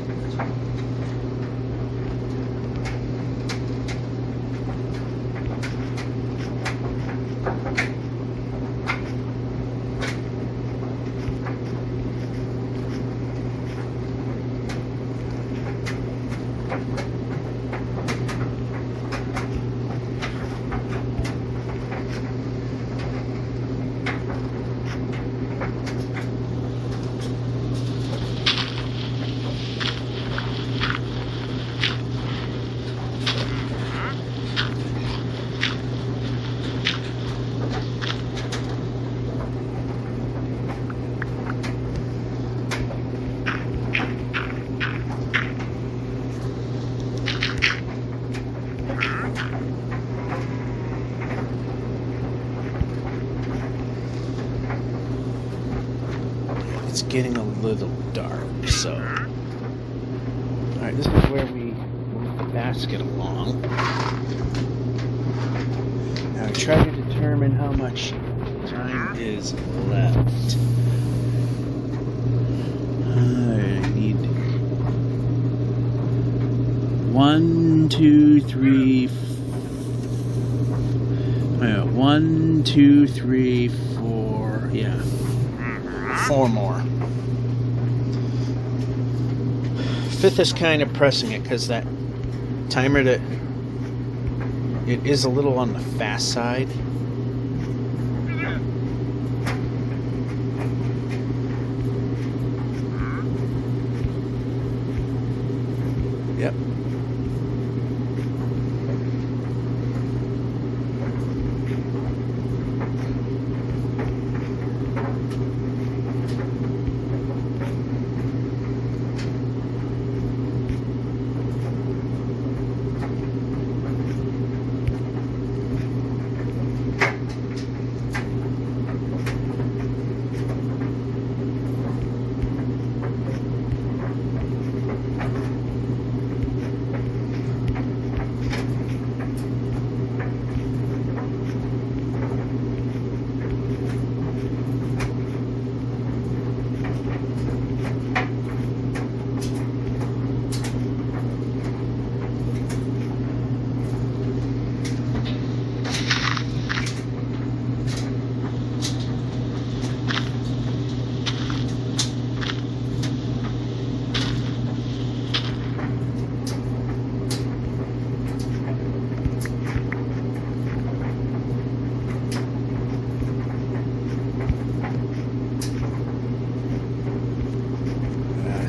It's getting a little dark, so... Alright, this is where we move the basket along. Now try to determine how much time is left. I need 1, 2, 3, 1, 2, 3, 4, yeah. 4 more. 5th is kind of pressing it because that timer it is a little on the fast side. Yep.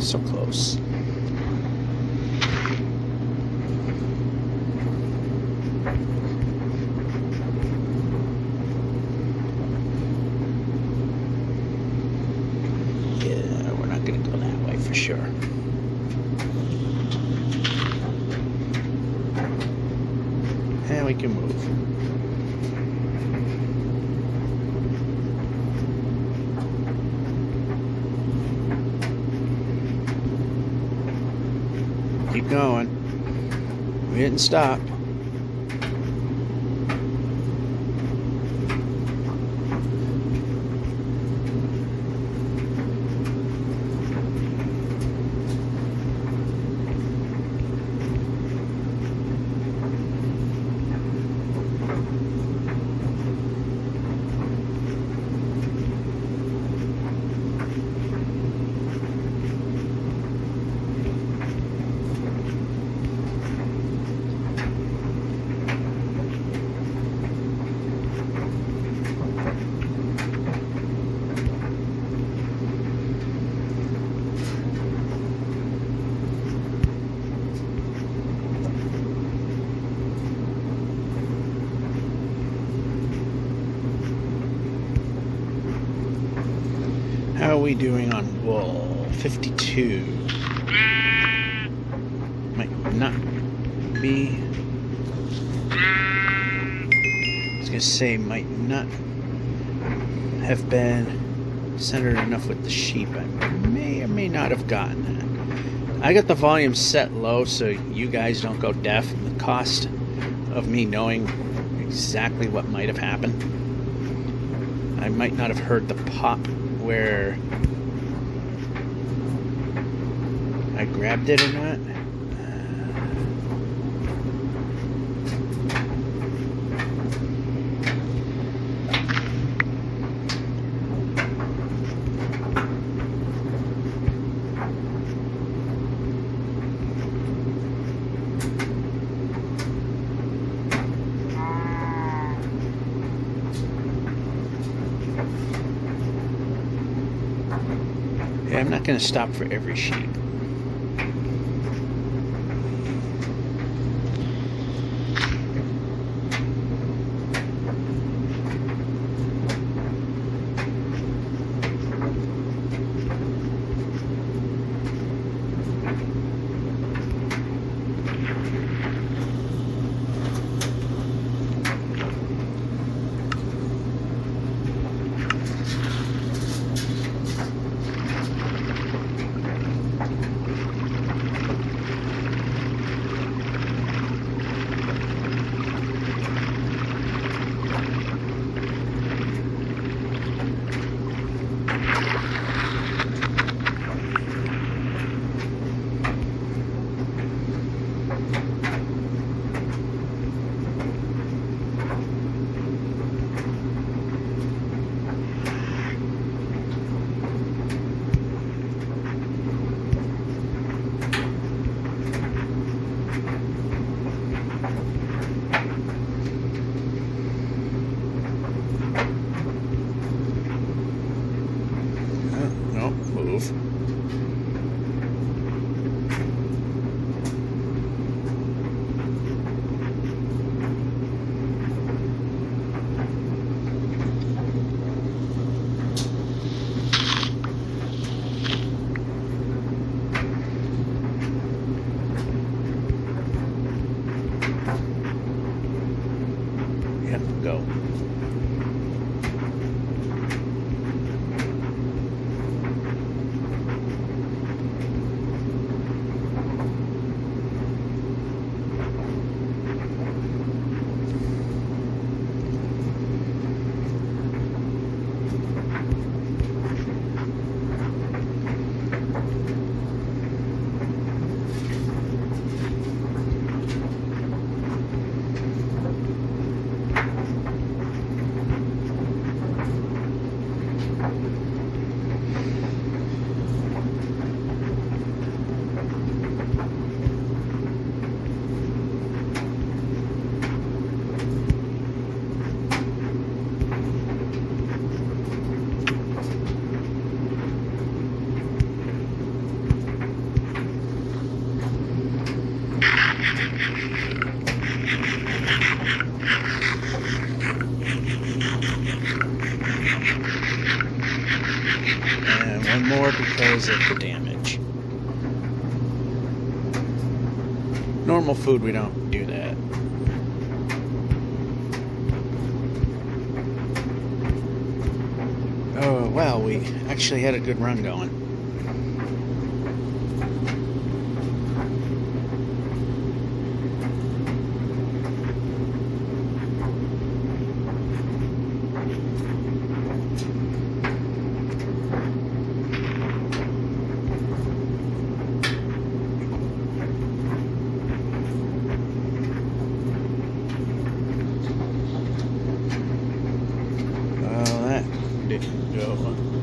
so close. Yeah, we're not going to go that way for sure. And we can move. Keep going. We didn't stop. How are we doing on wool? 52. Might not be. I was gonna say might not have been centered enough with the sheep. I may or may not have gotten that. I got the volume set low so you guys don't go deaf, and the cost of me knowing exactly what might have happened. I might not have heard the pop where I grabbed it or not. Yeah, I'm not going to stop for every sheep. Move. Yep, go. And one more because of the damage. Normal food, we don't do that. Oh, wow, we actually had a good run going.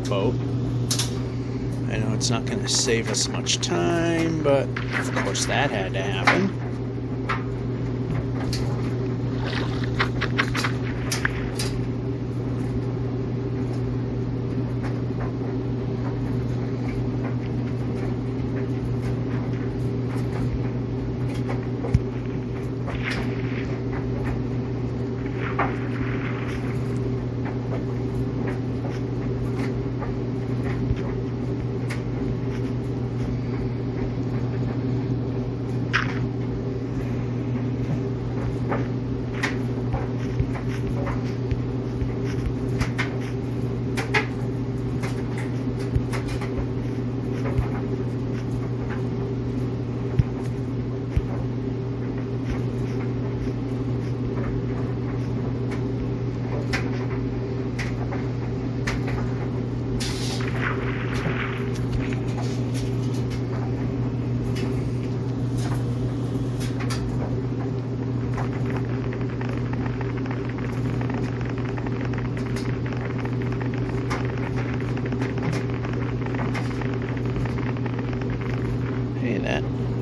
Boat. I know it's not going to save us much time, but of course that had to happen.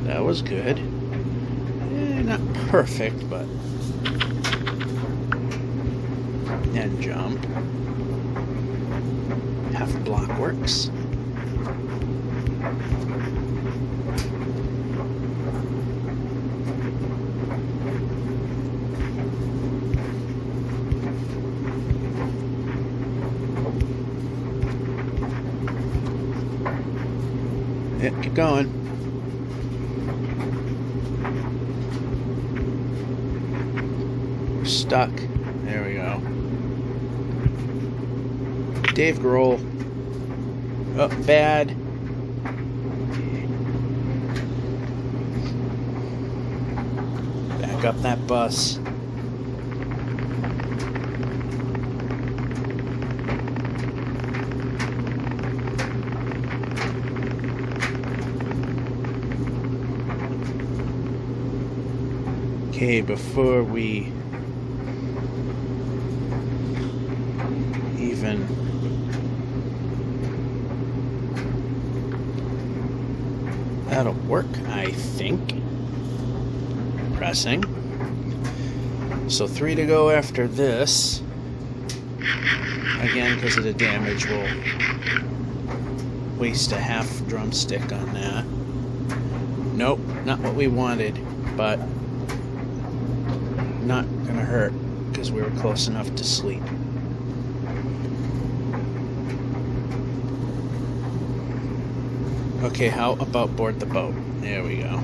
That was good. Not perfect, but... And jump. Half block works. Yeah, keep going. Stuck. There we go. Dave Grohl. Oh, bad. Back up that bus. Okay, before we even that'll work, I think. Pressing. So 3 to go after this. Again, because of the damage, we'll waste a half drumstick on that. Nope, not what we wanted, but not gonna hurt because we were close enough to sleep. Okay, how about board the boat? There we go.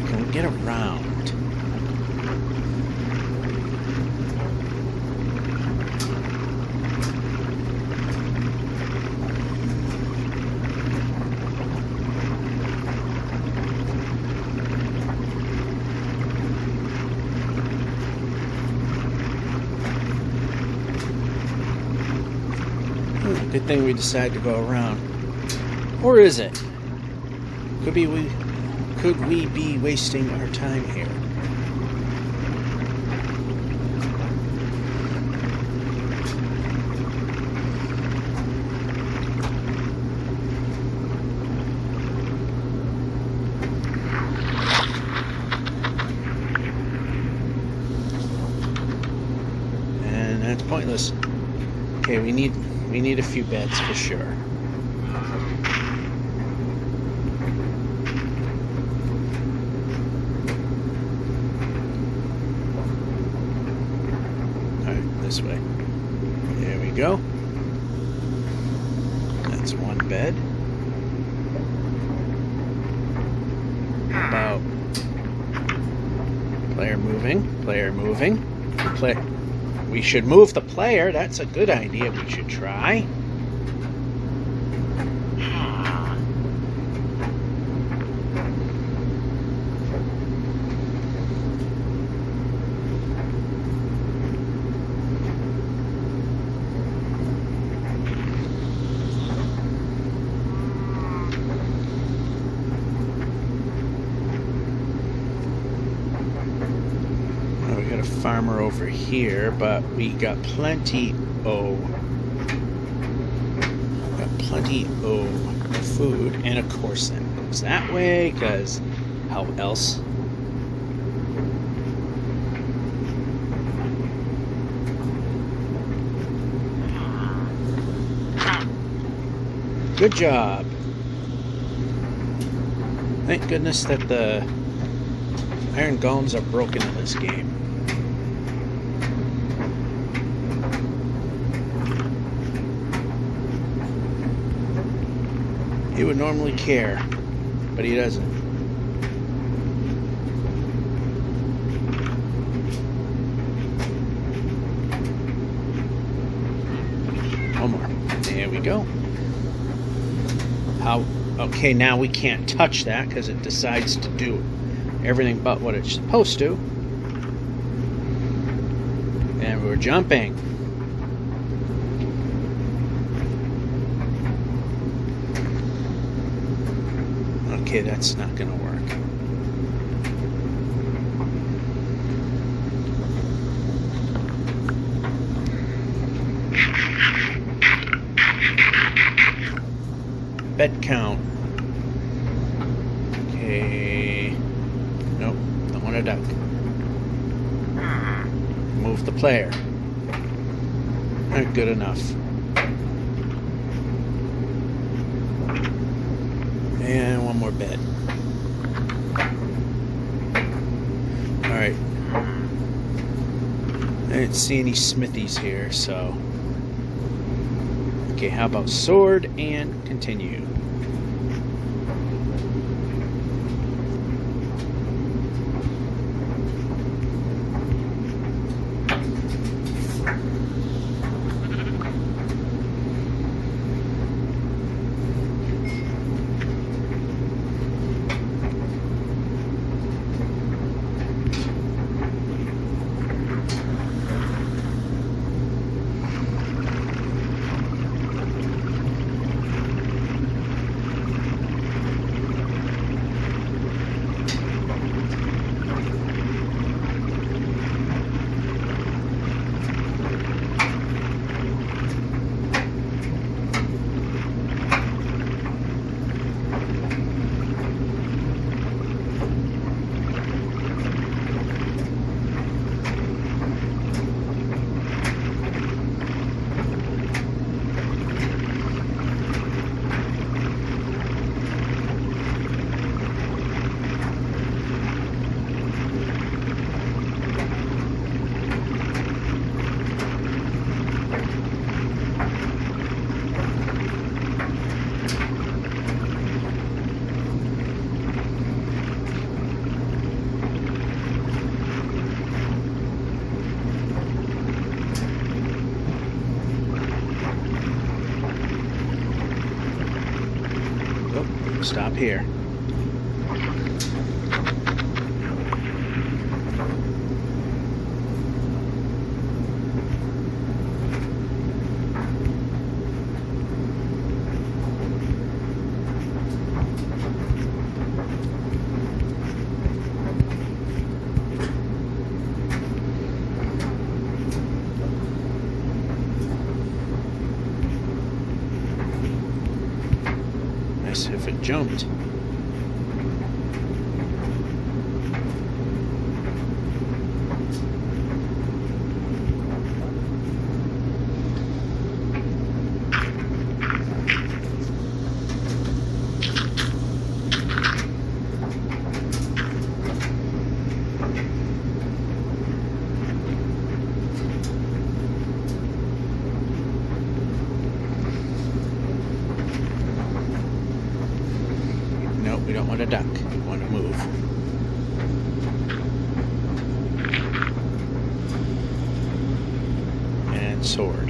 Can we get around? Good thing we decided to go around. Or is it? Could we be wasting our time here? And that's pointless. Okay, we need a few beds for sure. This way. There we go. That's one bed. About player moving. We should move the player. That's a good idea. We should try. Farmer over here, but we got plenty of food, and of course that goes that way, because how else? Good job. Thank goodness that the iron golems are broken in this game. He would normally care, but he doesn't. One more. There we go. Okay, now we can't touch that because it decides to do everything but what it's supposed to. And we're jumping. Okay, that's not going to work. Bed count. Okay. Nope, don't want a duck. Move the player. Not good enough. And one more bed. Alright. I didn't see any smithies here, so... Okay, how about sword and continue? Stop here. jumped. Nope, we don't want to duck. We want to move. And sword.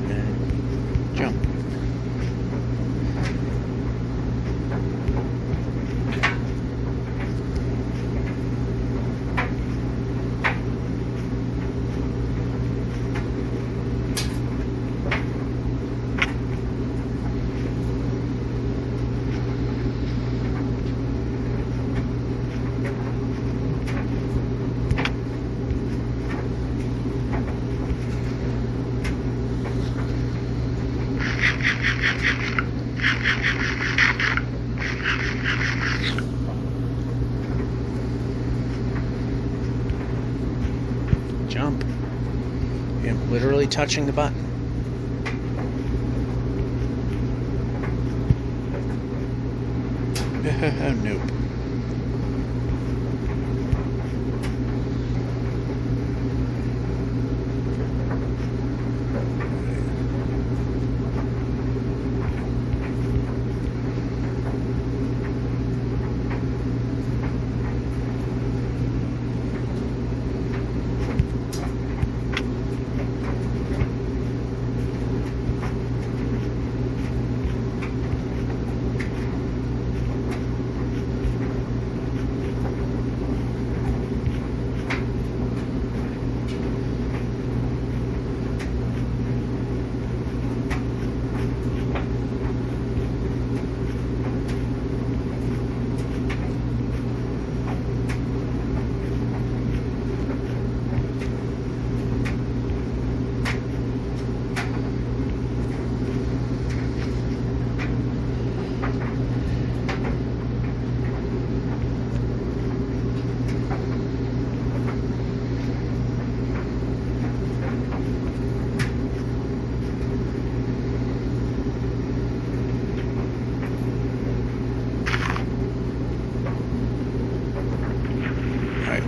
And jump. Jump. I'm literally touching the button. Nope.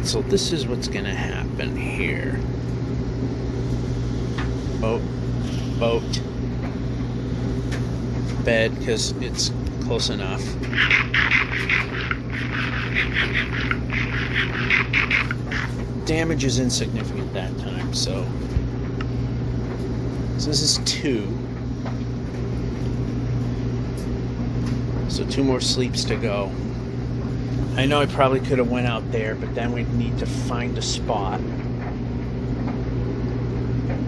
So this is what's gonna happen here. Boat, bed, because it's close enough. Damage is insignificant that time, so this is 2. So 2 more sleeps to go. I know I probably could have went out there, but then we'd need to find a spot.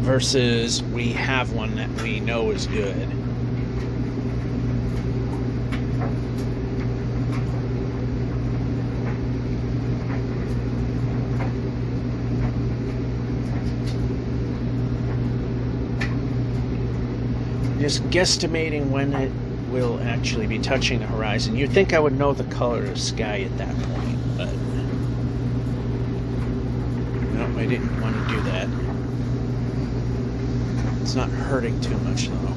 Versus we have one that we know is good. Just guesstimating when it will actually be touching the horizon. You'd think I would know the color of the sky at that point, but no, I didn't want to do that. It's not hurting too much though.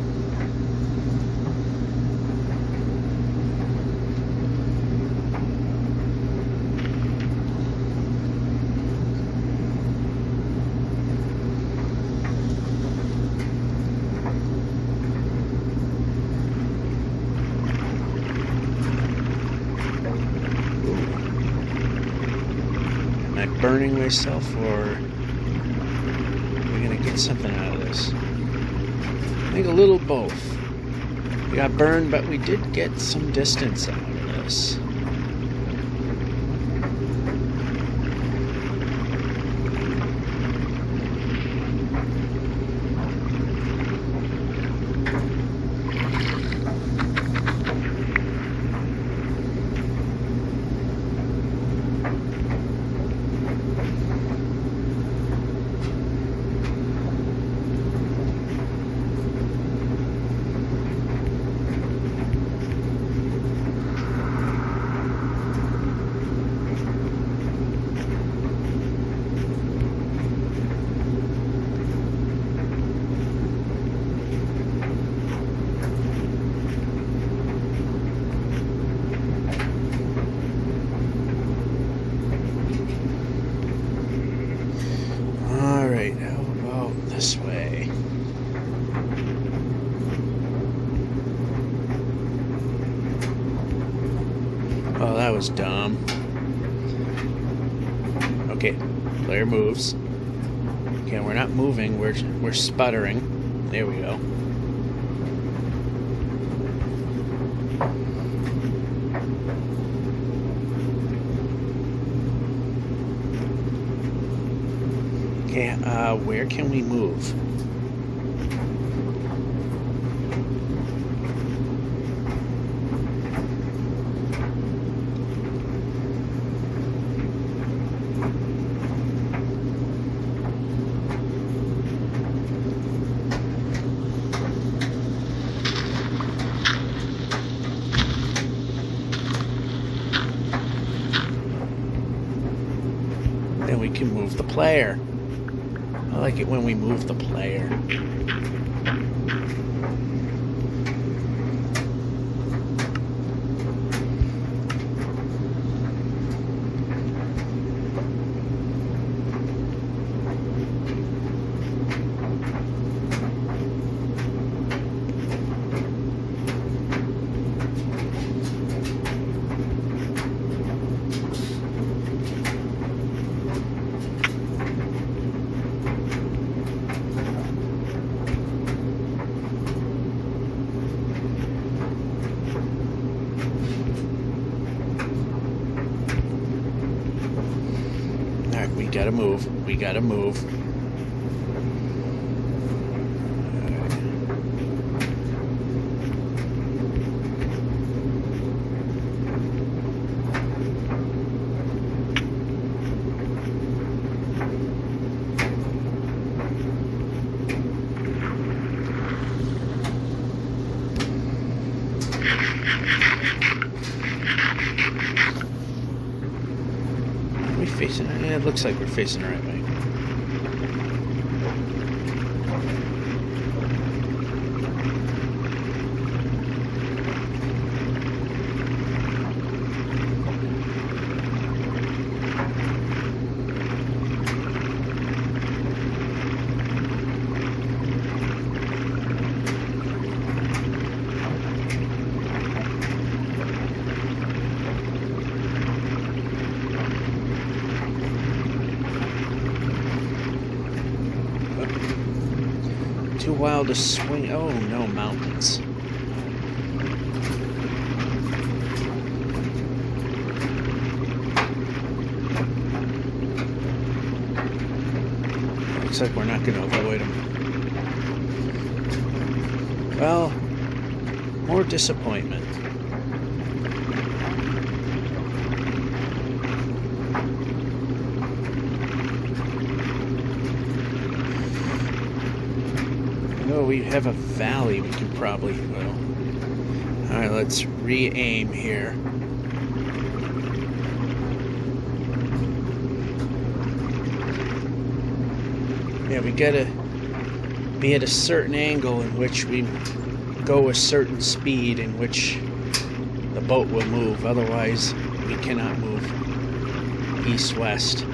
Burning myself, or we're gonna get something out of this? I think a little both. We got burned, but we did get some distance out of this. Oh, that was dumb. Okay, player moves. Okay, we're not moving, we're sputtering. There we go. Okay, where can we move? Then we can move the player. I like it when we move the player. We gotta move. We gotta move. Are we facing it? Yeah, it looks like we're facing the right way. Too wild to swing. Oh no, mountains. Looks like we're not going to avoid them. Well, more disappointment. Oh, we have a valley we can probably, well. Alright, let's re-aim here. Yeah, we gotta be at a certain angle in which we go a certain speed in which the boat will move. Otherwise, we cannot move east-west.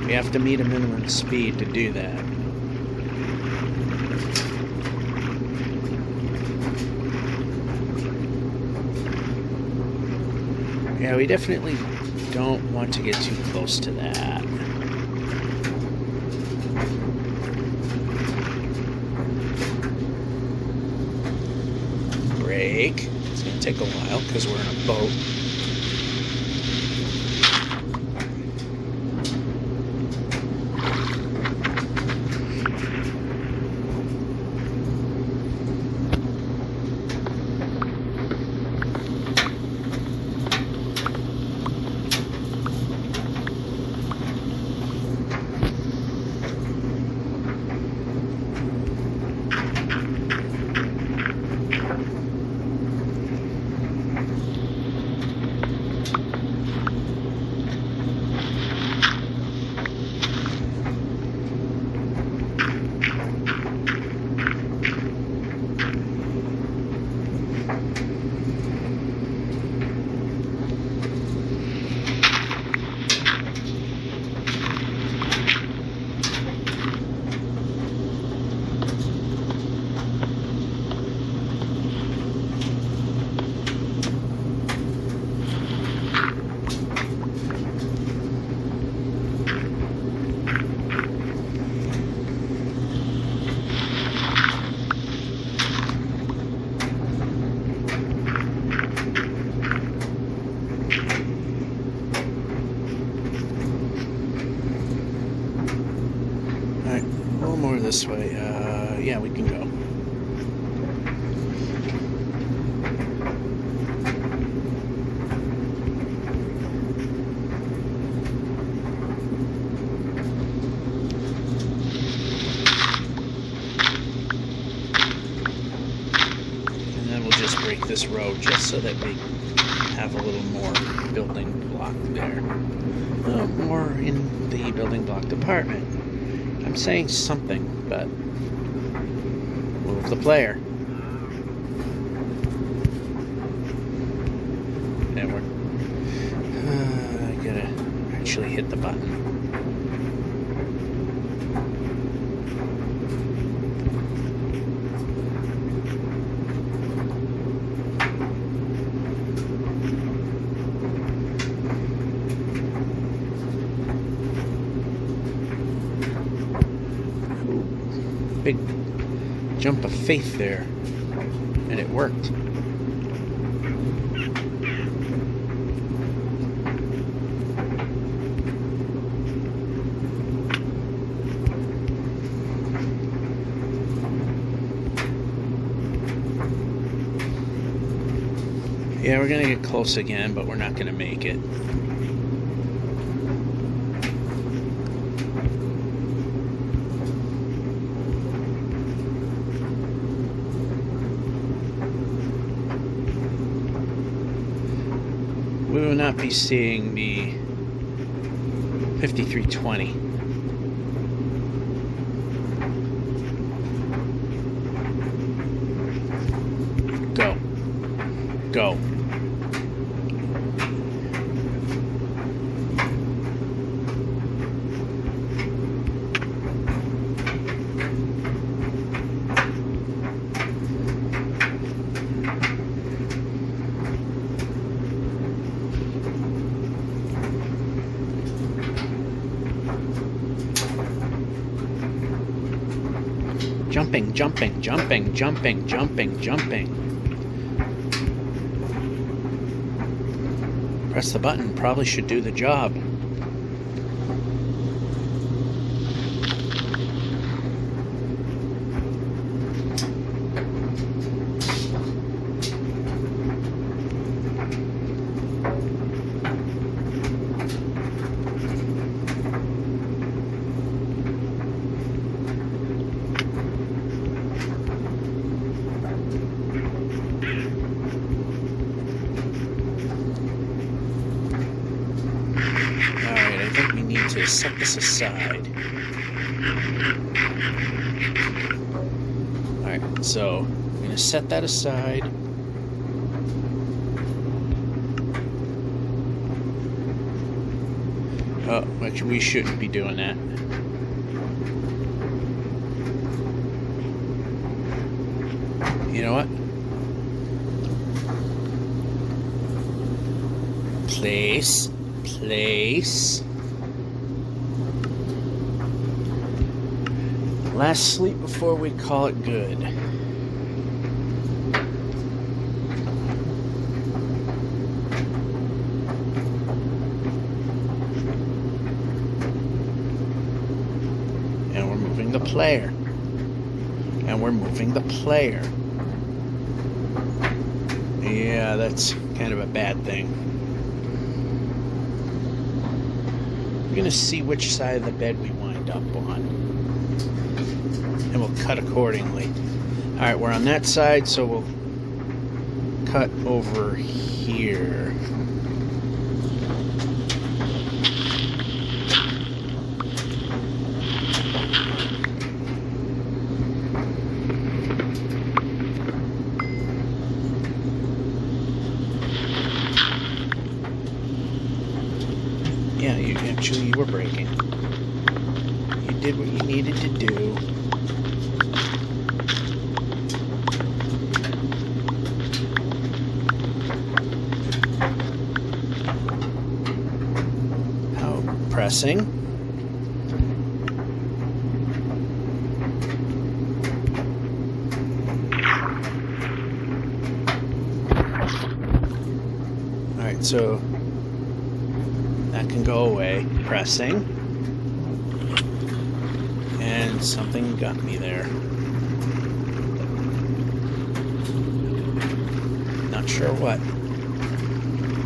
We have to meet a minimum speed to do that. Yeah, we definitely don't want to get too close to that. Brake. It's going to take a while because we're in a boat. this way. Yeah, we can go. And then we'll just break this road just so that we have a little more building block there. More in the building block department. I'm saying something, but move the player. And we're I gotta actually hit the button. Big jump of faith there, and it worked. Yeah, we're gonna get close again, but we're not gonna make it. We will not be seeing the 5320. Go. Go. Jumping, jumping, jumping, jumping, jumping, jumping. Press the button, probably should do the job. To set this aside. Alright, so I'm going to set that aside. Oh, actually, we shouldn't be doing that. You know what? Place. Last sleep before we call it good. And we're moving the player. And we're moving the player. Yeah, that's kind of a bad thing. We're going to see which side of the bed we wind up on. And we'll cut accordingly. Alright, we're on that side, so we'll cut over here. Yeah, you were braking. You did what you needed to do. Pressing. Alright, so that can go away. Pressing. And something got me there. Not sure what.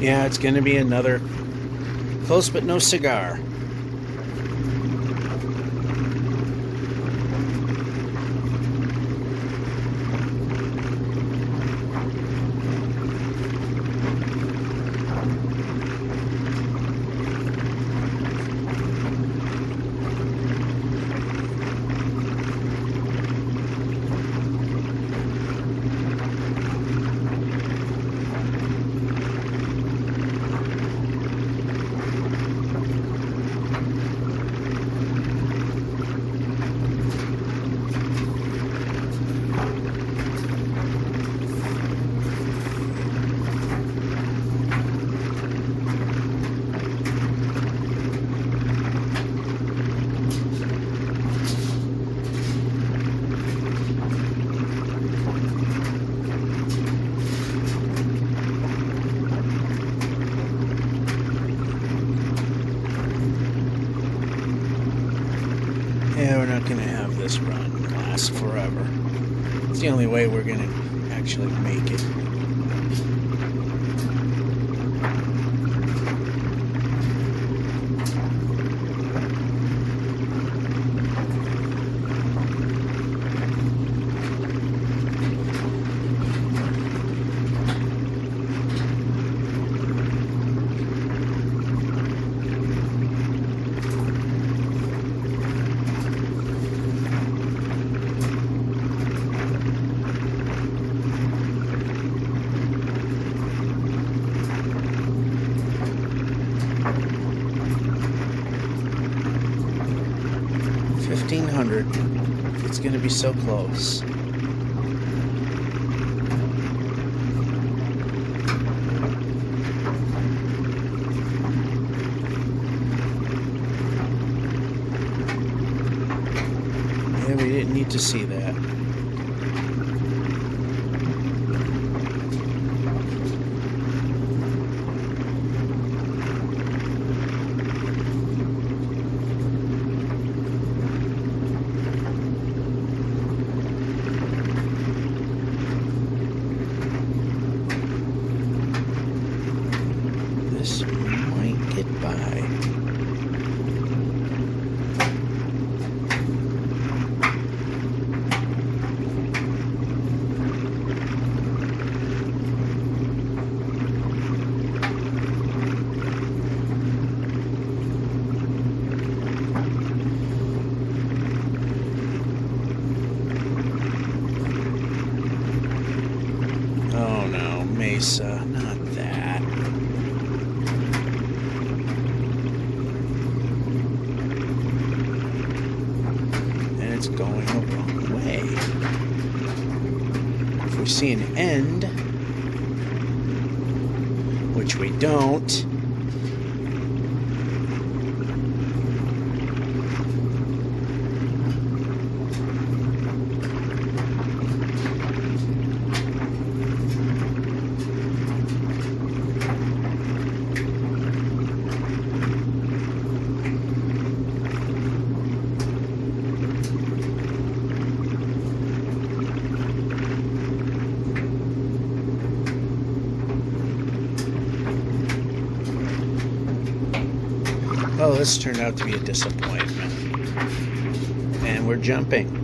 Yeah, it's going to be another close but no cigar. Yeah, we're not going to have this run last forever. It's the only way we're going to actually make it. It's going to be so close. Yeah, we didn't need to see that. This might get by. Oh no, Mesa, not that. It's going the wrong way. If we see an end, which we don't, oh, this turned out to be a disappointment. And we're jumping.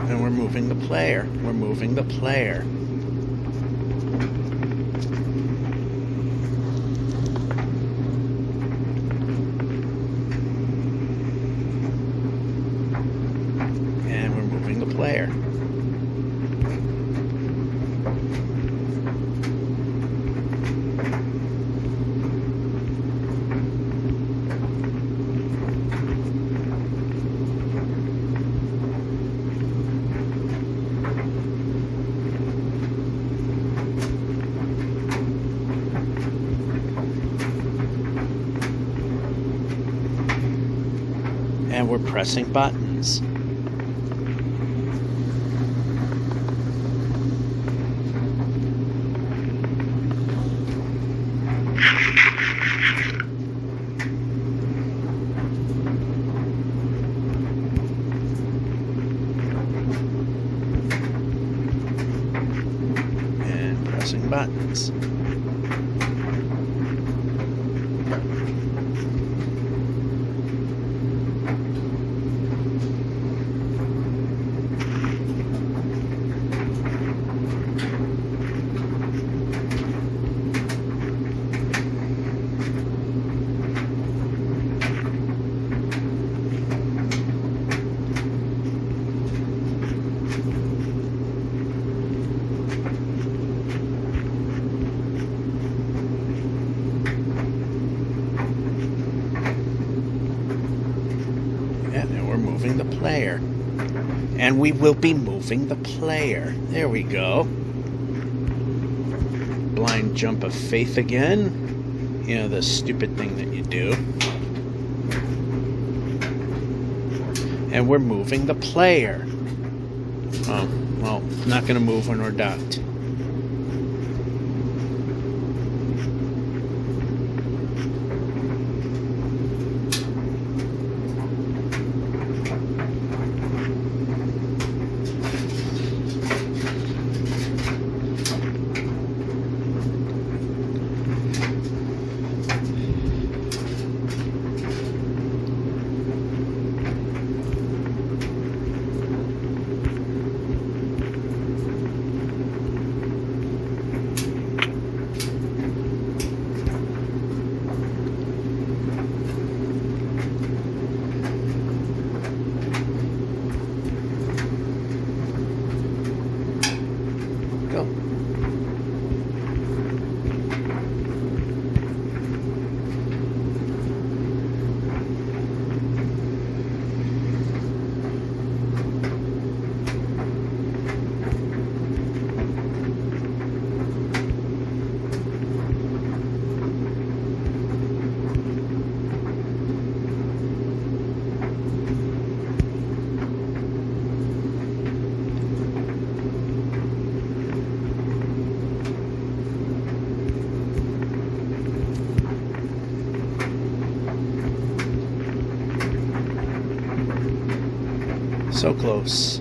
And we're moving the player. We're moving the player. And we're moving the player. we're pressing buttons. And pressing buttons. And we're moving the player. And we will be moving the player. There we go. Blind jump of faith again. You know, the stupid thing that you do. And we're moving the player. Oh, well, not going to move when we're docked. Go. So close.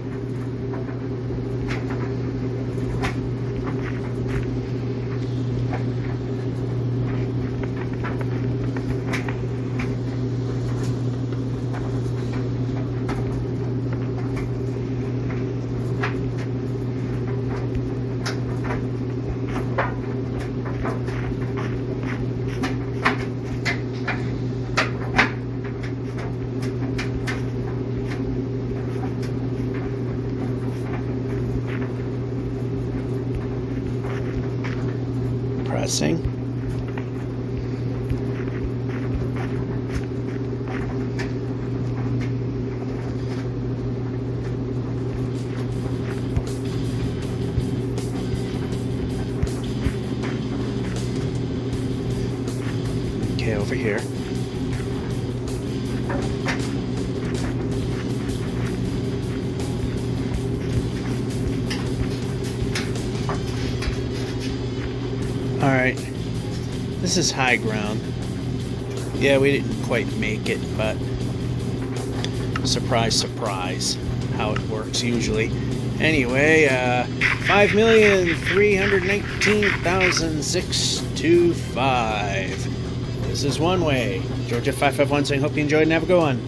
Pressing. Okay, over here. Alright, this is high ground. Yeah, we didn't quite make it, but surprise, surprise, how it works usually. Anyway, 5,319,625. This is one way. Georgia 551 saying, hope you enjoyed and have a good one.